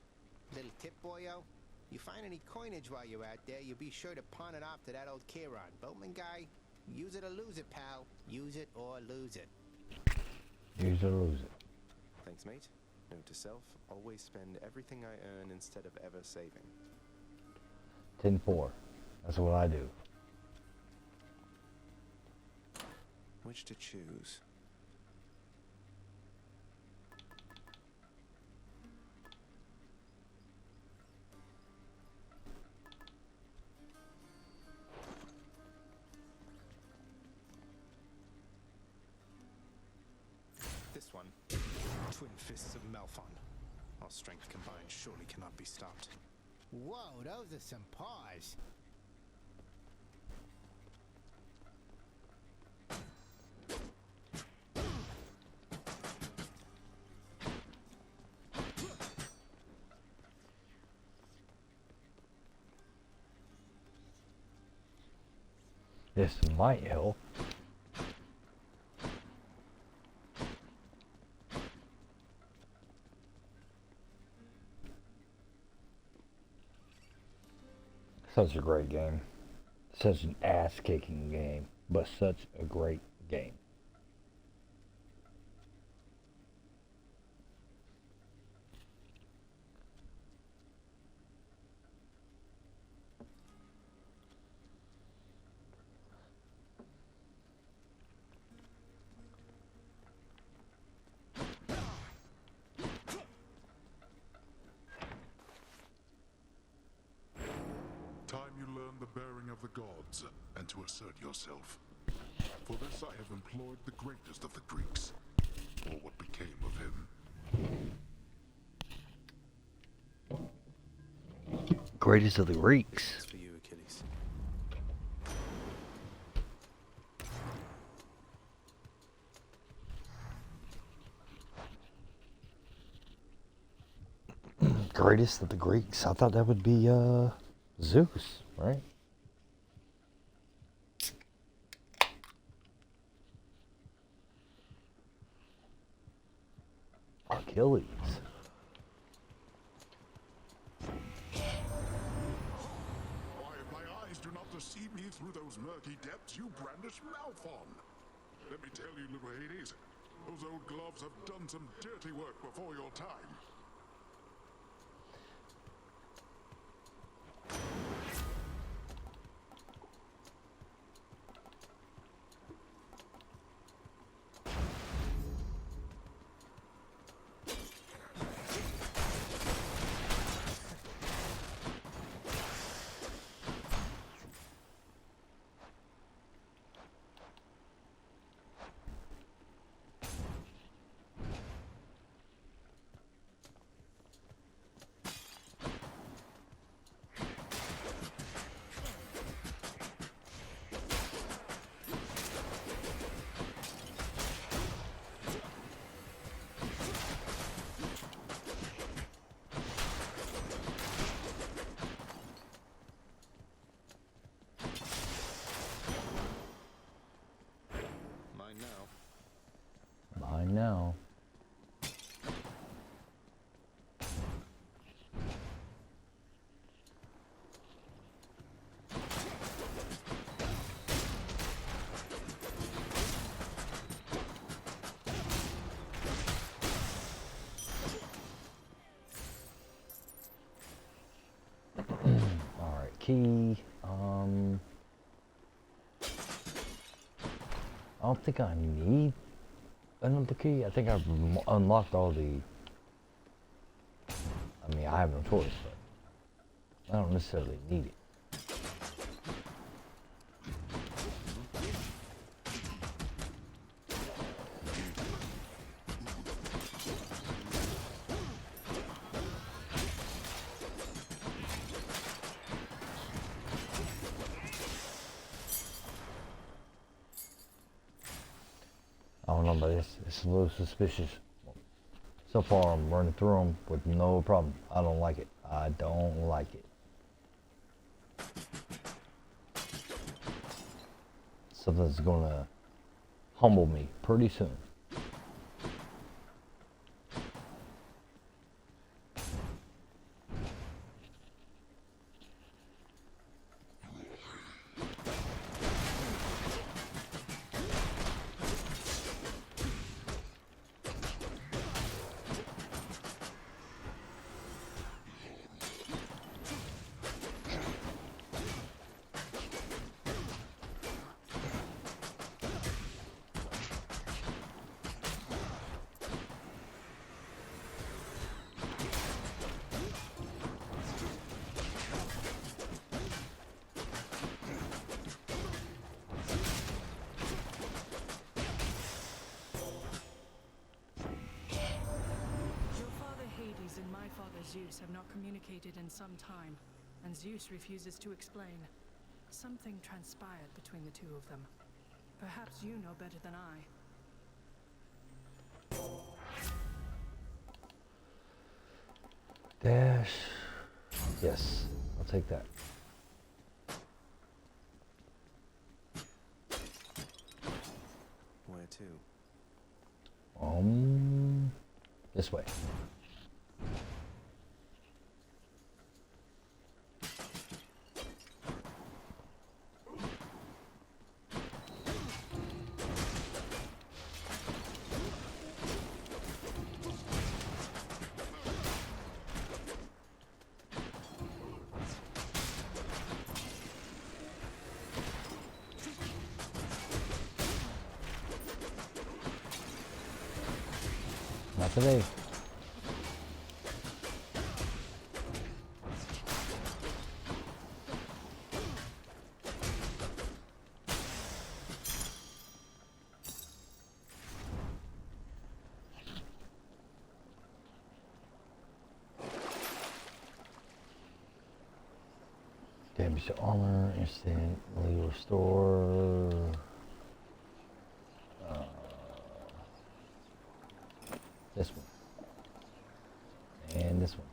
Little tip, boyo. You find any coinage while you're out there, you'll be sure to pawn it off to that old Chiron. Boatman guy, use it or lose it, pal. Use it or lose it. Use it or lose it. Thanks, mate. Note to self, always spend everything I earn instead of ever saving. 10-4. That's what I do. Which to choose? This one. Twin Fists of Malphon. Our strength combined surely cannot be stopped. Whoa, those are some paws. This might help. Such a great game. Such an ass-kicking game, but such a great game. Time you learn the bearing of the gods and to assert yourself. For this I have employed the greatest of the Greeks, or what became of him. Greatest of the Greeks. It's for you, Achilles. Greatest of the Greeks. I thought that would be Zeus, right? Achilles. Why, if my eyes do not deceive me through those murky depths, you brandish Malphon. Let me tell you, little Hades, those old gloves have done some dirty work before your time. Mine now. Alright, key. I don't think I need another key. I think I've unlocked all the... I mean, I have no choice, but I don't necessarily need it. I don't know, but it's a little suspicious. So far, I'm running through them with no problem. I don't like it. I don't like it. Something's gonna humble me pretty soon. Zeus have not communicated in some time, and Zeus refuses to explain. Something transpired between the two of them. Perhaps you know better than I. Dash. Yes, I'll take that. too. This way. Not today. Damage to armor, instantly restore. This one. And this one.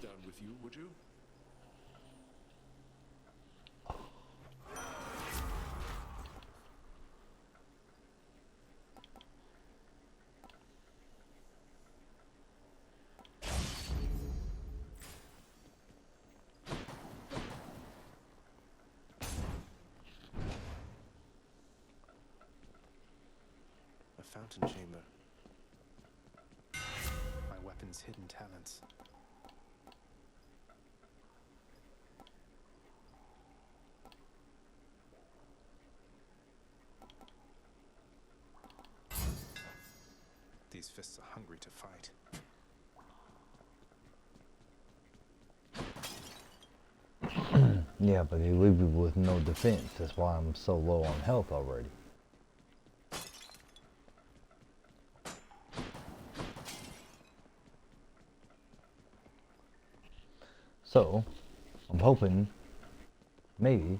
Down with you, would you? A fountain chamber. My weapon's hidden talents. These fists are hungry to fight. Yeah, but they leave you with no defense. That's why I'm so low on health already. So, I'm hoping, maybe,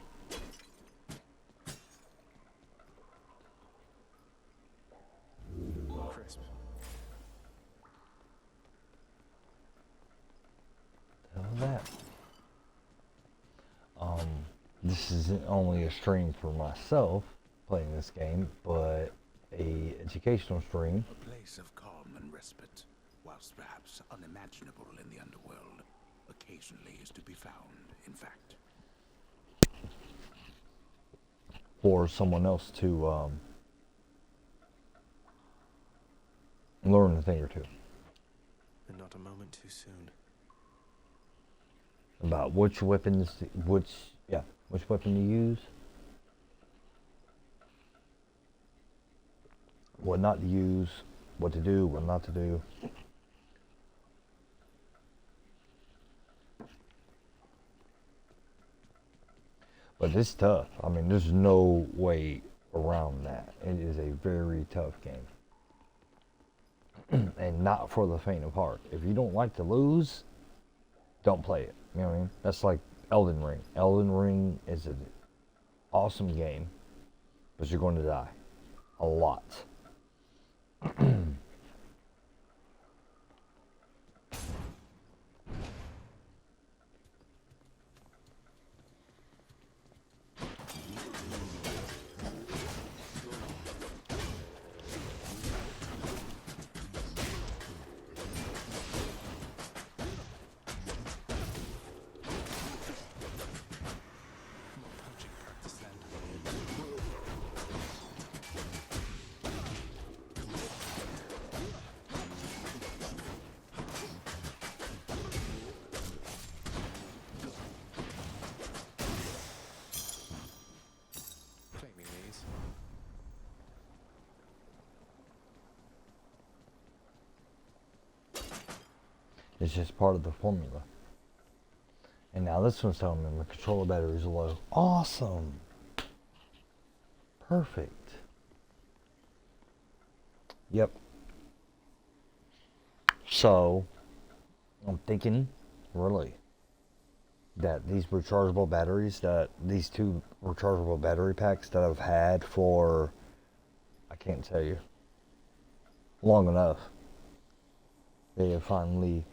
Crisp. The hell is that? This isn't only a stream for myself playing this game, but a educational stream. A place of calm and respite, whilst perhaps unimaginable in the underworld, occasionally is to be found, in fact. For someone else to learn a thing or two. And not a moment too soon. About which weapons, which weapon to use, what not to use, what to do, what not to do. But it's tough. I mean, there's no way around that. It is a very tough game. And not for the faint of heart. If you don't like to lose, don't play it. You know what I mean? That's like Elden Ring. Elden Ring is an awesome game, but you're going to die. A lot. It's just part of the formula. And now this one's telling me my controller battery is low. Awesome. Perfect. Yep. So, I'm thinking, really, that these rechargeable batteries, that these 2 rechargeable battery packs that I've had for, I can't tell you, long enough, they have finally,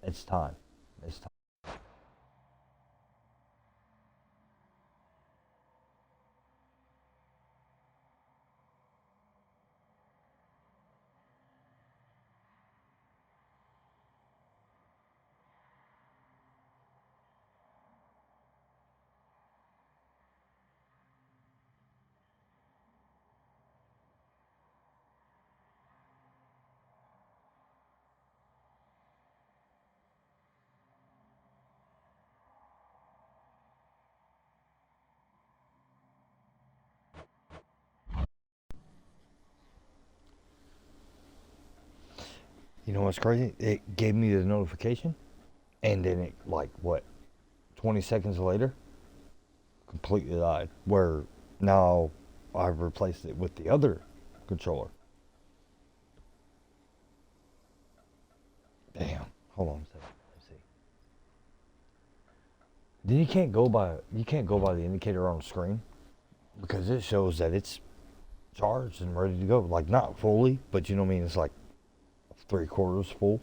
it's time. It's time. You know what's crazy? It gave me the notification, and then it, like, what, 20 seconds later, completely died. Where now I've replaced it with the other controller. Damn. Hold on a second. Let's see. Then you can't go by the indicator on the screen, because it shows that it's charged and ready to go. Like, not fully, but you know what I mean? It's like 3/4 full.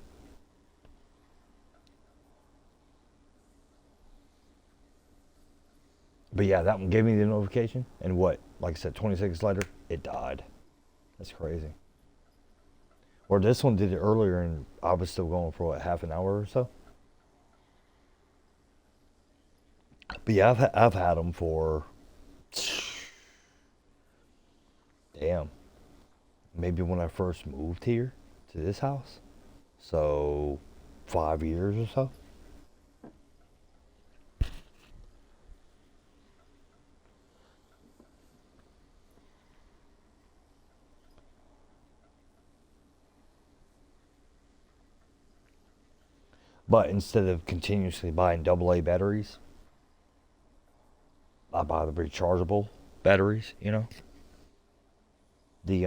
But yeah, that one gave me the notification, and what, like I said, 20 seconds later, it died. That's crazy. Or this one did it earlier, and I was still going for, what, half an hour or so? But yeah, I've had them for, damn, maybe when I first moved here to this house. So, 5 years or so. But instead of continuously buying AA batteries, I buy the rechargeable batteries, you know? The,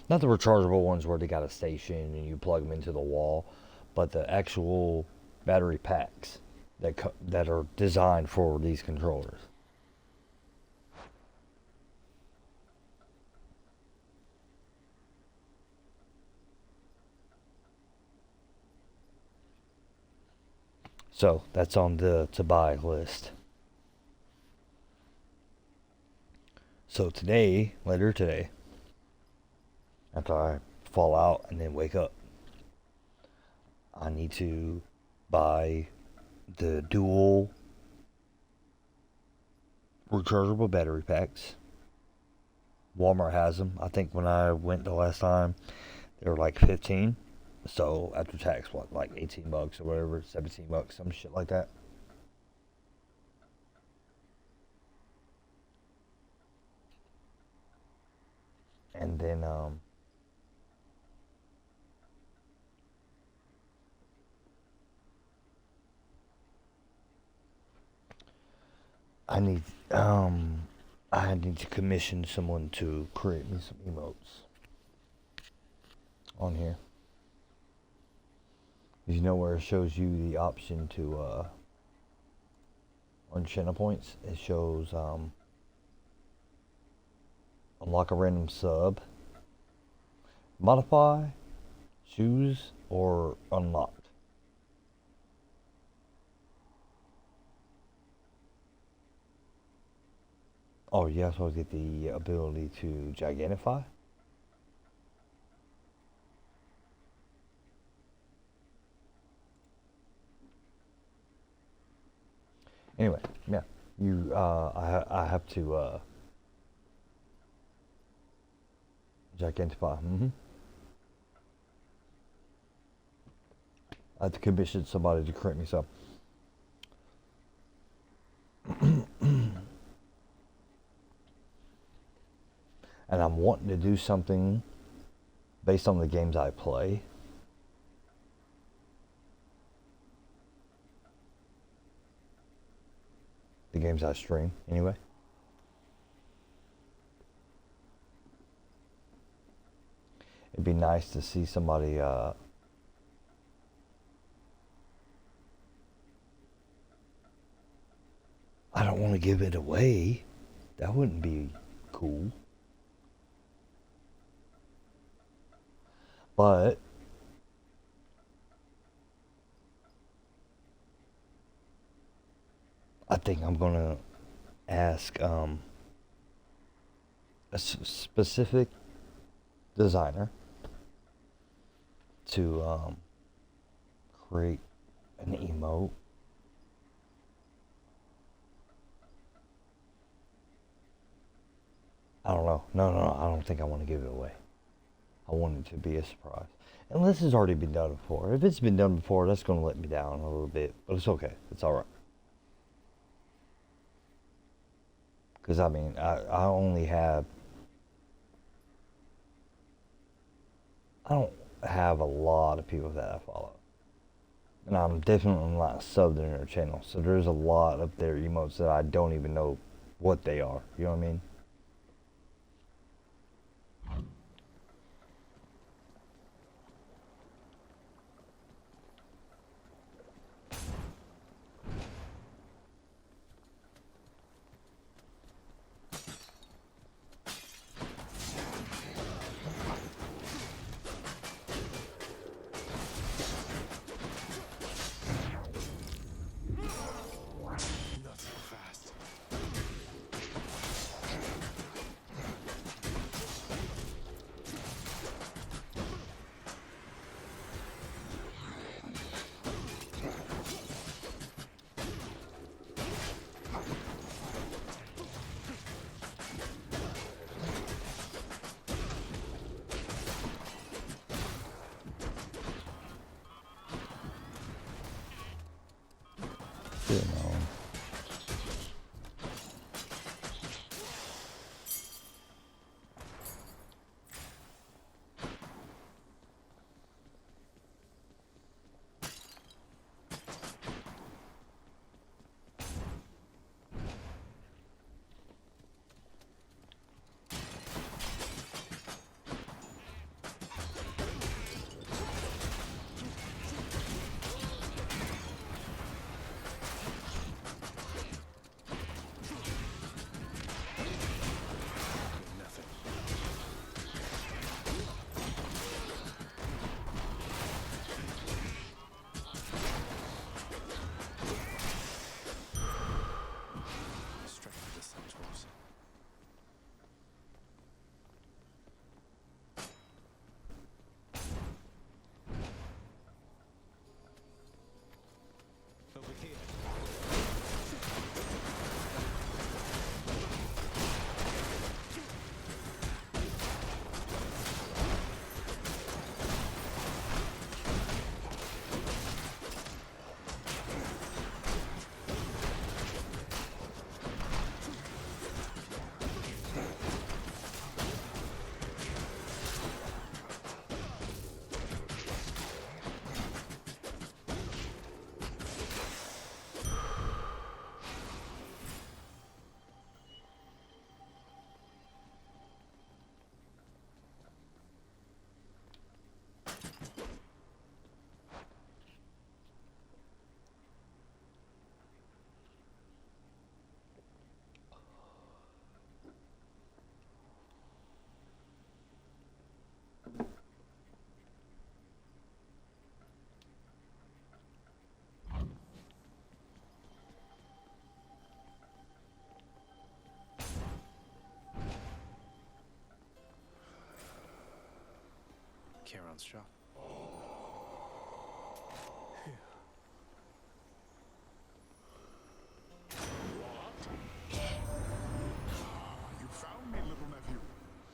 not the rechargeable ones where they got a station and you plug them into the wall, but the actual battery packs that are designed for these controllers. So that's on the to buy list. So today, later today, after I fall out and then wake up, I need to buy the dual rechargeable battery packs. Walmart has them. I think when I went the last time, they were like 15. So after tax, what, like 18 bucks or whatever, 17 bucks, some shit like that. And then, I need to commission someone to create me some emotes on here. You know where it shows you the option to on channel points, it shows unlock a random sub, modify, choose, or unlocked. Oh, you also get the ability to gigantify. Anyway, yeah, I have to gigantify. I have to commission somebody to create me some. and I'm wanting to do something based on the games I play. The games I stream, anyway. It'd be nice to see somebody, I don't want to give it away. That wouldn't be cool. But I think I'm gonna ask a specific designer to create an emote. I don't know. No, I don't think I want to give it away. I want it to be a surprise. Unless it's already been done before. If it's been done before, that's going to let me down a little bit. But it's okay. It's alright. Because, I mean, I only have... I don't have a lot of people that I follow. And I'm definitely not subbed in their channel. So there's a lot of their emotes that I don't even know what they are. You know what I mean? You know. Charon's shop. You found me, little nephew,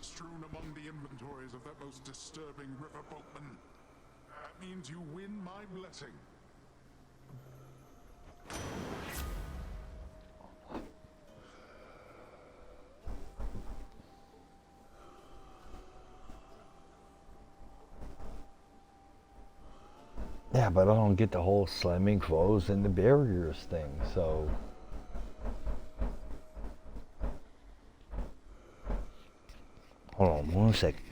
strewn among the inventories of that most disturbing river boatman. That means you win my blessing. Yeah, but I don't get the whole slamming foes and the barriers thing, so... Hold on 1 second.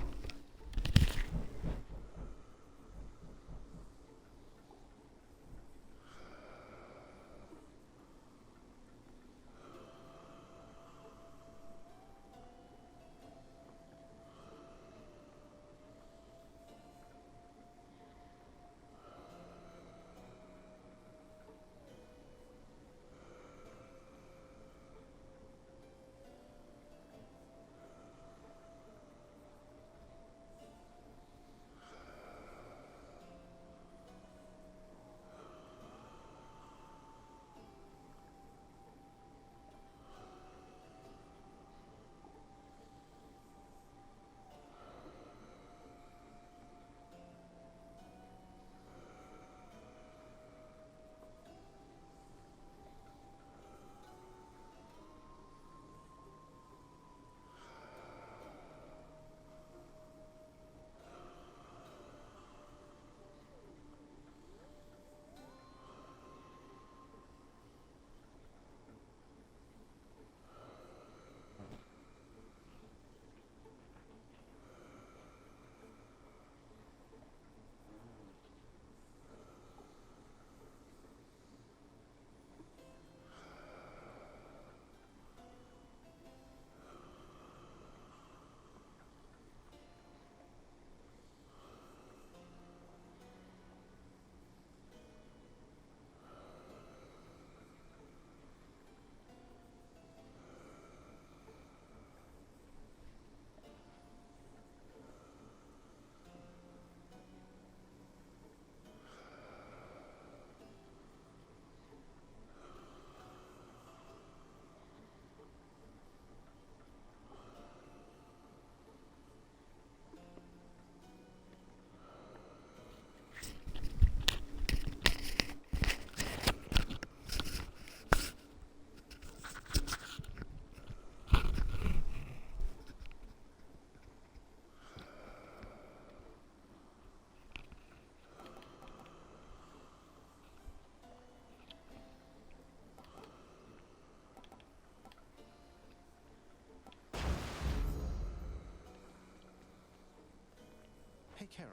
Hey, Charon,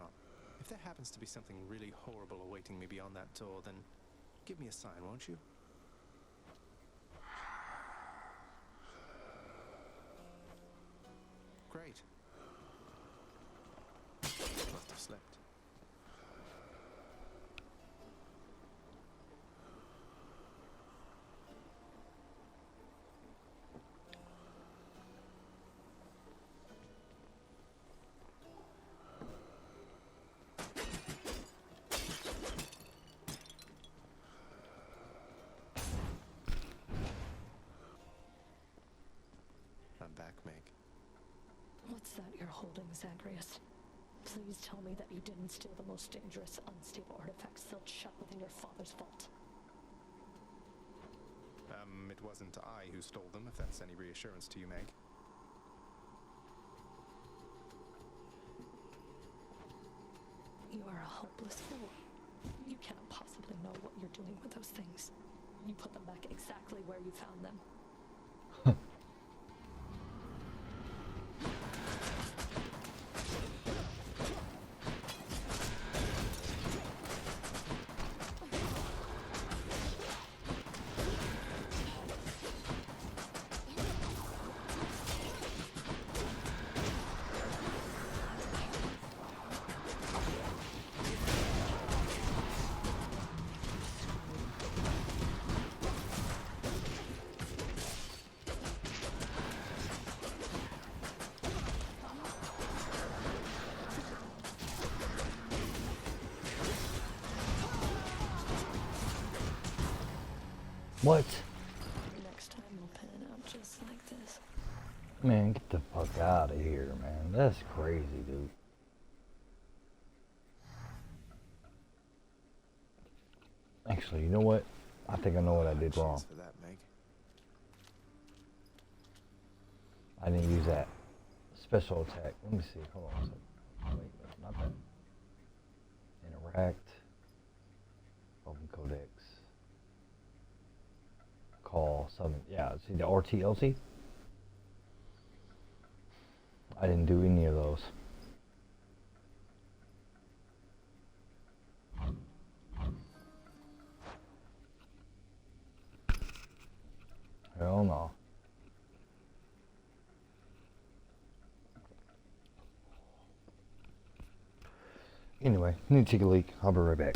if there happens to be something really horrible awaiting me beyond that door, then give me a sign, won't you? Great. Must have slept. I'm back, Meg. What's that you're holding, Zagreus? Please tell me that you didn't steal the most dangerous, unstable artifact sealed shut within your father's vault. It wasn't I who stole them, if that's any reassurance to you, Meg. You are a hopeless fool. You cannot possibly know what you're doing with those things. You put them back exactly where you found them. What? Next time we'll pin it out just like this. Man, get the fuck out of here, man. That's crazy, dude. Actually, you know what? I think I know what I did wrong. For that, Meg. I didn't use that special attack. Let me see. Hold on a second. Wait, not that. Interact. Something, yeah, see the RTLT? I didn't do any of those. Hell no. Anyway, need to take a leak. I'll be right back.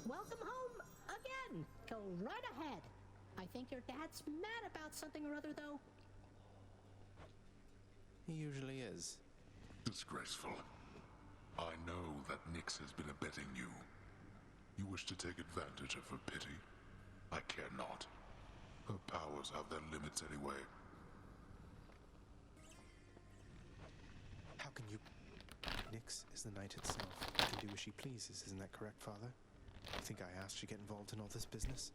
Welcome home again. Go right ahead. I think your dad's mad about something or other, though. He usually is. Disgraceful. I know that Nyx has been abetting you. You wish to take advantage of her pity? I care not. Her powers have their limits anyway. How can you... Nyx is the night itself. She can do as she pleases, isn't that correct, Father? You think I asked you to get involved in all this business?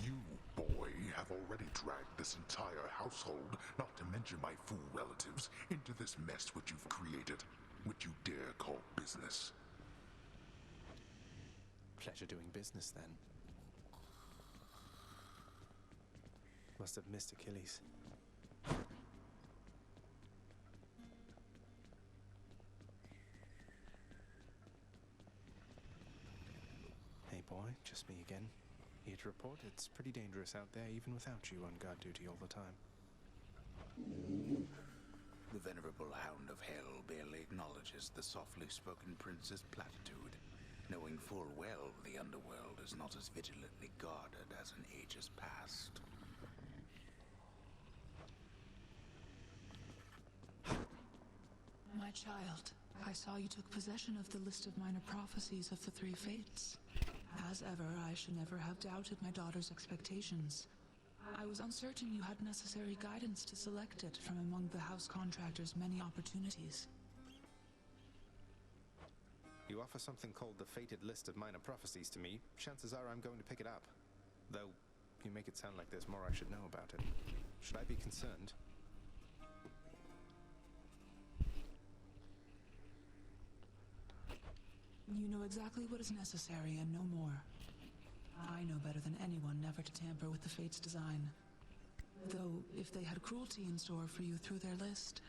You, boy, have already dragged this entire household, not to mention my fool relatives, into this mess which you've created, which you dare call business. Pleasure doing business, then. Must have missed Achilles. Hey boy, just me again. Here to report it's pretty dangerous out there even without you on guard duty all the time. The venerable Hound of Hell barely acknowledges the softly spoken prince's platitude, knowing full well the underworld is not as vigilantly guarded as in ages past. My child, I saw you took possession of the list of minor prophecies of the three fates. As ever, I should never have doubted my daughter's expectations. I was uncertain you had necessary guidance to select it from among the house contractor's many opportunities. You offer something called the Fated List of Minor Prophecies to me, chances are I'm going to pick it up. Though, you make it sound like there's more I should know about it. Should I be concerned? You know exactly what is necessary and no more. I know better than anyone never to tamper with the Fates' design. Though, if they had cruelty in store for you through their list,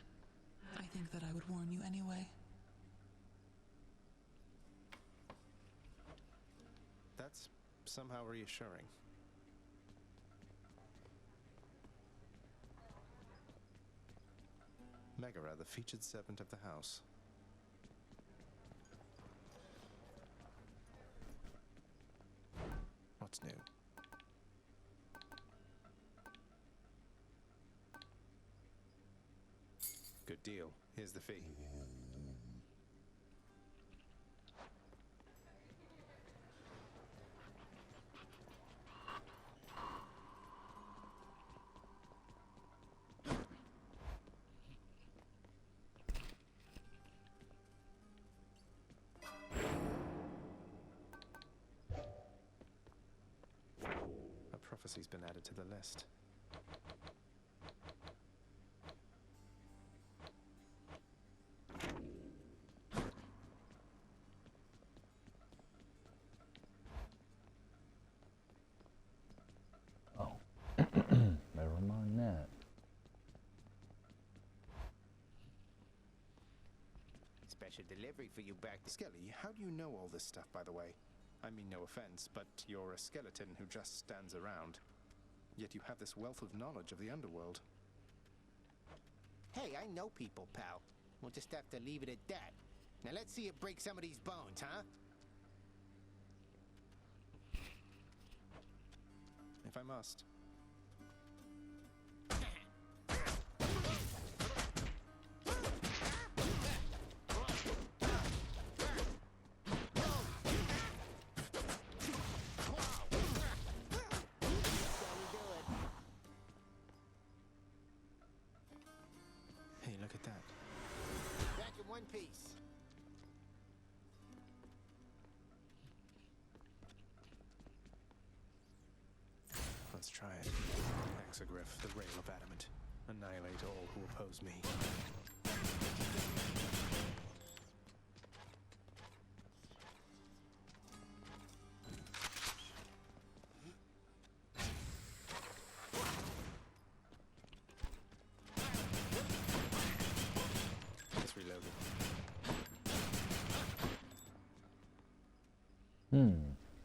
I think that I would warn you anyway. That's somehow reassuring. Megara, the featured servant of the house. What's new? Good deal. Here's the fee. A prophecy's been added to the list. Never mind that. Special delivery for you back to Skelly, how do you know all this stuff, by the way? I mean no offense, but you're a skeleton who just stands around. Yet you have this wealth of knowledge of the underworld. Hey, I know people, pal. We'll just have to leave it at that. Now let's see you break some of these bones, huh? If I must. Hey, look at that. Back in one piece. Let's try it. Exogryph, the rail of adamant. Annihilate all who oppose me. Let's reload it.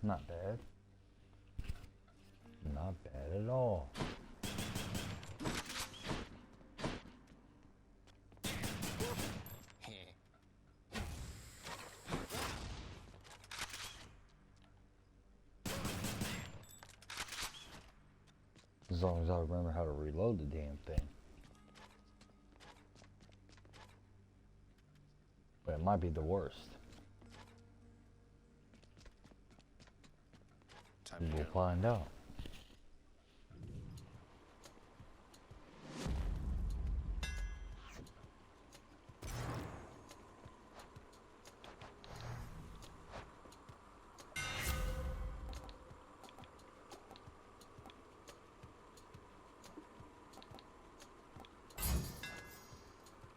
Not bad. Not bad at all. As long as I remember how to reload the damn thing. But it might be the worst. We'll find out.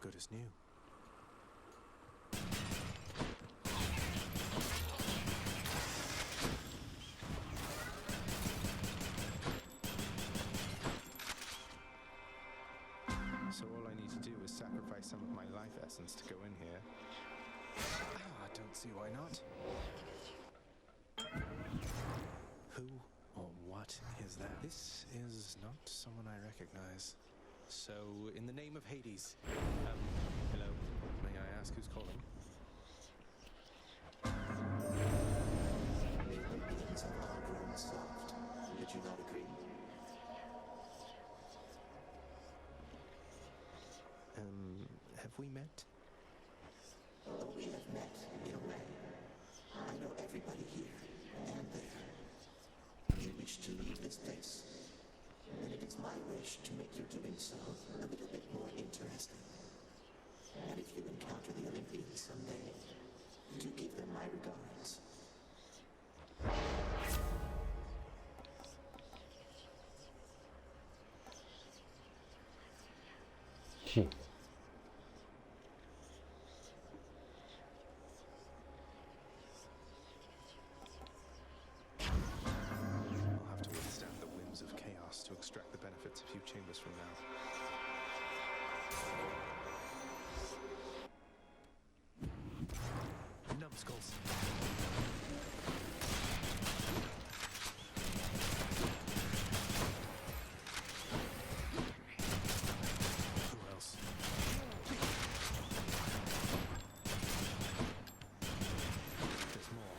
Good as new. So all I need to do is sacrifice some of my life essence to go in here. Ah, don't see why not. Who or what is that? This is not someone I recognize. So, in the name of Hades, hello, may I ask who's calling? Soft. Would you not agree? Have we met? Oh, we have met, in a way. I know everybody here and there. You wish to leave this place, and it is my wish to make your doing so a little bit more interesting. And if you encounter the Olympians someday, do give them my regards. Shit. hours from now. Numbskulls. Who else? There's more.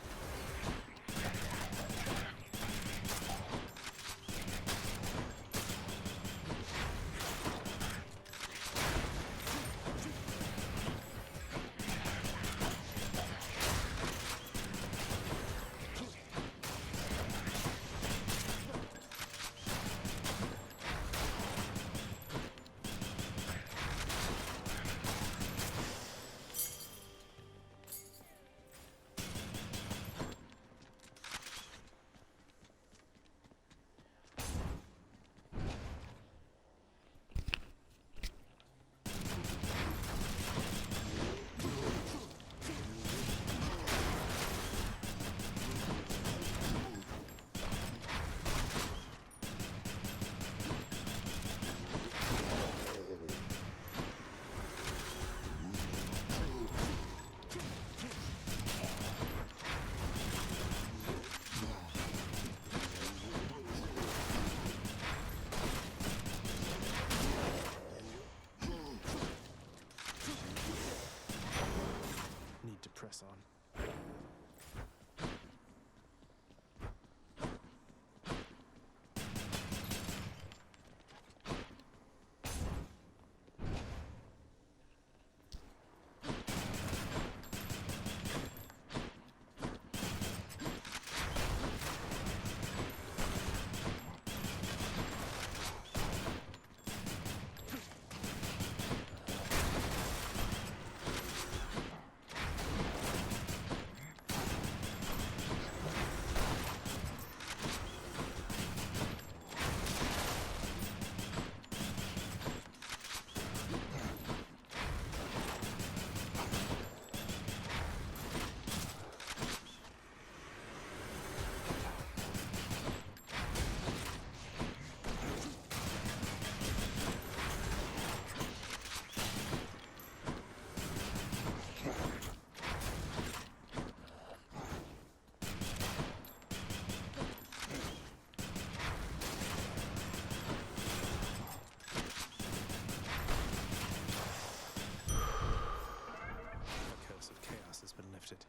Need to press on. The curse of chaos has been lifted.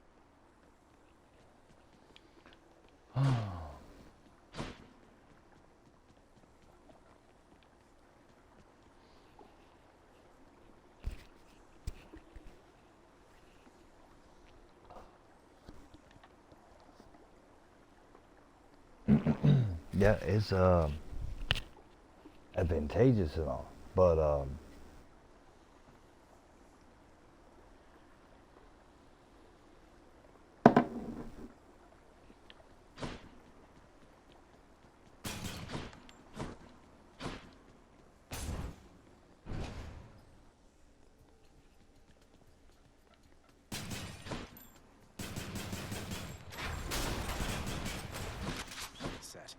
Yeah, it's advantageous and all, but Set.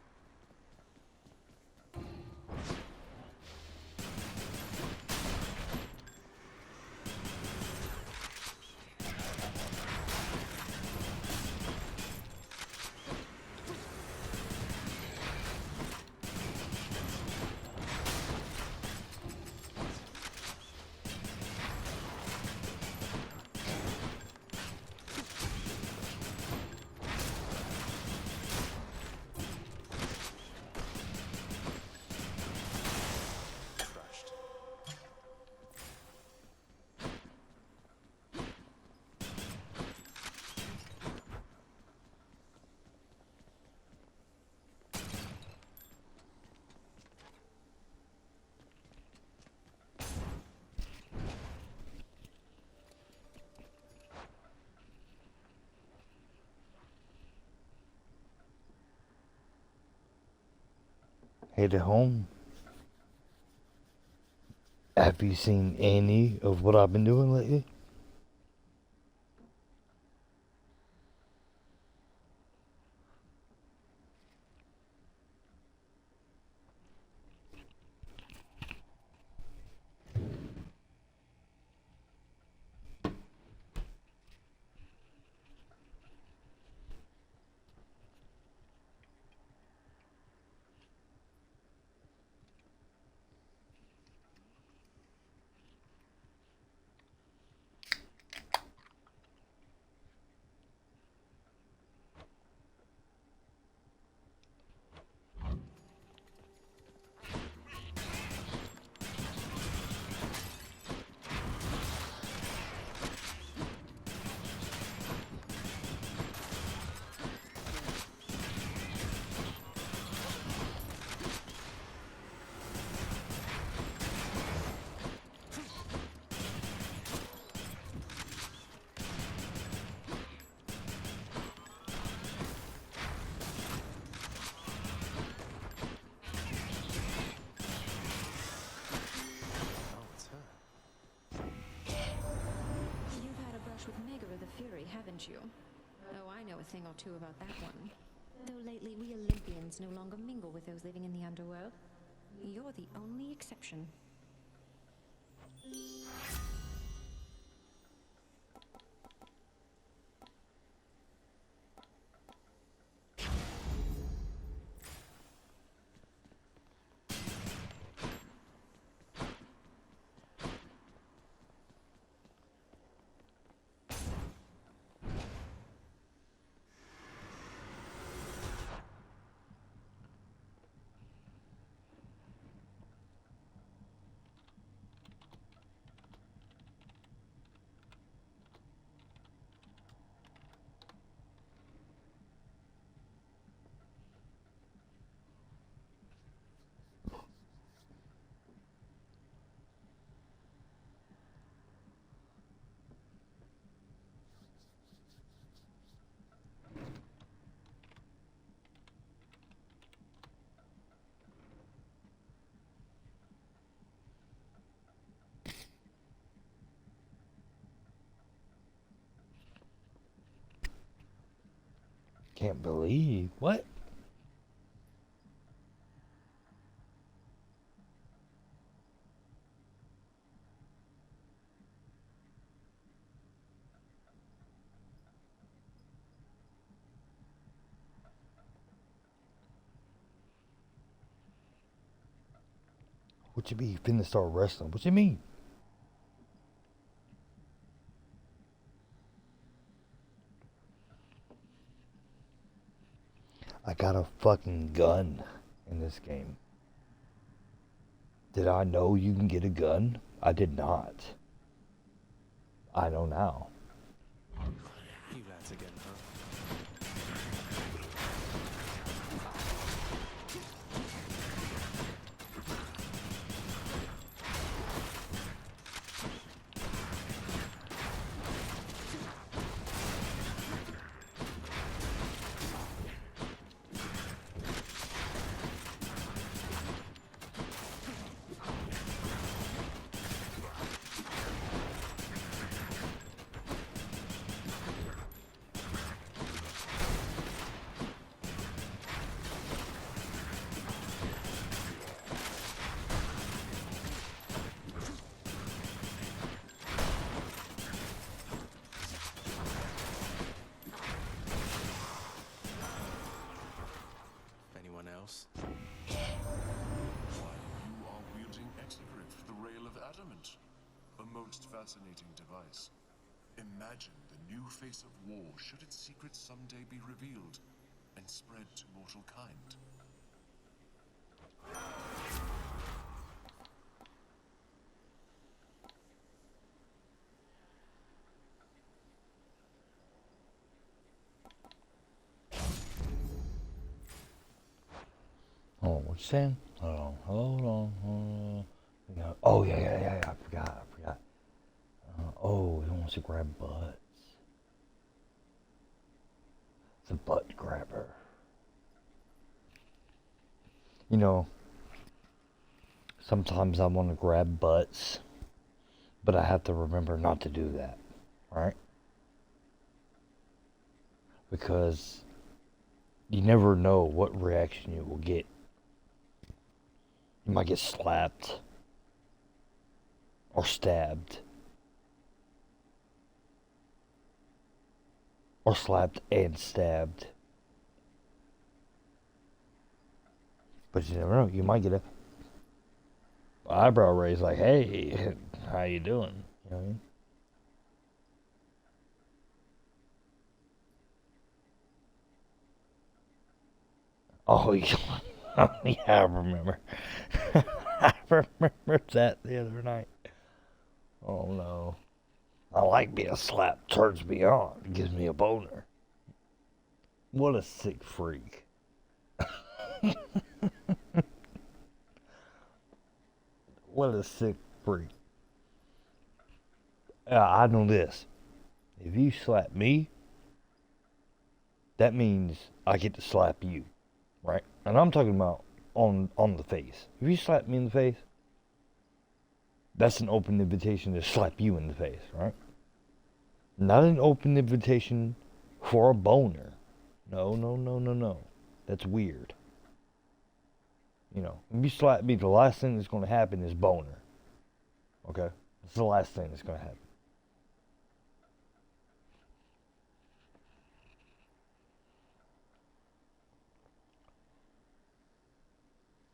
Crushed. headed home. Have you seen any of what I've been doing lately? Fury, haven't you? Oh, I know a thing or two about that one. Though lately we Olympians no longer mingle with those living in the underworld. You're the only exception. Can't believe what? What you mean? You finna start wrestling? What you mean? I got a fucking gun in this game. Did I know you can get a gun? I did not. I know now. You lads again, huh? Fascinating device. Imagine the new face of war should its secrets someday be revealed and spread to mortal kind. Oh, what you saying? Hold on. Oh, yeah, I forgot. Oh, he wants to grab butts. It's a butt grabber. You know, sometimes I want to grab butts, but I have to remember not to do that, right? Because you never know what reaction you will get. You might get slapped or stabbed. Or slapped and stabbed. But you never know. You might get a eyebrow raise like, hey, how you doing? You know what I mean? Oh, yeah, I remember. I remember that the other night. Oh, no. I like being slapped. Turns me on. Gives me a boner. What a sick freak. What a sick freak. I know this. If you slap me, that means I get to slap you. Right? And I'm talking about on the face. If you slap me in the face, that's an open invitation to slap you in the face, right? Not an open invitation for a boner. No, no, no, no, no. That's weird. You know, if you slap me, the last thing that's going to happen is boner. Okay? That's the last thing that's going to happen.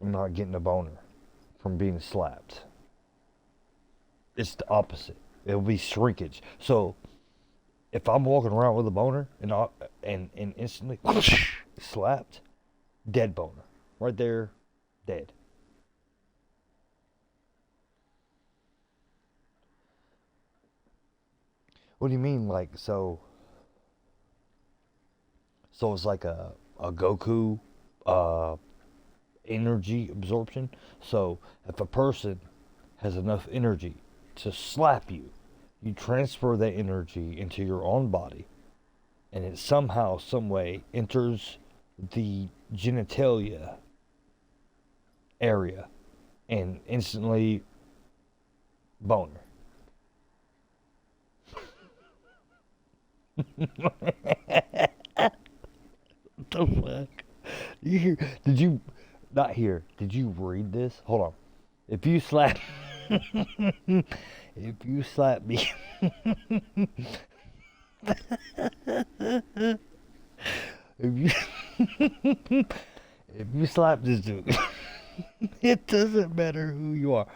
I'm not getting a boner from being slapped. It's the opposite. It'll be shrinkage. So, if I'm walking around with a boner and instantly slapped, dead boner. Right there, dead. What do you mean, like, so it's like a Goku energy absorption? So if a person has enough energy to slap you, you transfer that energy into your own body, and it somehow, some way enters the genitalia area, and instantly boner. What the fuck? You hear? Did you not hear? Did you read this? Hold on. If you slap, if you slap me, if you slap this dude, it doesn't matter who you are,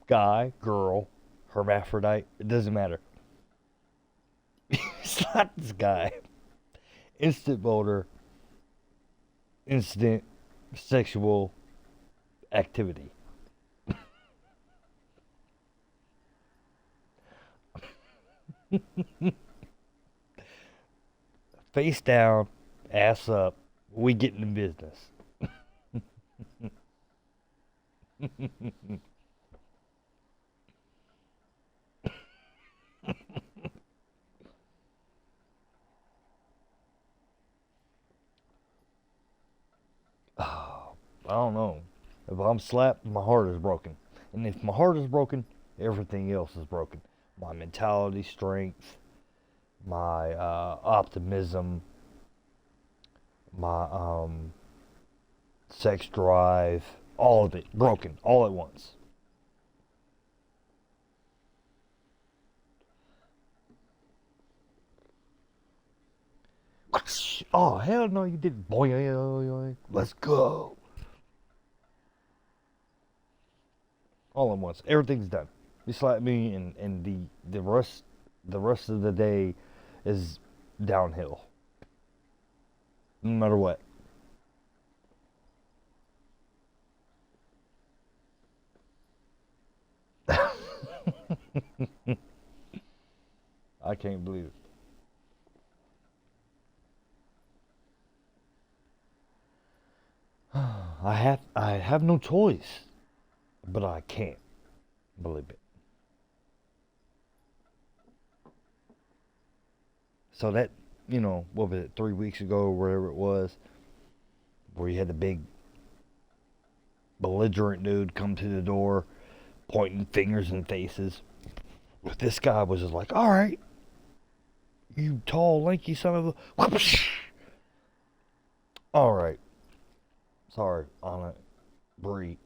guy, girl, hermaphrodite. It doesn't matter. Slap this guy. Instant boner. Instant sexual activity. Face down, ass up. We getting in business. Oh, I don't know. If I'm slapped, my heart is broken. And if my heart is broken, everything else is broken. My mentality, strength, my optimism, my sex drive, all of it broken all at once. Oh, hell no, you didn't. Boy, let's go. All at once. Everything's done. You slap me, and the rest of the day is downhill. No matter what. I can't believe it. I have no choice, but I can't believe it. So that, what was it, 3 weeks ago or whatever it was, where you had the big belligerent dude come to the door, pointing fingers and faces. This guy was just like, all right, you tall, lanky son of a... All right. Sorry, Anna, Bree.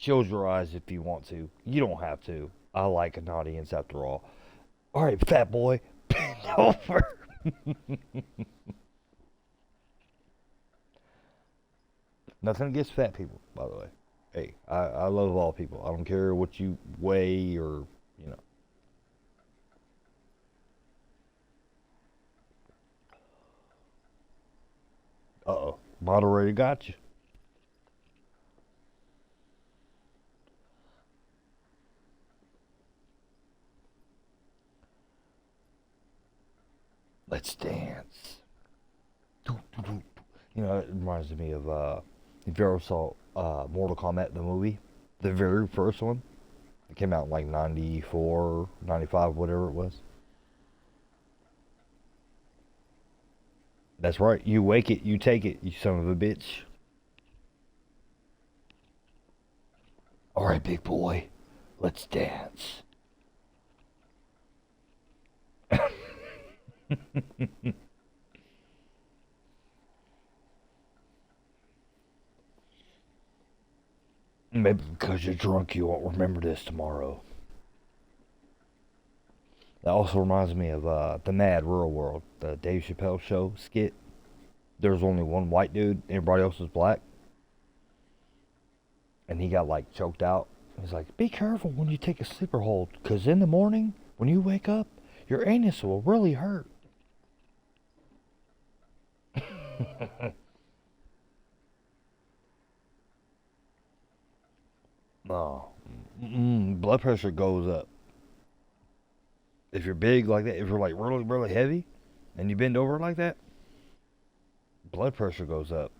Close your eyes if you want to. You don't have to. I like an audience after all. All right, fat boy, bend over. Nothing against fat people, by the way. Hey, I love all people. I don't care what you weigh or, Uh-oh. Moderator got you. Let's dance. It reminds me of, if you ever saw Mortal Kombat, the movie, the very first one. It came out in like 94, 95, whatever it was. That's right. You wake it, you take it, you son of a bitch. All right, big boy. Let's dance. Maybe because you're drunk, you won't remember this tomorrow. That also reminds me of the Mad Rural World, the Dave Chappelle show skit. There's only one white dude, everybody else is black. And he got like choked out. He's like, be careful when you take a sleeper hold, because in the morning, when you wake up, your anus will really hurt. No. Blood pressure goes up. If you're big like that, if you're like really, really heavy, and you bend over like that, blood pressure goes up.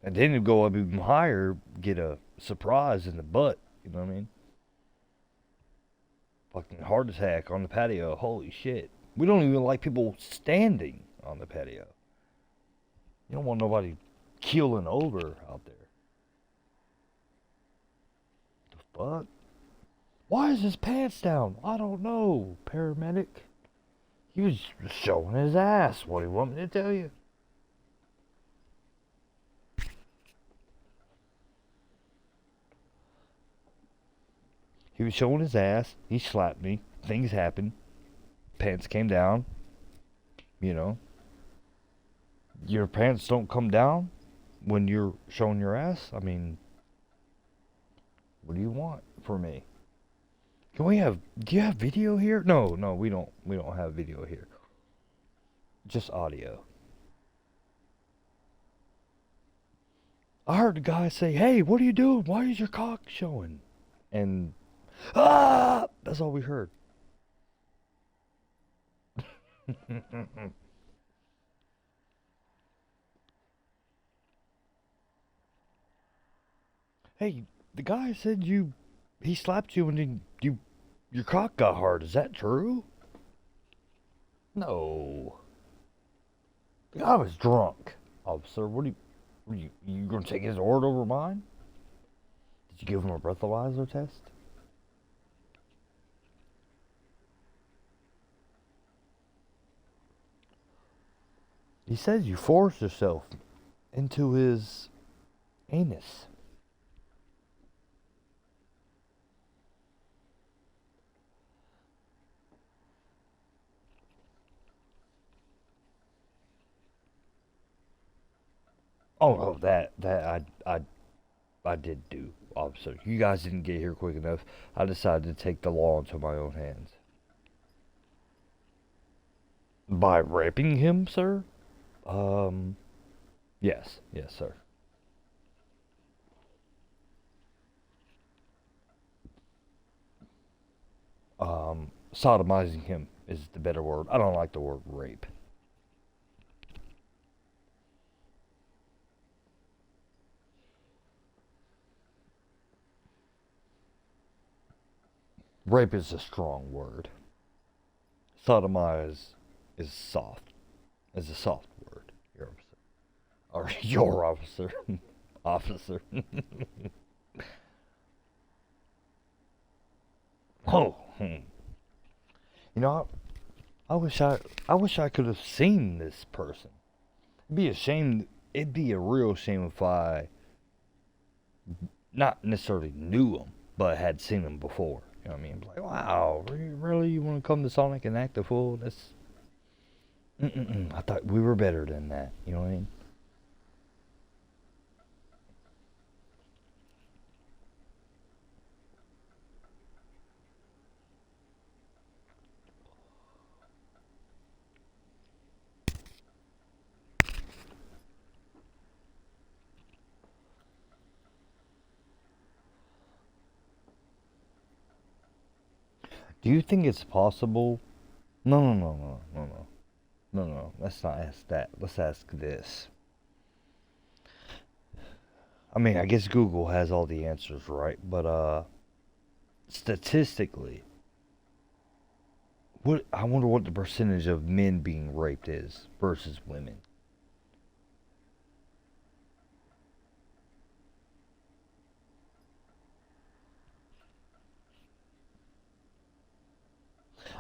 And then you go up even higher, get a surprise in the butt, you know what I mean? Fucking heart attack on the patio, holy shit. We don't even like people standing on the patio. You don't want nobody keeling over out there. The fuck? Why is his pants down? I don't know, paramedic. He was showing his ass. What do you want me to tell you? He was showing his ass. He slapped me. Things happened. Pants came down. You know. Your pants don't come down when you're showing your ass. I mean, what do you want from me? Can we have? Do you have video here? No, we don't. We don't have video here. Just audio. I heard the guy say, "Hey, what are you doing? Why is your cock showing?" And that's all we heard. Hey, the guy said he slapped you and then your cock got hard. Is that true? No. The guy was drunk. Officer, what are you gonna take his word over mine? Did you give him a breathalyzer test? He says you forced yourself into his anus. Oh no, that I did do, officer. You guys didn't get here quick enough. I decided to take the law into my own hands. By raping him, sir? Yes, sir. Sodomizing him is the better word. I don't like the word rape. Rape is a strong word. Sodomize is soft. Is a soft word. Your officer. Officer. Oh. You know, I wish I could have seen this person. It'd be a real shame if I not necessarily knew him, but had seen him before. You know what I mean? Like, wow, really? You want to come to Sonic and act a fool? That's... I thought we were better than that. You know what I mean? Do you think it's possible? No. Let's not ask that. Let's ask this. I mean, I guess Google has all the answers, right? But statistically, I wonder what the percentage of men being raped is versus women.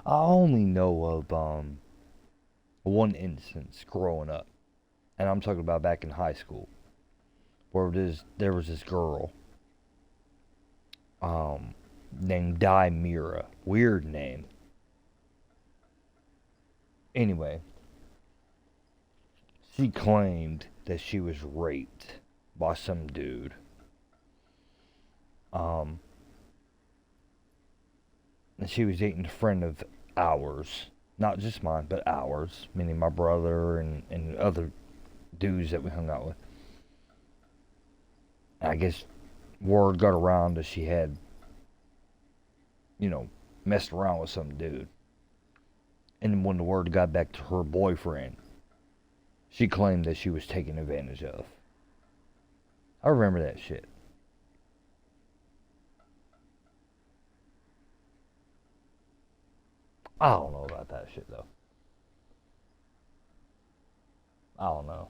I only know of one instance growing up, and I'm talking about back in high school, where there was this girl named Dimira. Weird name. Anyway, she claimed that she was raped by some dude. And she was dating a friend of ours. Not just mine, but ours. Meaning my brother and other dudes that we hung out with. I guess word got around that she had, messed around with some dude. And when the word got back to her boyfriend, she claimed that she was taken advantage of. I remember that shit. I don't know about that shit, though. I don't know.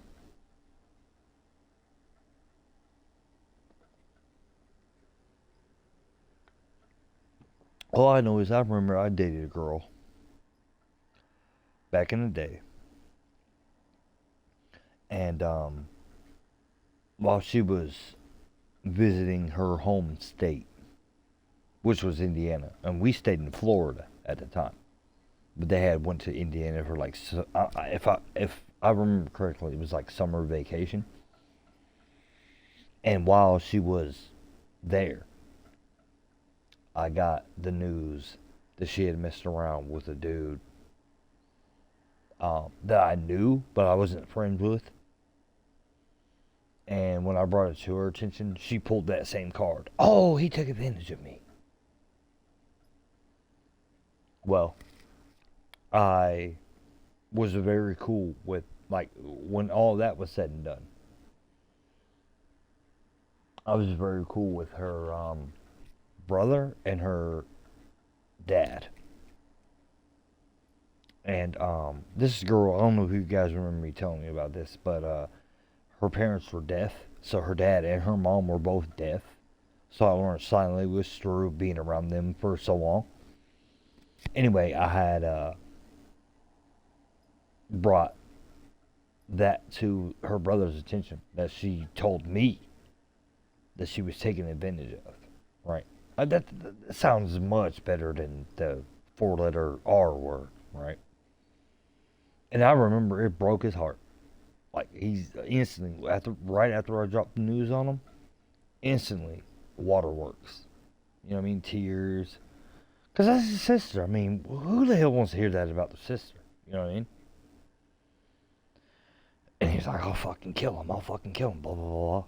All I know is I remember I dated a girl back in the day. And while she was visiting her home state, which was Indiana, and we stayed in Florida at the time, but they had went to Indiana for like, if I remember correctly, it was like summer vacation. And while she was there, I got the news that she had messed around with a dude that I knew, but I wasn't friends with. And when I brought it to her attention, she pulled that same card. Oh, he took advantage of me. Well, I was very cool with, like, when all that was said and done, I was very cool with her brother and her dad. And this girl, I don't know if you guys remember me telling you about this, but her parents were deaf. So her dad and her mom were both deaf. So I learned sign language through being around them for so long. Anyway, I had brought that to her brother's attention, that she told me that she was taken advantage of, right? That sounds much better than the 4-letter R word, right? And I remember it broke his heart. Like, he's instantly, right after I dropped the news on him, instantly, waterworks. You know what I mean? Tears. Because that's his sister. I mean, who the hell wants to hear that about the sister? You know what I mean? And he's like, I'll fucking kill him, blah, blah, blah, blah.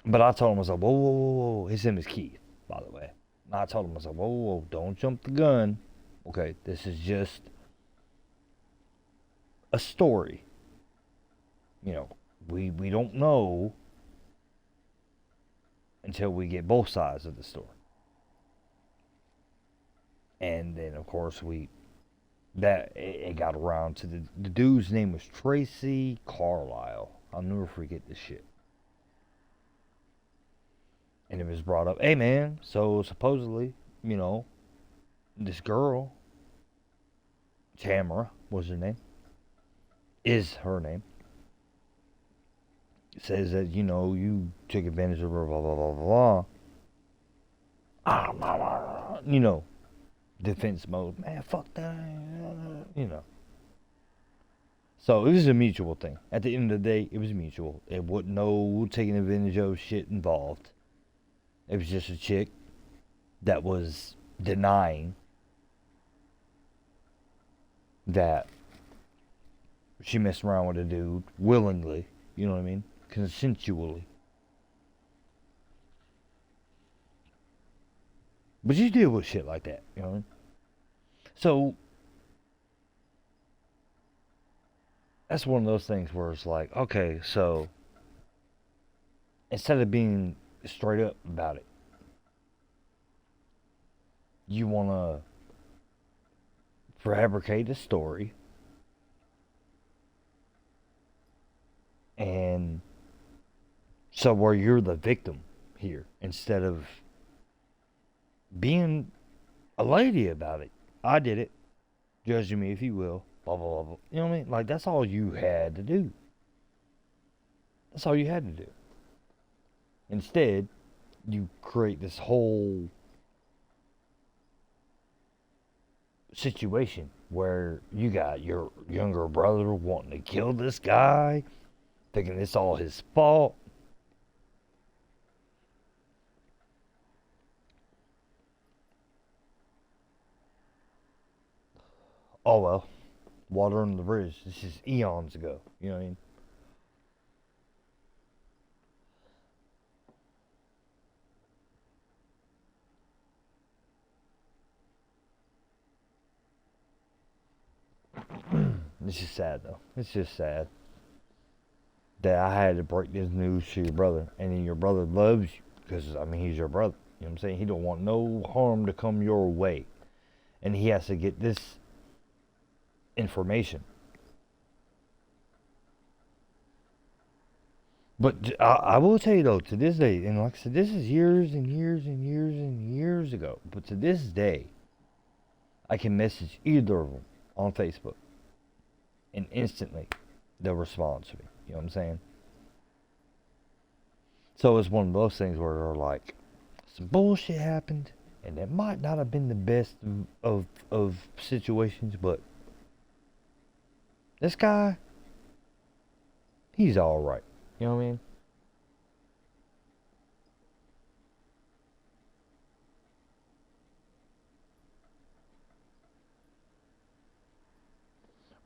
But I told him, I was like, whoa, whoa, whoa, whoa. His name is Keith, by the way. And I told him, I was like, whoa, whoa, whoa, don't jump the gun. Okay, this is just a story. You know, we don't know until we get both sides of the story. And then, of course, it got around to the dude's name was Tracy Carlisle. I'll never forget this shit. And it was brought up, hey man, so supposedly, you know, this girl, Tamara was her name, is her name, says that, you know, you took advantage of her, blah, blah, blah, blah. You know, defense mode. Man, fuck that. You know. So it was a mutual thing. At the end of the day, it was mutual. It wasn't no taking advantage of shit involved. It was just a chick that was denying that she messed around with a dude willingly. You know what I mean? Consensually. But you deal with shit like that, you know what I mean? So, that's one of those things where it's like, okay, so, instead of being straight up about it, you want to fabricate a story and so where you're the victim here instead of being a lady about it. I did it. Judge me if you will. blah, blah, blah, blah. You know what I mean? Like, that's all you had to do. That's all you had to do. Instead, you create this whole situation where you got your younger brother wanting to kill this guy, thinking it's all his fault. Oh well, water under the bridge. This is eons ago. You know what I mean? It's just sad though. It's just sad that I had to break this news to your brother, and then your brother loves you because I mean he's your brother. You know what I'm saying? He don't want no harm to come your way, and he has to get this information. But I will tell you though, to this day, and like I said, this is years and years and years and years ago. But to this day, I can message either of them on Facebook, and instantly they'll respond to me. You know what I'm saying? So it's one of those things where they're like, some bullshit happened, and it might not have been the best of situations, but this guy, he's alright. You know what I mean?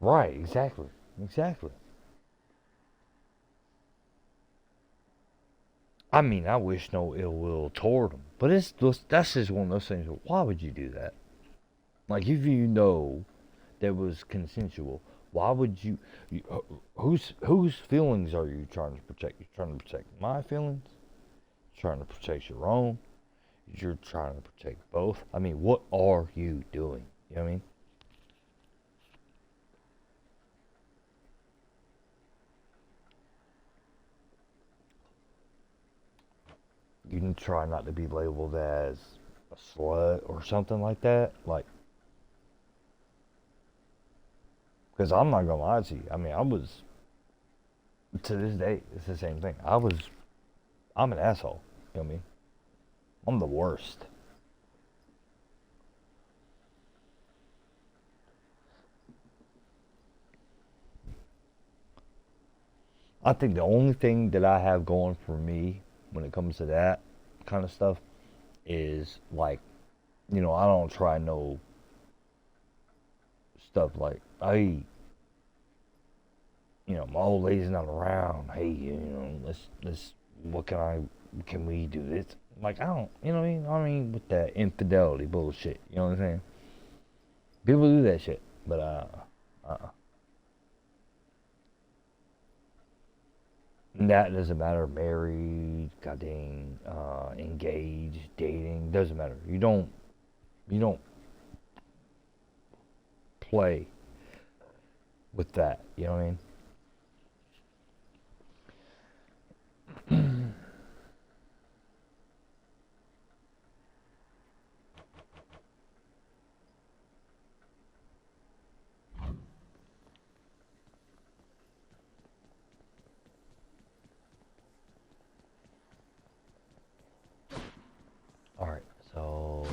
Right, exactly. Exactly. I mean, I wish no ill will toward him, but that's just one of those things. Why would you do that? Like, if you know that was consensual, why would you whose feelings are you trying to protect? You're trying to protect my feelings? You're trying to protect your own? You're trying to protect both? I mean, what are you doing? You know what I mean? You can try not to be labeled as a slut or something like that. Like, because I'm not gonna lie to you. I mean, I was, to this day, it's the same thing. I'm an asshole. You know what I mean? I'm the worst. I think the only thing that I have going for me when it comes to that kind of stuff is, like, you know, I don't try no stuff like, hey, you know, my old lady's not around. Hey, you know, let's, can we do this? Like, I don't, you know what I mean? I mean, with that infidelity bullshit, you know what I'm saying? People do that shit, but, that doesn't matter. Married, goddamn, engaged, dating, doesn't matter. You don't play with that. You know what I mean? Alright, so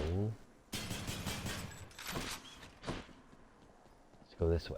let's go this way.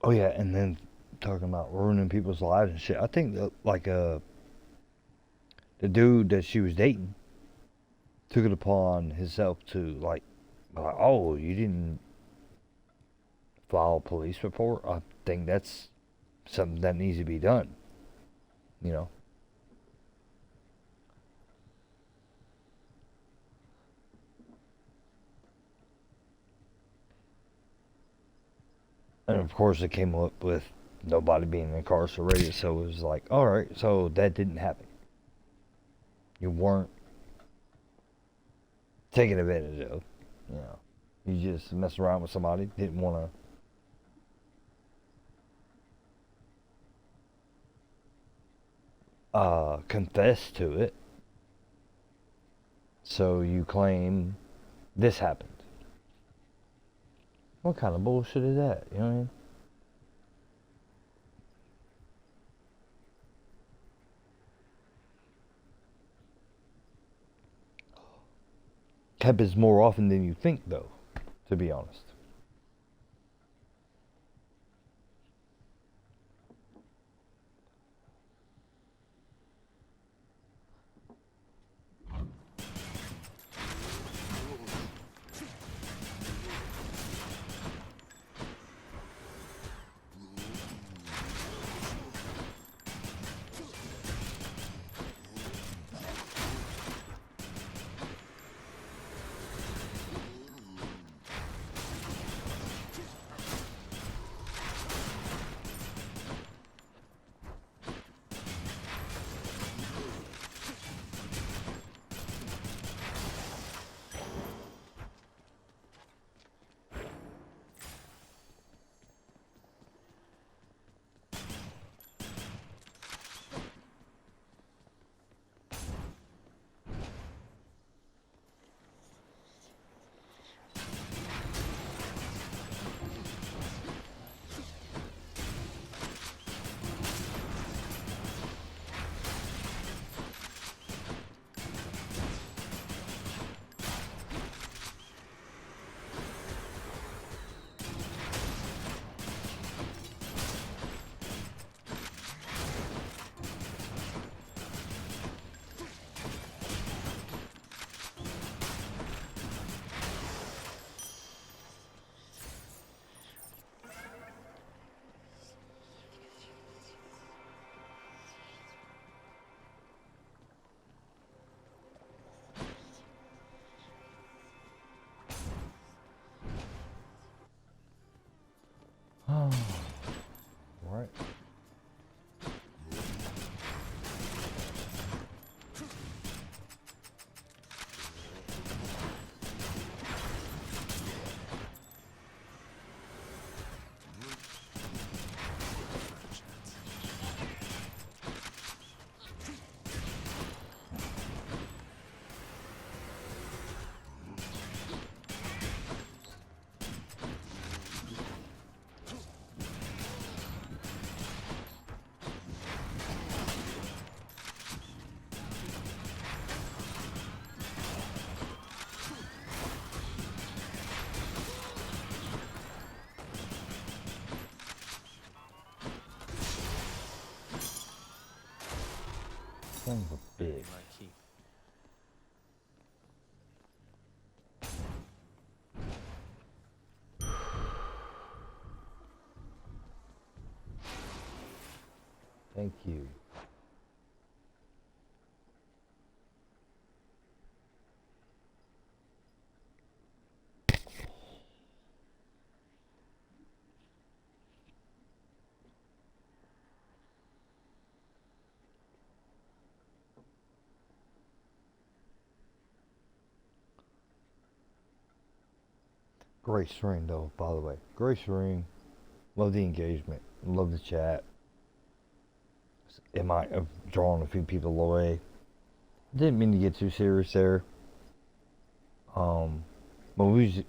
Oh yeah, and then talking about ruining people's lives and shit. I think that, like the dude that she was dating took it upon himself to like, oh, you didn't file a police report. I think that's something that needs to be done. You know. And of course, it came up with nobody being incarcerated, so it was like, all right, so that didn't happen. You weren't taken advantage of, you know. You just messed around with somebody, didn't want to confess to it, so you claim this happened. What kind of bullshit is that? You know what I mean? Happens more often than you think, though, to be honest. Right. Son of a bitch. Thank you. Great stream though, by the way. Great stream. Love the engagement. Love the chat. It might have drawn a few people away. Didn't mean to get too serious there. But we're just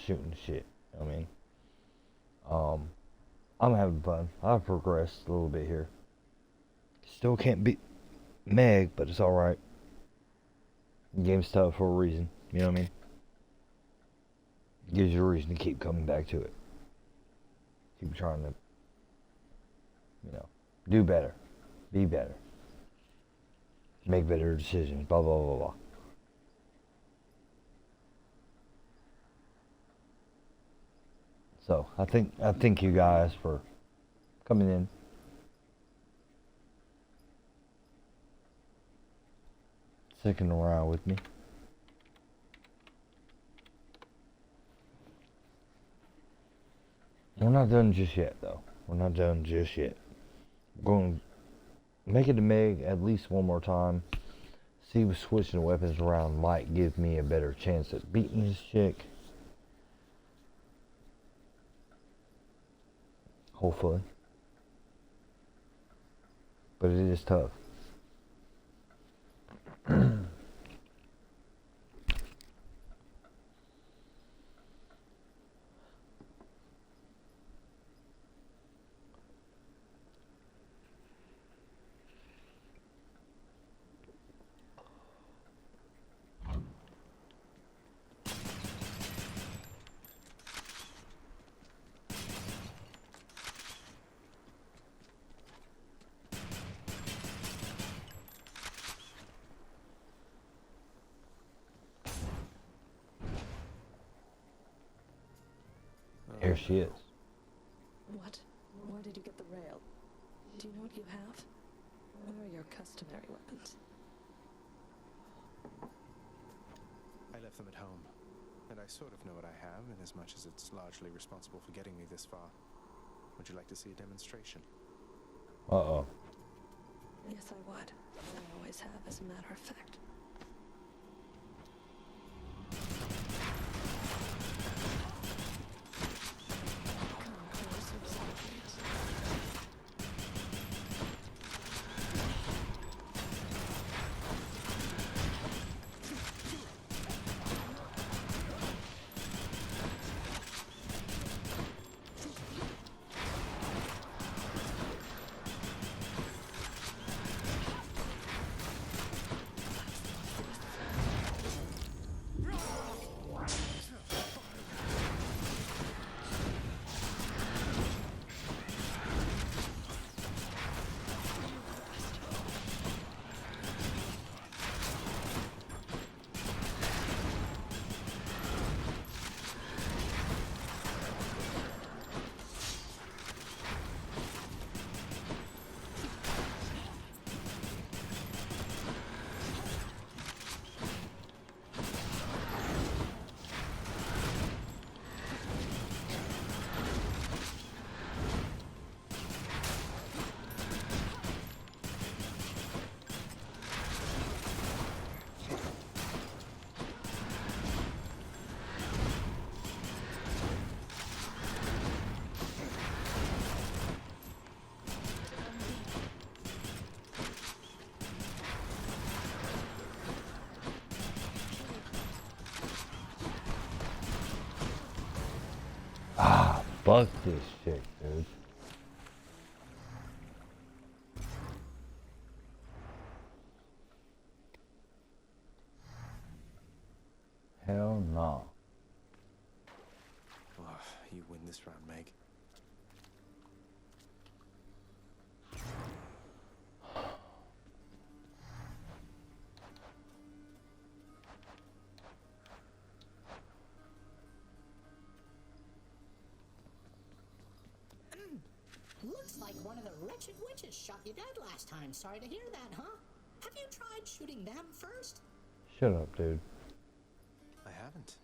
shooting shit. I mean, I'm having fun. I've progressed a little bit here. Still can't beat Meg, but it's all right. Game's tough for a reason. You know what I mean? Gives you a reason to keep coming back to it. Keep trying to, you know, do better, be better, make better decisions, blah, blah, blah, blah. So I thank you guys for coming in. Sticking around with me. We're not done just yet, though. We're not done just yet. We're going to make it to Meg at least one more time. See if switching the weapons around might give me a better chance at beating this chick. Hopefully. But it is tough. Here she is. What? Where did you get the rail? Do you know what you have? Where are your customary weapons? I left them at home, and I sort of know what I have, in as much as it's largely responsible for getting me this far. Would you like to see a demonstration? Uh-oh. Yes, I would. I always have, as a matter of fact. Fuck this shit, dude. Hell no. Oh, you win this round, Meg. Looks like one of the wretched witches shot you dead last time. Sorry to hear that, huh? Have you tried shooting them first? Shut up, dude. I haven't.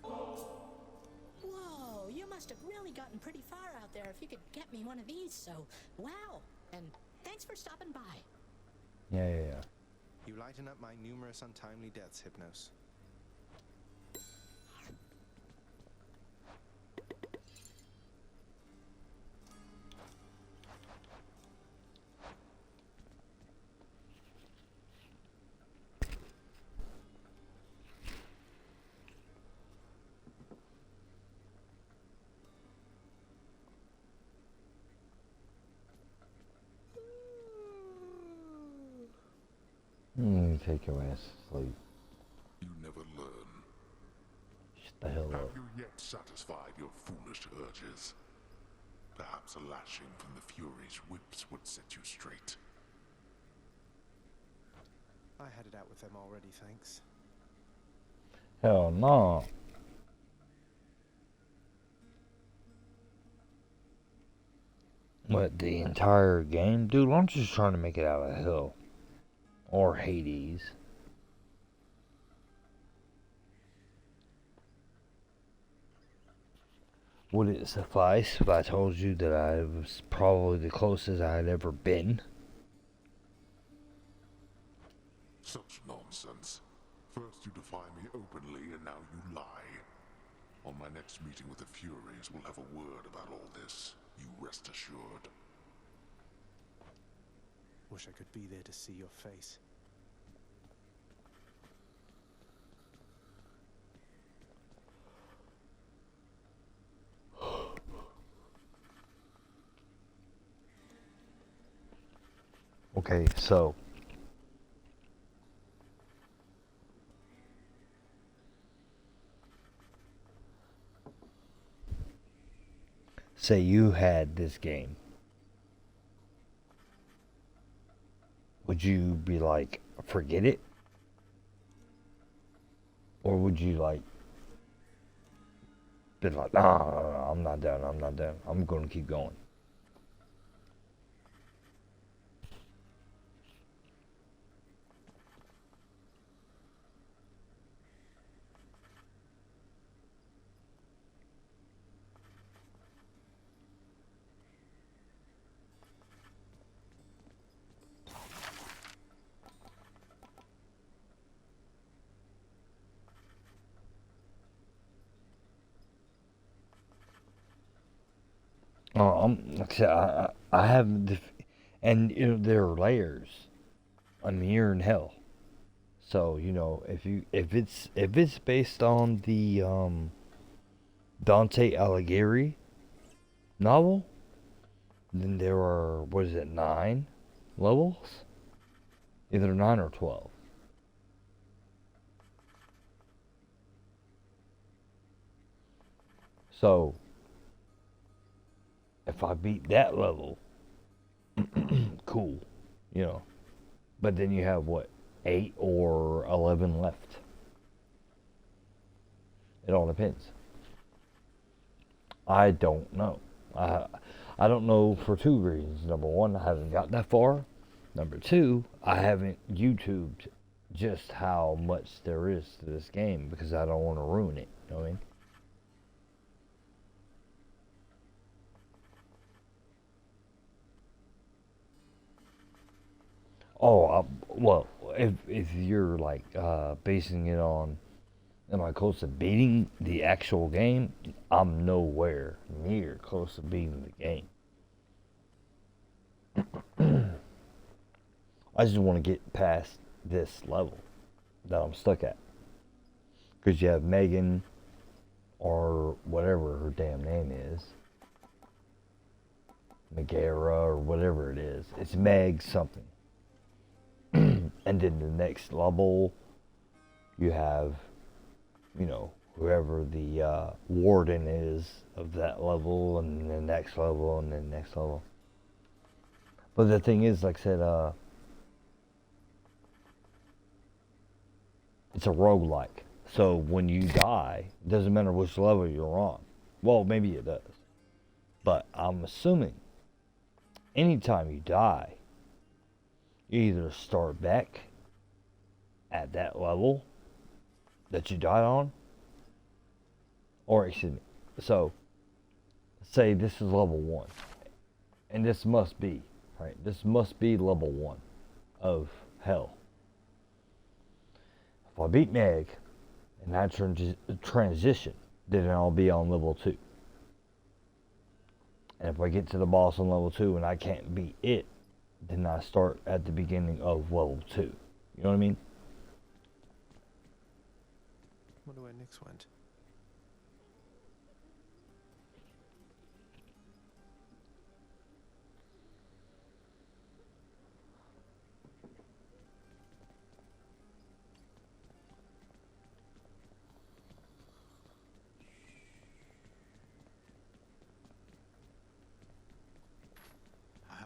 Whoa, you must have really gotten pretty far out there if you could get me one of these, so wow. And thanks for stopping by. Yeah. You lighten up my numerous untimely deaths, Hypnos. Take your ass to sleep. You never learn. Shut the hell Have up. you yet satisfied your foolish urges. Perhaps a lashing from the Fury's whips would set you straight. I had it out with them already, thanks. Hell no. What, the entire game? Dude, I'm just trying to make it out of hell. Or Hades. Would it suffice if I told you that I was probably the closest I had ever been? Such nonsense. First you defy me openly, and now you lie. On my next meeting with the Furies, we'll have a word about all this. You rest assured. Wish I could be there to see your face. Okay, so say you had this game. Would you be like, forget it? Or would you like be like, nah, I'm not done, I'm gonna keep going? Like I said, I have, and you know, there are layers. I mean, you're in hell. So you know, if it's based on the Dante Alighieri novel, then there are, what is it, 9 levels? Either 9 or 12. So if I beat that level, cool, you know. But then you have what, 8 or 11 left. It all depends. I don't know. I don't know for 2 reasons. Number 1, I haven't got that far. Number 2, I haven't YouTubed just how much there is to this game because I don't want to ruin it. You know what I mean? Oh, well, if you're like basing it on, am I close to beating the actual game? I'm nowhere near close to beating the game. I just want to get past this level that I'm stuck at. Because you have Megan, or whatever her damn name is, Megara, or whatever it is. It's Meg something. And then the next level, you have, you know, whoever the warden is of that level, and the next level, and then the next level. But the thing is, like I said, it's a roguelike. So when you die, it doesn't matter which level you're on. Well, maybe it does. But I'm assuming anytime you die, you either start back at that level that you died on, or excuse me, so say this is level 1, and this must be, right, this must be level 1 of hell. If I beat Meg and I transition, then I'll be on level 2. And if I get to the boss on level 2 and I can't beat it, then I start at the beginning of level 2. You know what I mean? Wonder where Nyx went.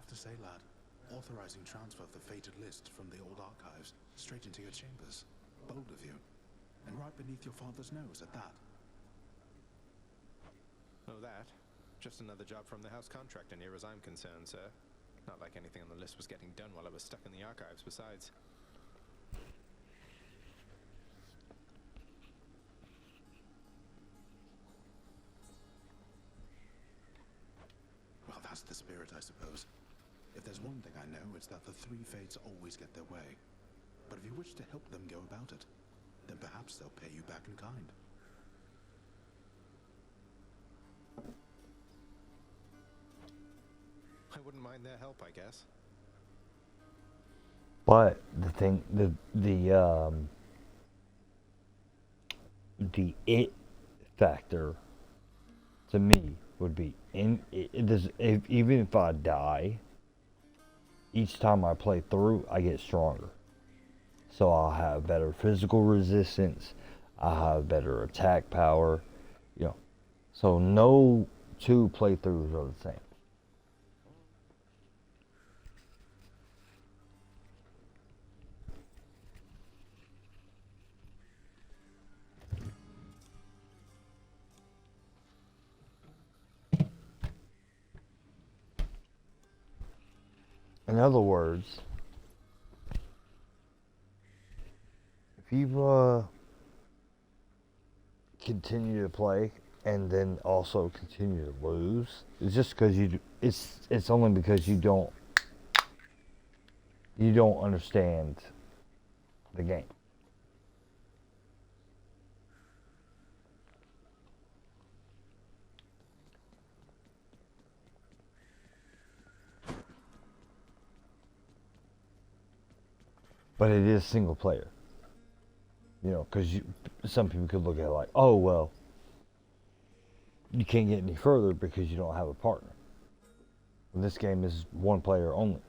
to say, lad, authorizing transfer of the fated list from the old archives straight into your chambers. Bold of you. And right beneath your father's nose at that. Oh, that? Just another job from the house contractor near as I'm concerned, sir. Not like anything on the list was getting done while I was stuck in the archives besides. Well, that's the spirit, I suppose. If there's one thing I know, it's that the three fates always get their way. But if you wish to help them go about it, then perhaps they'll pay you back in kind. I wouldn't mind their help, I guess. But the thing, the it factor to me would be even if I die, each time I play through, I get stronger. So I'll have better physical resistance. I'll have better attack power. You know, so no two playthroughs are the same. In other words, if you continue to play and then also continue to lose, it's just because it's only because you don't understand the game. But it is single player. You know, because some people could look at it like, oh, well, you can't get any further because you don't have a partner. And this game is one player only.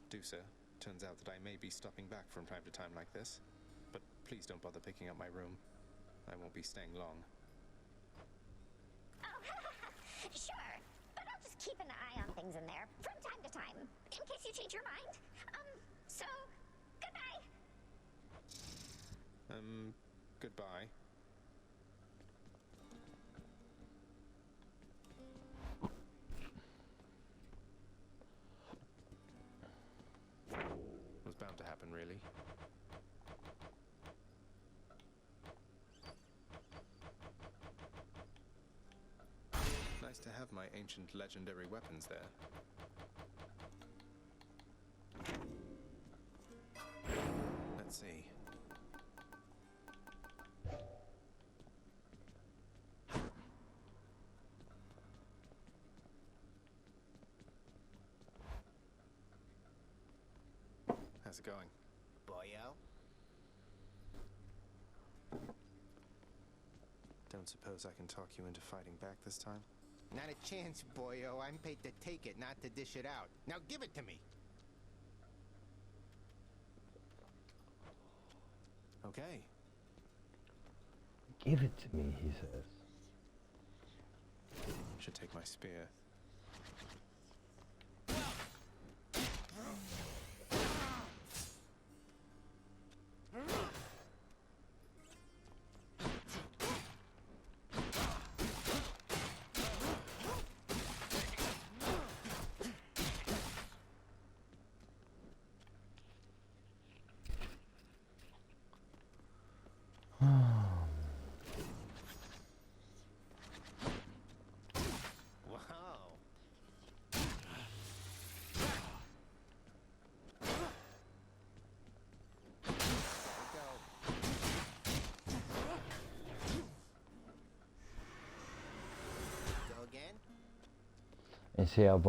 Dusa, turns out that I may be stopping back from time to time like this. But please don't bother picking up my room. I won't be staying long. Oh, sure. But I'll just keep an eye on things in there from time to time, in case you change your mind. So, goodbye. Goodbye. Was bound to happen, really. Nice to have my ancient legendary weapons there. Let's see. How's it going? Boyo? Don't suppose I can talk you into fighting back this time? Not a chance, boyo. I'm paid to take it, not to dish it out. Now give it to me. Okay. Give it to me, he says. Should take my spear. And see, I've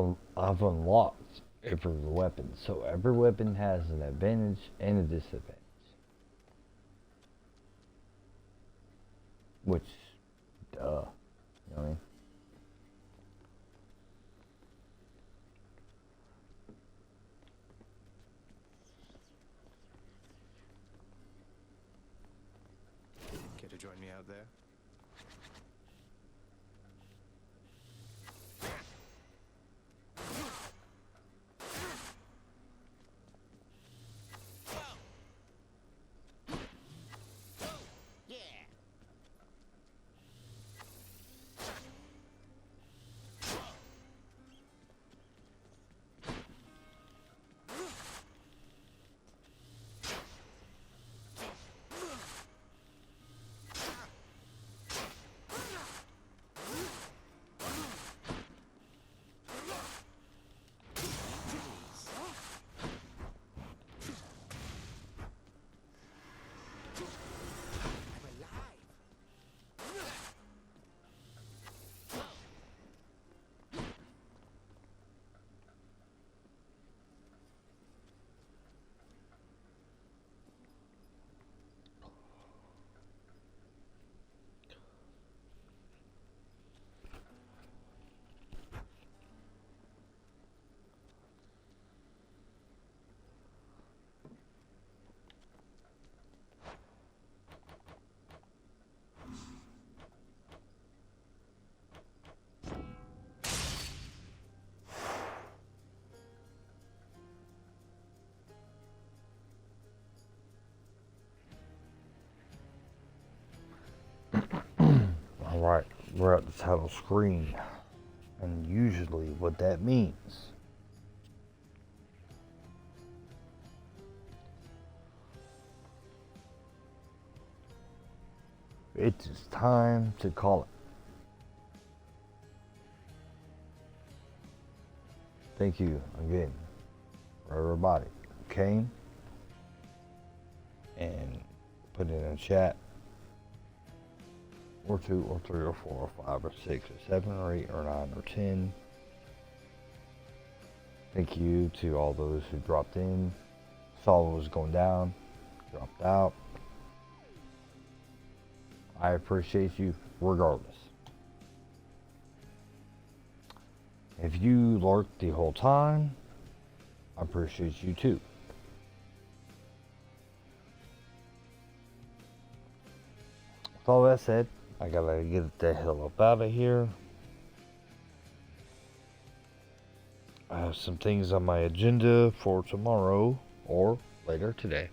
unlocked every weapon, so every weapon has an advantage and a disadvantage. Which, duh, you know what I mean? out there? Alright, we're at the title screen. And usually what that means it is time to call it. Thank you again for everybody who came and put it in the chat. Or 2 or 3 or 4 or 5 or 6 or 7 or 8 or 9 or 10. Thank you to all those who dropped in, saw what was going down, dropped out. I appreciate you regardless. If you lurked the whole time, I appreciate you too. With all that said, I gotta get the hell up out of here. I have some things on my agenda for tomorrow or later today.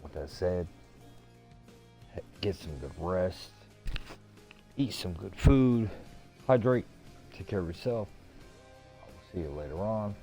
With that said, get some good rest, eat some good food, hydrate, take care of yourself. I will see you later on.